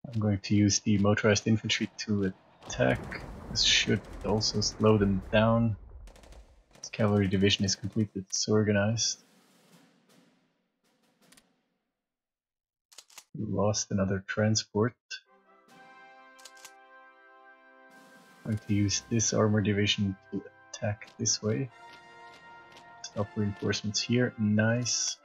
I'm going to use the motorized infantry to attack. This should also slow them down. This cavalry division is completely disorganized. We lost another transport. I'm going to use this armor division to attack this way. Stop reinforcements here. Nice.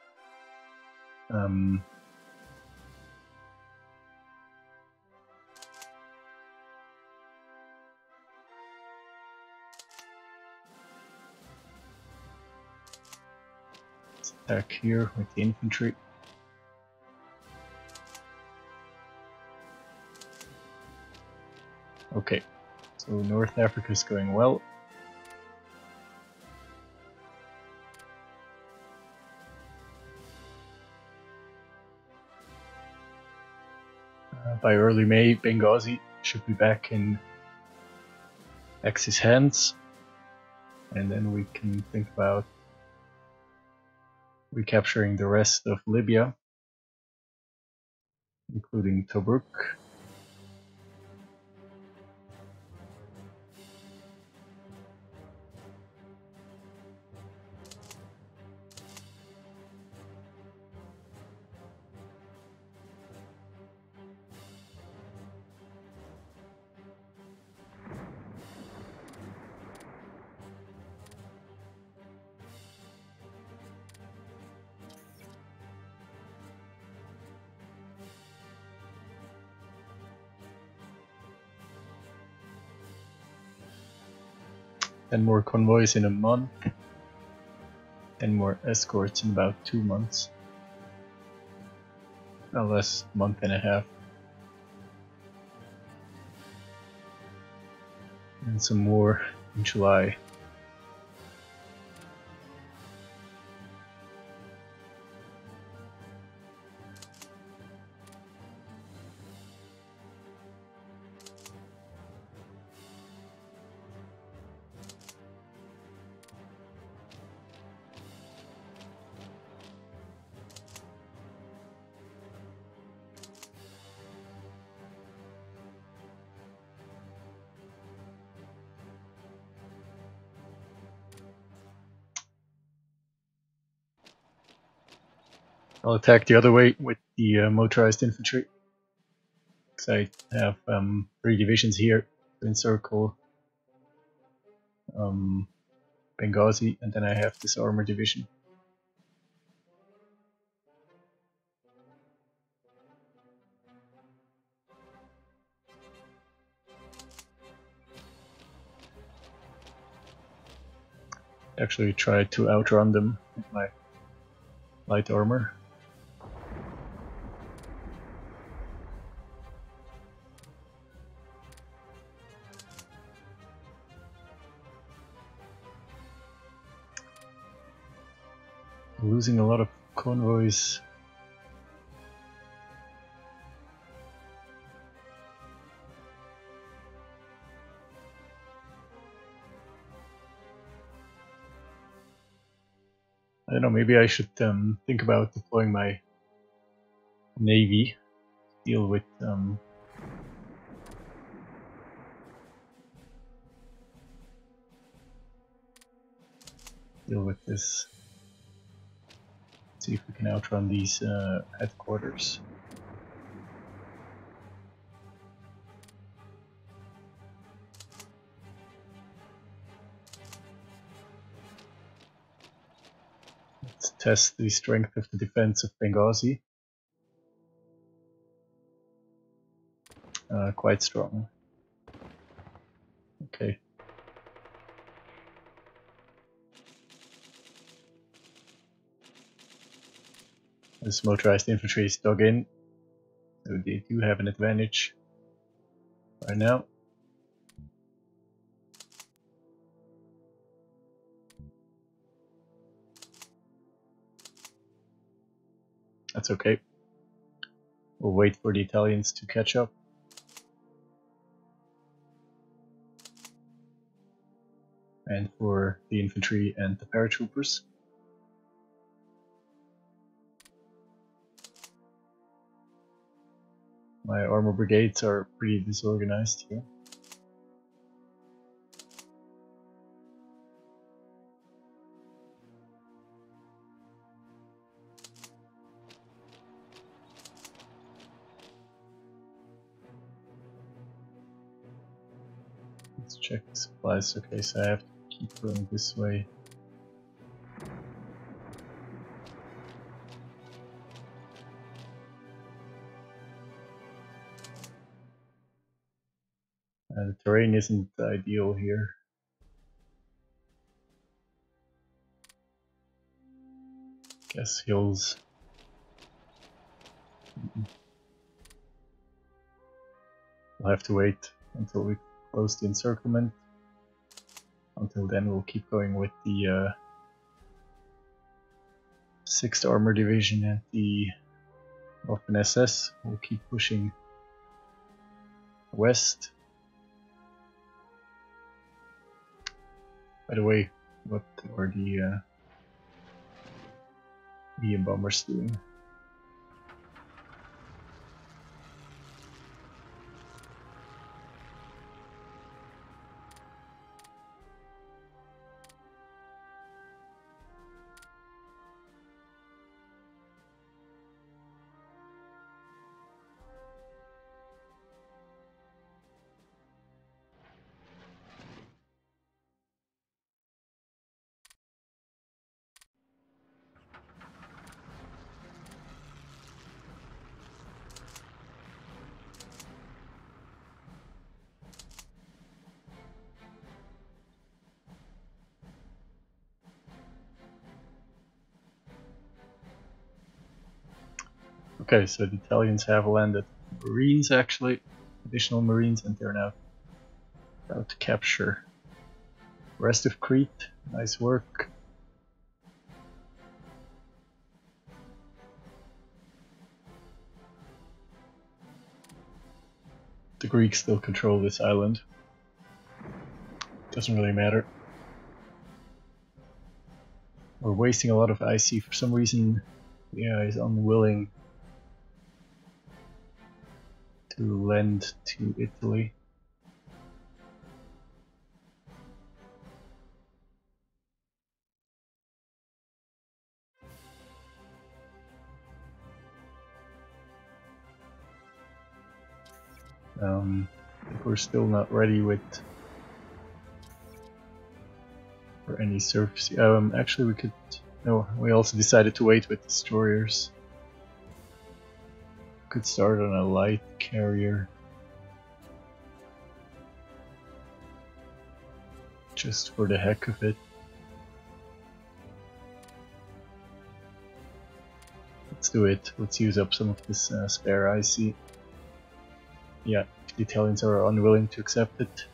Let's attack here with the infantry. Okay, so North Africa is going well. By early May, Benghazi should be back in Axis hands, and then we can think about recapturing the rest of Libya, including Tobruk. And more convoys in a month, and more escorts in about 2 months. No less, month and a half. And some more in July. I'll attack the other way with the motorized infantry. Because I have 3 divisions here to encircle Benghazi, and then I have this armor division. Actually try to outrun them with my light armor. Losing a lot of convoys. I don't know, maybe I should think about deploying my navy to deal with this. See if we can outrun these headquarters. Let's test the strength of the defense of Benghazi. Quite strong. Okay. This motorized infantry is dug in, so they do have an advantage right now. That's okay. We'll wait for the Italians to catch up. And for the infantry and the paratroopers. My armor brigades are pretty disorganized here. Let's check the supplies. Okay, so I have to keep going this way. The terrain isn't ideal here. Guess hills. We'll have to wait until we close the encirclement. Until then, we'll keep going with the 6th Armor Division and the Waffen SS. We'll keep pushing west. By the way, what are the bombers doing? Okay, so the Italians have landed Marines, actually, additional Marines, and they're now about to capture the rest of Crete. Nice work. The Greeks still control this island. Doesn't really matter. We're wasting a lot of IC for some reason. Yeah, he's unwilling to lend to Italy. I think we're still not ready with for any surface. Actually, we could. No, we also decided to wait with destroyers. Could start on a light carrier. Just for the heck of it. Let's do it. Let's use up some of this spare IC. Yeah, the Italians are unwilling to accept it.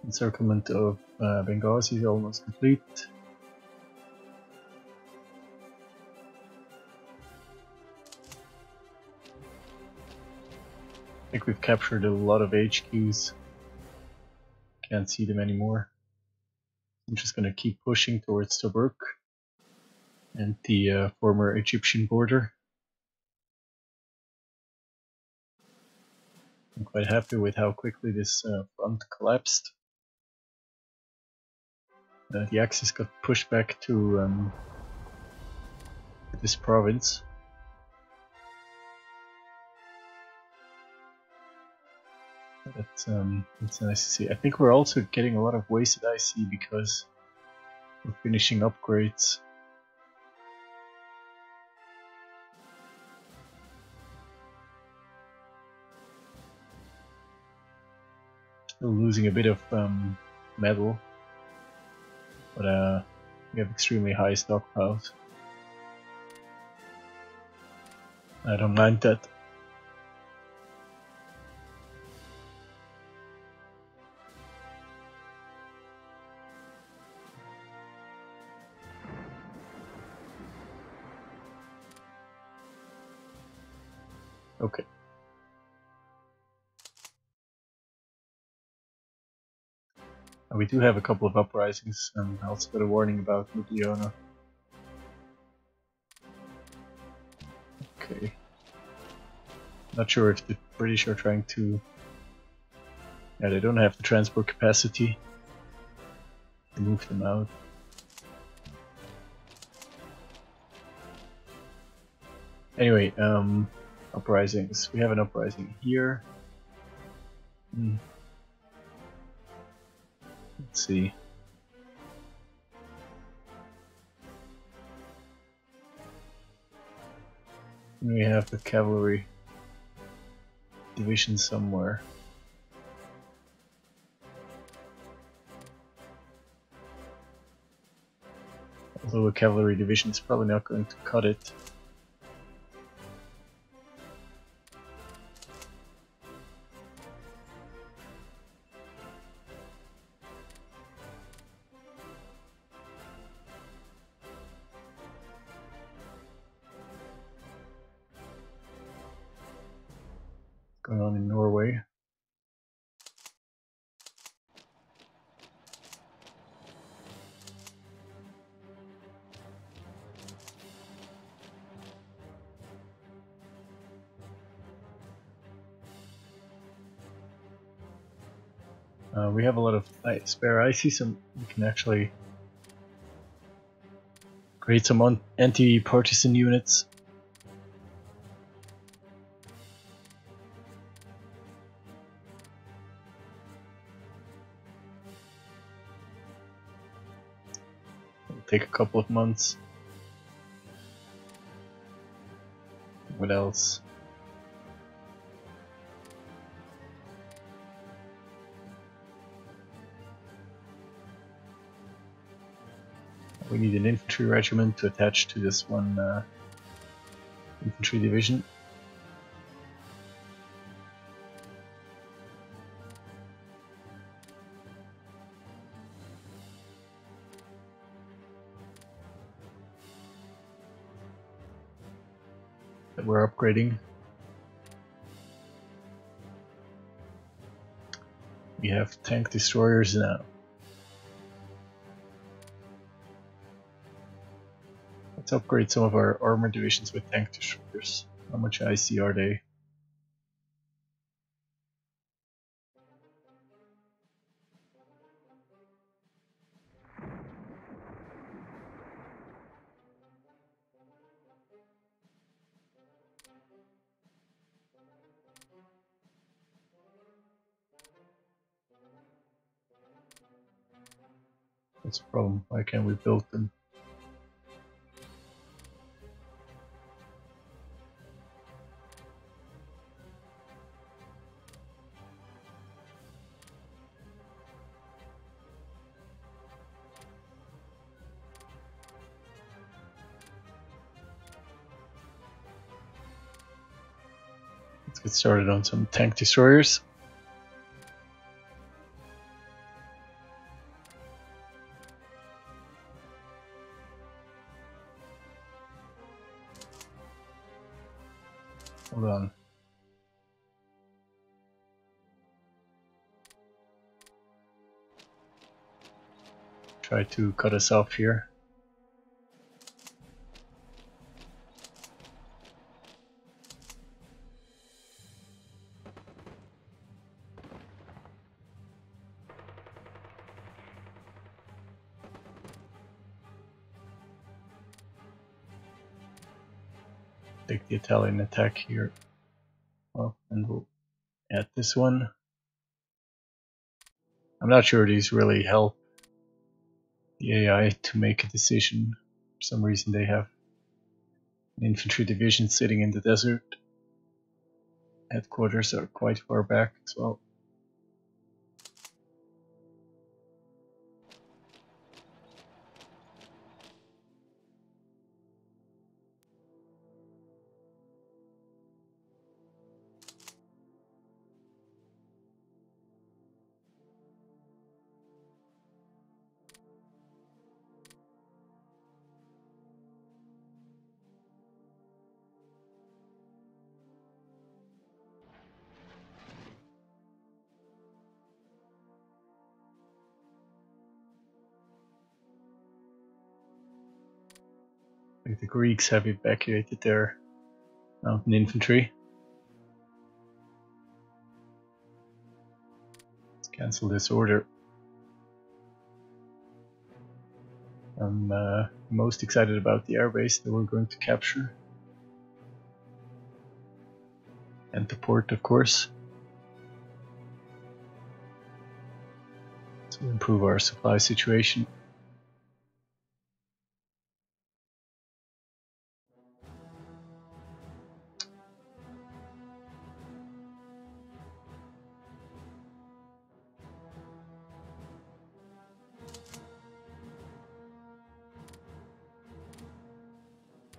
Encirclement of Benghazi is almost complete. I think we've captured a lot of HQs. Can't see them anymore. I'm just gonna keep pushing towards Tobruk and the former Egyptian border. I'm quite happy with how quickly this front collapsed. The Axis got pushed back to this province. That's nice to see. I think we're also getting a lot of wasted IC because we're finishing upgrades. Still losing a bit of metal, but we have extremely high stockpiles. I don't mind that. Okay. We do have a couple of uprisings, and I also got a warning about Ljubljana. Okay. Not sure if the British are trying to... Yeah, they don't have the transport capacity to move them out. Anyway, uprisings. We have an uprising here. Let's see. We have the cavalry division somewhere. Although a cavalry division is probably not going to cut it. Going on in Norway. We have a lot of spare IC, so we can actually create some anti-partisan units. It'll take a couple of months. What else? We need an infantry regiment to attach to this one infantry division. That we're upgrading. We have tank destroyers now. Let's upgrade some of our armor divisions with tank destroyers. How much IC are they? What's the problem? Why can't we build them? Let's get started on some tank destroyers. Hold on. Try to cut us off here. Take the Italian attack here. Well, and we'll add this one. I'm not sure these really help the AI to make a decision. For some reason they have an infantry division sitting in the desert. Headquarters are quite far back as well. I think the Greeks have evacuated their mountain infantry. Let's cancel this order. I'm most excited about the airbase that we're going to capture. And the port, of course. To improve our supply situation.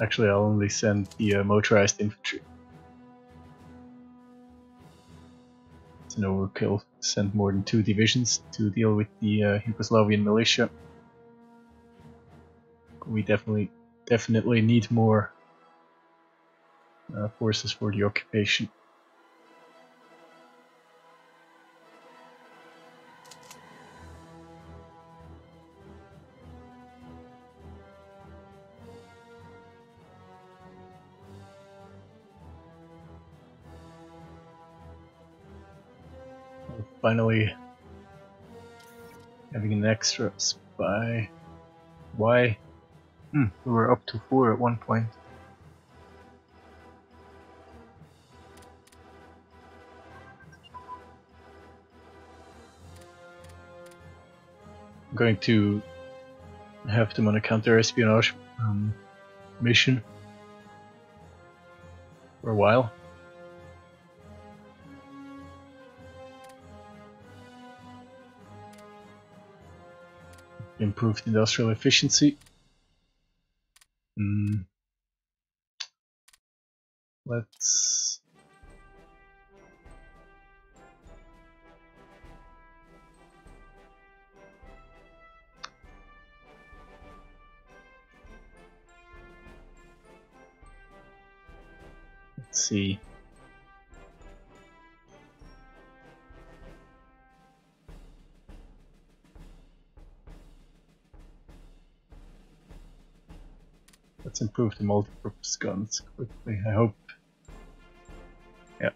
Actually, I'll only send the motorized infantry. It's an overkill to send more than 2 divisions to deal with the Yugoslavian militia. We definitely need more forces for the occupation. Finally having an extra spy. Why? We were up to 4 at one point. I'm going to have them on a counter-espionage mission for a while. Improved industrial efficiency. Let's see. Let's improve the multi-purpose guns quickly, I hope. Yeah.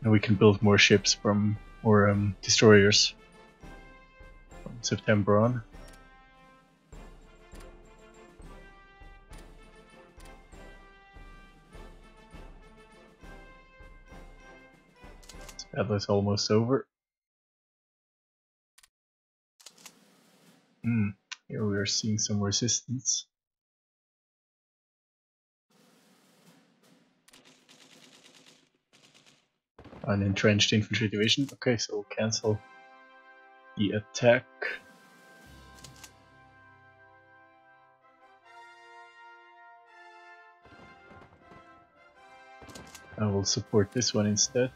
And we can build more ships from, or destroyers from September on. This battle is almost over. Here we are seeing some resistance. An entrenched infantry division. Okay, so we'll cancel the attack. I will support this one instead.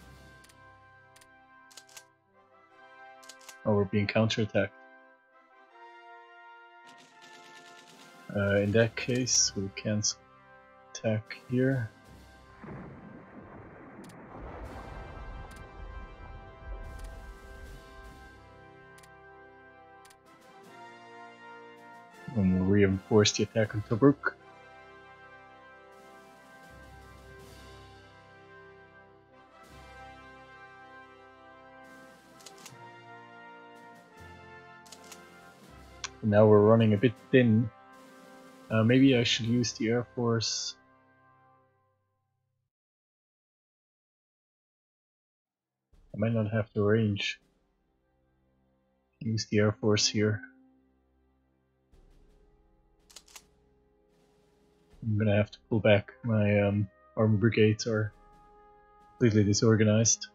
Oh, we're being counterattacked. In that case, we'll cancel attack here. And we'll reinforce the attack on Tobruk. Now we're running a bit thin. Maybe I should use the Air Force. I might not have the range. Use the Air Force here. I'm gonna have to pull back. My armor brigades are completely disorganized.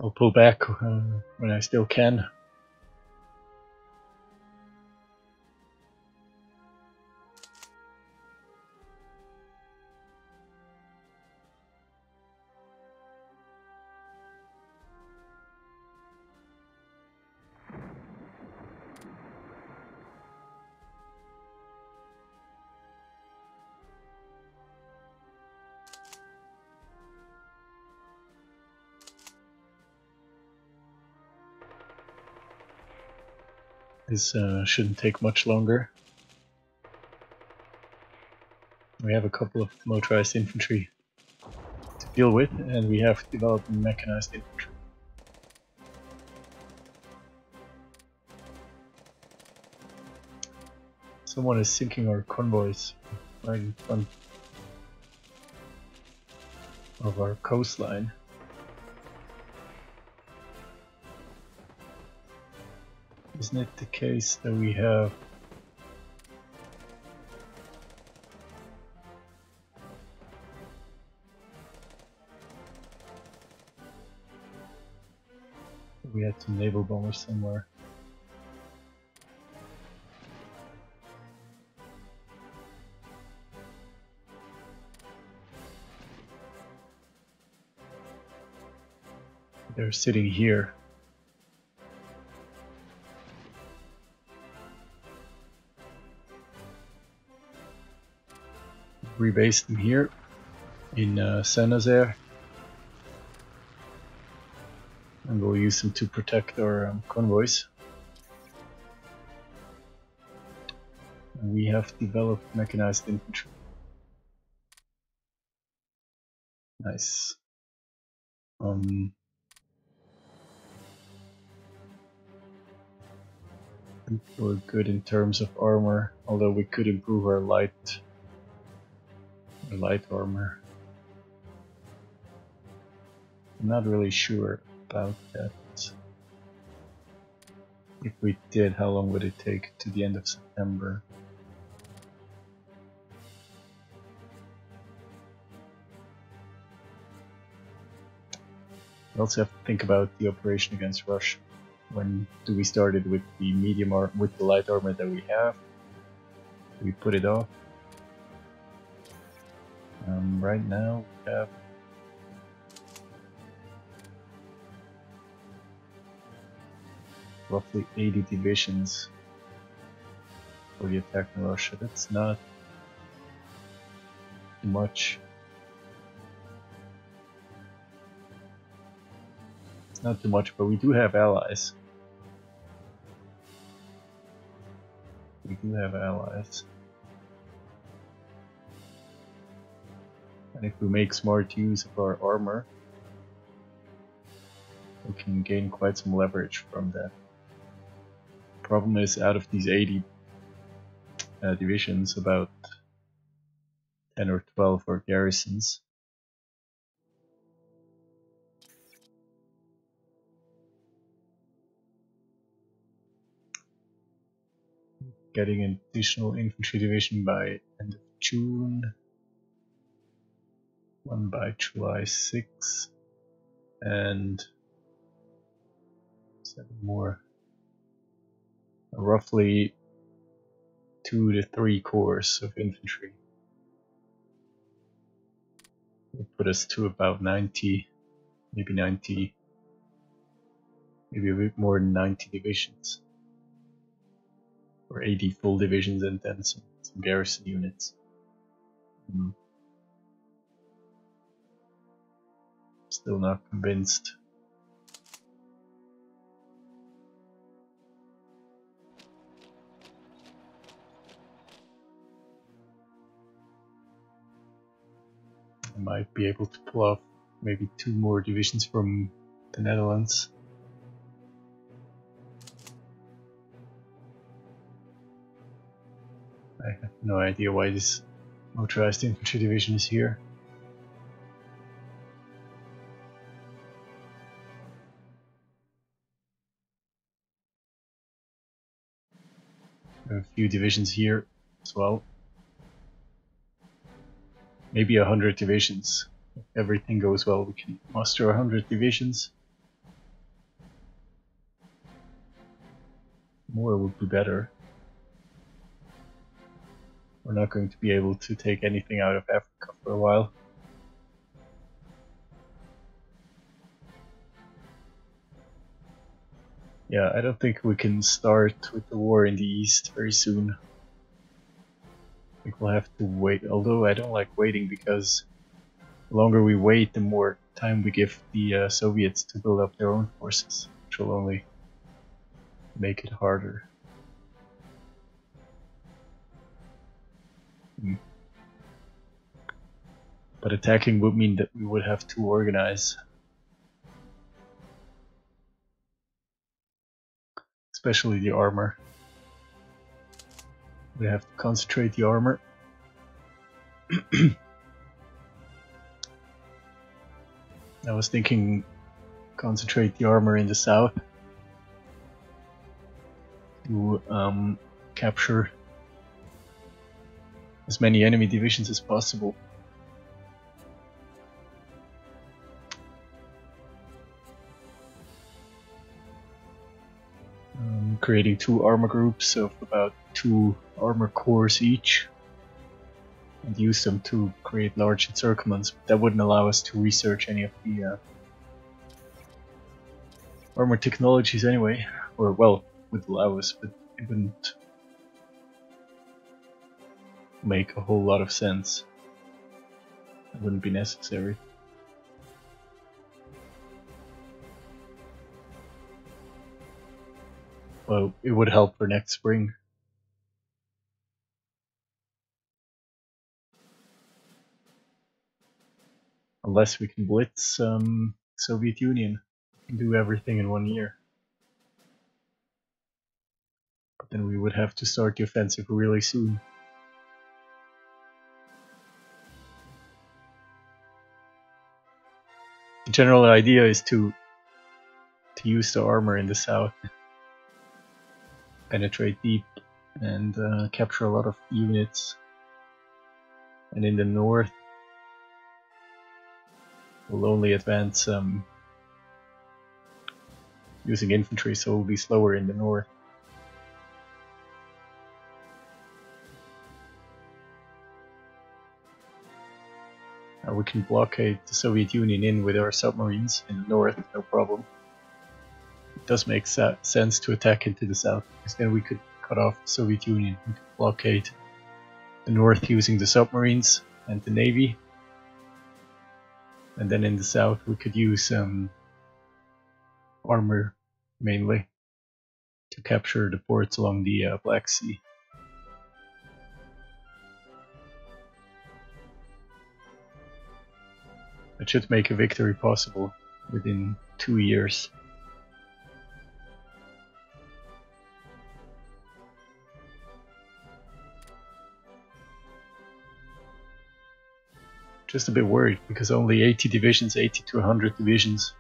I'll pull back when I still can. This shouldn't take much longer. We have a couple of motorized infantry to deal with, and we have developed mechanized infantry. Someone is sinking our convoys right in front of our coastline. Isn't it the case that we have some naval bombers somewhere? They're sitting here. Rebase them here in Saint-Nazaire, and we'll use them to protect our convoys. And we have developed mechanized infantry. Nice. We're good in terms of armor, although we could improve our light armor. I'm not really sure about that. If we did, how long would it take to the end of September? We also have to think about the operation against Russia. When do we start it with the with the light armor that we have? Do we put it off? Right now we have roughly 80 divisions for the attack on Russia. That's not much. It's not too much, but we do have allies. We do have allies. And if we make smart use of our armor, we can gain quite some leverage from that. Problem is, out of these 80 divisions, about 10 or 12 are garrisons. getting an additional infantry division by end of June, one by July 6, and 7 more. Roughly 2 to 3 corps of infantry. Will put us to about 90, maybe 90, maybe a bit more than 90 divisions. Or 80 full divisions and then some garrison units. Still not convinced. I might be able to pull off maybe 2 more divisions from the Netherlands. I have no idea why this motorized infantry division is here. A few divisions here as well. Maybe 100 divisions. If everything goes well, we can muster 100 divisions. More would be better. We're not going to be able to take anything out of Africa for a while. Yeah, I don't think we can start with the war in the east very soon. I think we'll have to wait, although I don't like waiting because the longer we wait, the more time we give the Soviets to build up their own forces, which will only make it harder. But attacking would mean that we would have to organize. Especially the armor. We have to concentrate the armor. I was thinking concentrate the armor in the south to capture as many enemy divisions as possible. Creating 2 armor groups of about 2 armor corps each and use them to create large encirclements, but that wouldn't allow us to research any of the armor technologies anyway, or well, would allow us, but it wouldn't make a whole lot of sense. It wouldn't be necessary. Well, it would help for next spring. Unless we can blitz Soviet Union and do everything in 1 year. But then we would have to start the offensive really soon. The general idea is to use the armor in the south, penetrate deep, and capture a lot of units. And in the north, we'll only advance using infantry, so we'll be slower in the north. We can blockade the Soviet Union in with our submarines in the north, no problem. It does make sense to attack into the south, because then we could cut off the Soviet Union. We could blockade the north using the submarines and the navy. And then in the south we could use armor mainly to capture the ports along the Black Sea. It should make a victory possible within 2 years. Just a bit worried because only 80 divisions, 80 to 100 divisions.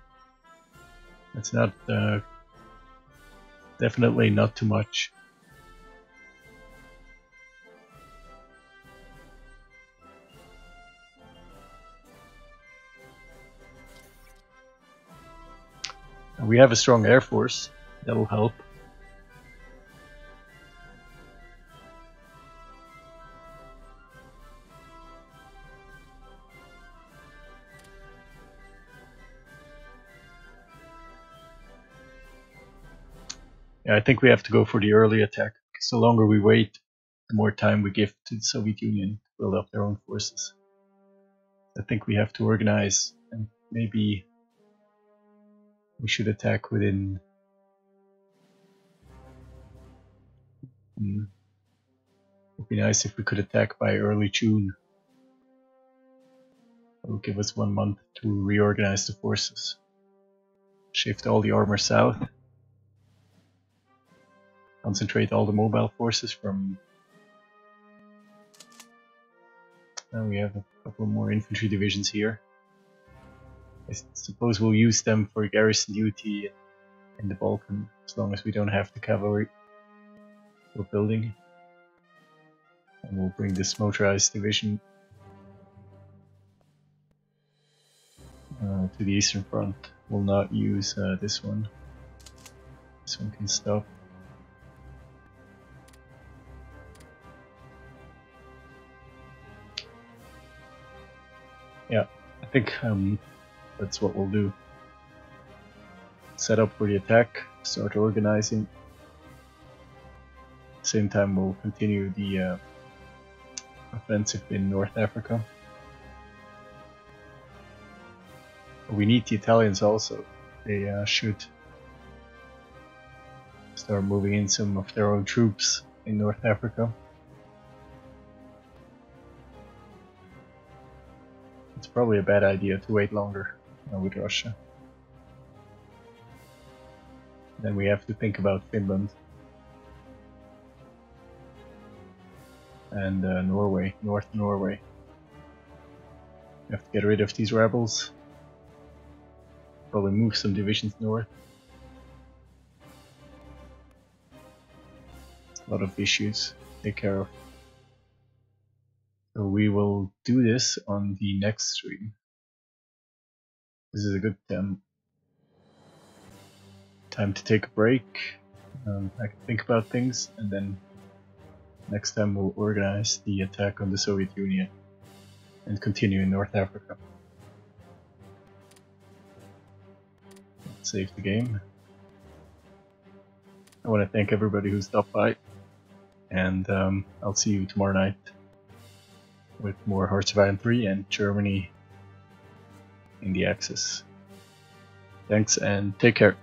That's not definitely not too much. We have a strong air force, that'll help. Yeah, I think we have to go for the early attack, because the longer we wait, the more time we give to the Soviet Union to build up their own forces. I think we have to organize, and maybe we should attack within... It would be nice if we could attack by early June. It will give us 1 month to reorganize the forces. Shift all the armor south. Concentrate all the mobile forces from... Now we have a couple more infantry divisions here. I suppose we'll use them for garrison duty in the Balkan, as long as we don't have the cavalry we're building. And we'll bring this motorized division to the Eastern Front. We'll not use this one. This one can stop. Yeah, I think that's what we'll do. Set up for the attack, start organizing. At the same time we'll continue the offensive in North Africa. We need the Italians also. They should start moving in some of their own troops in North Africa. It's probably a bad idea to wait longer with Russia. Then we have to think about Finland and Norway, North Norway. We have to get rid of these rebels. Probably move some divisions north. A lot of issues to take care of. So we will do this on the next stream. This is a good time to take a break. I can think about things, and then next time we'll organize the attack on the Soviet Union and continue in North Africa. Let's save the game. I want to thank everybody who stopped by, and I'll see you tomorrow night with more Hearts of Iron 3 and Germany in the Axis. Thanks and take care.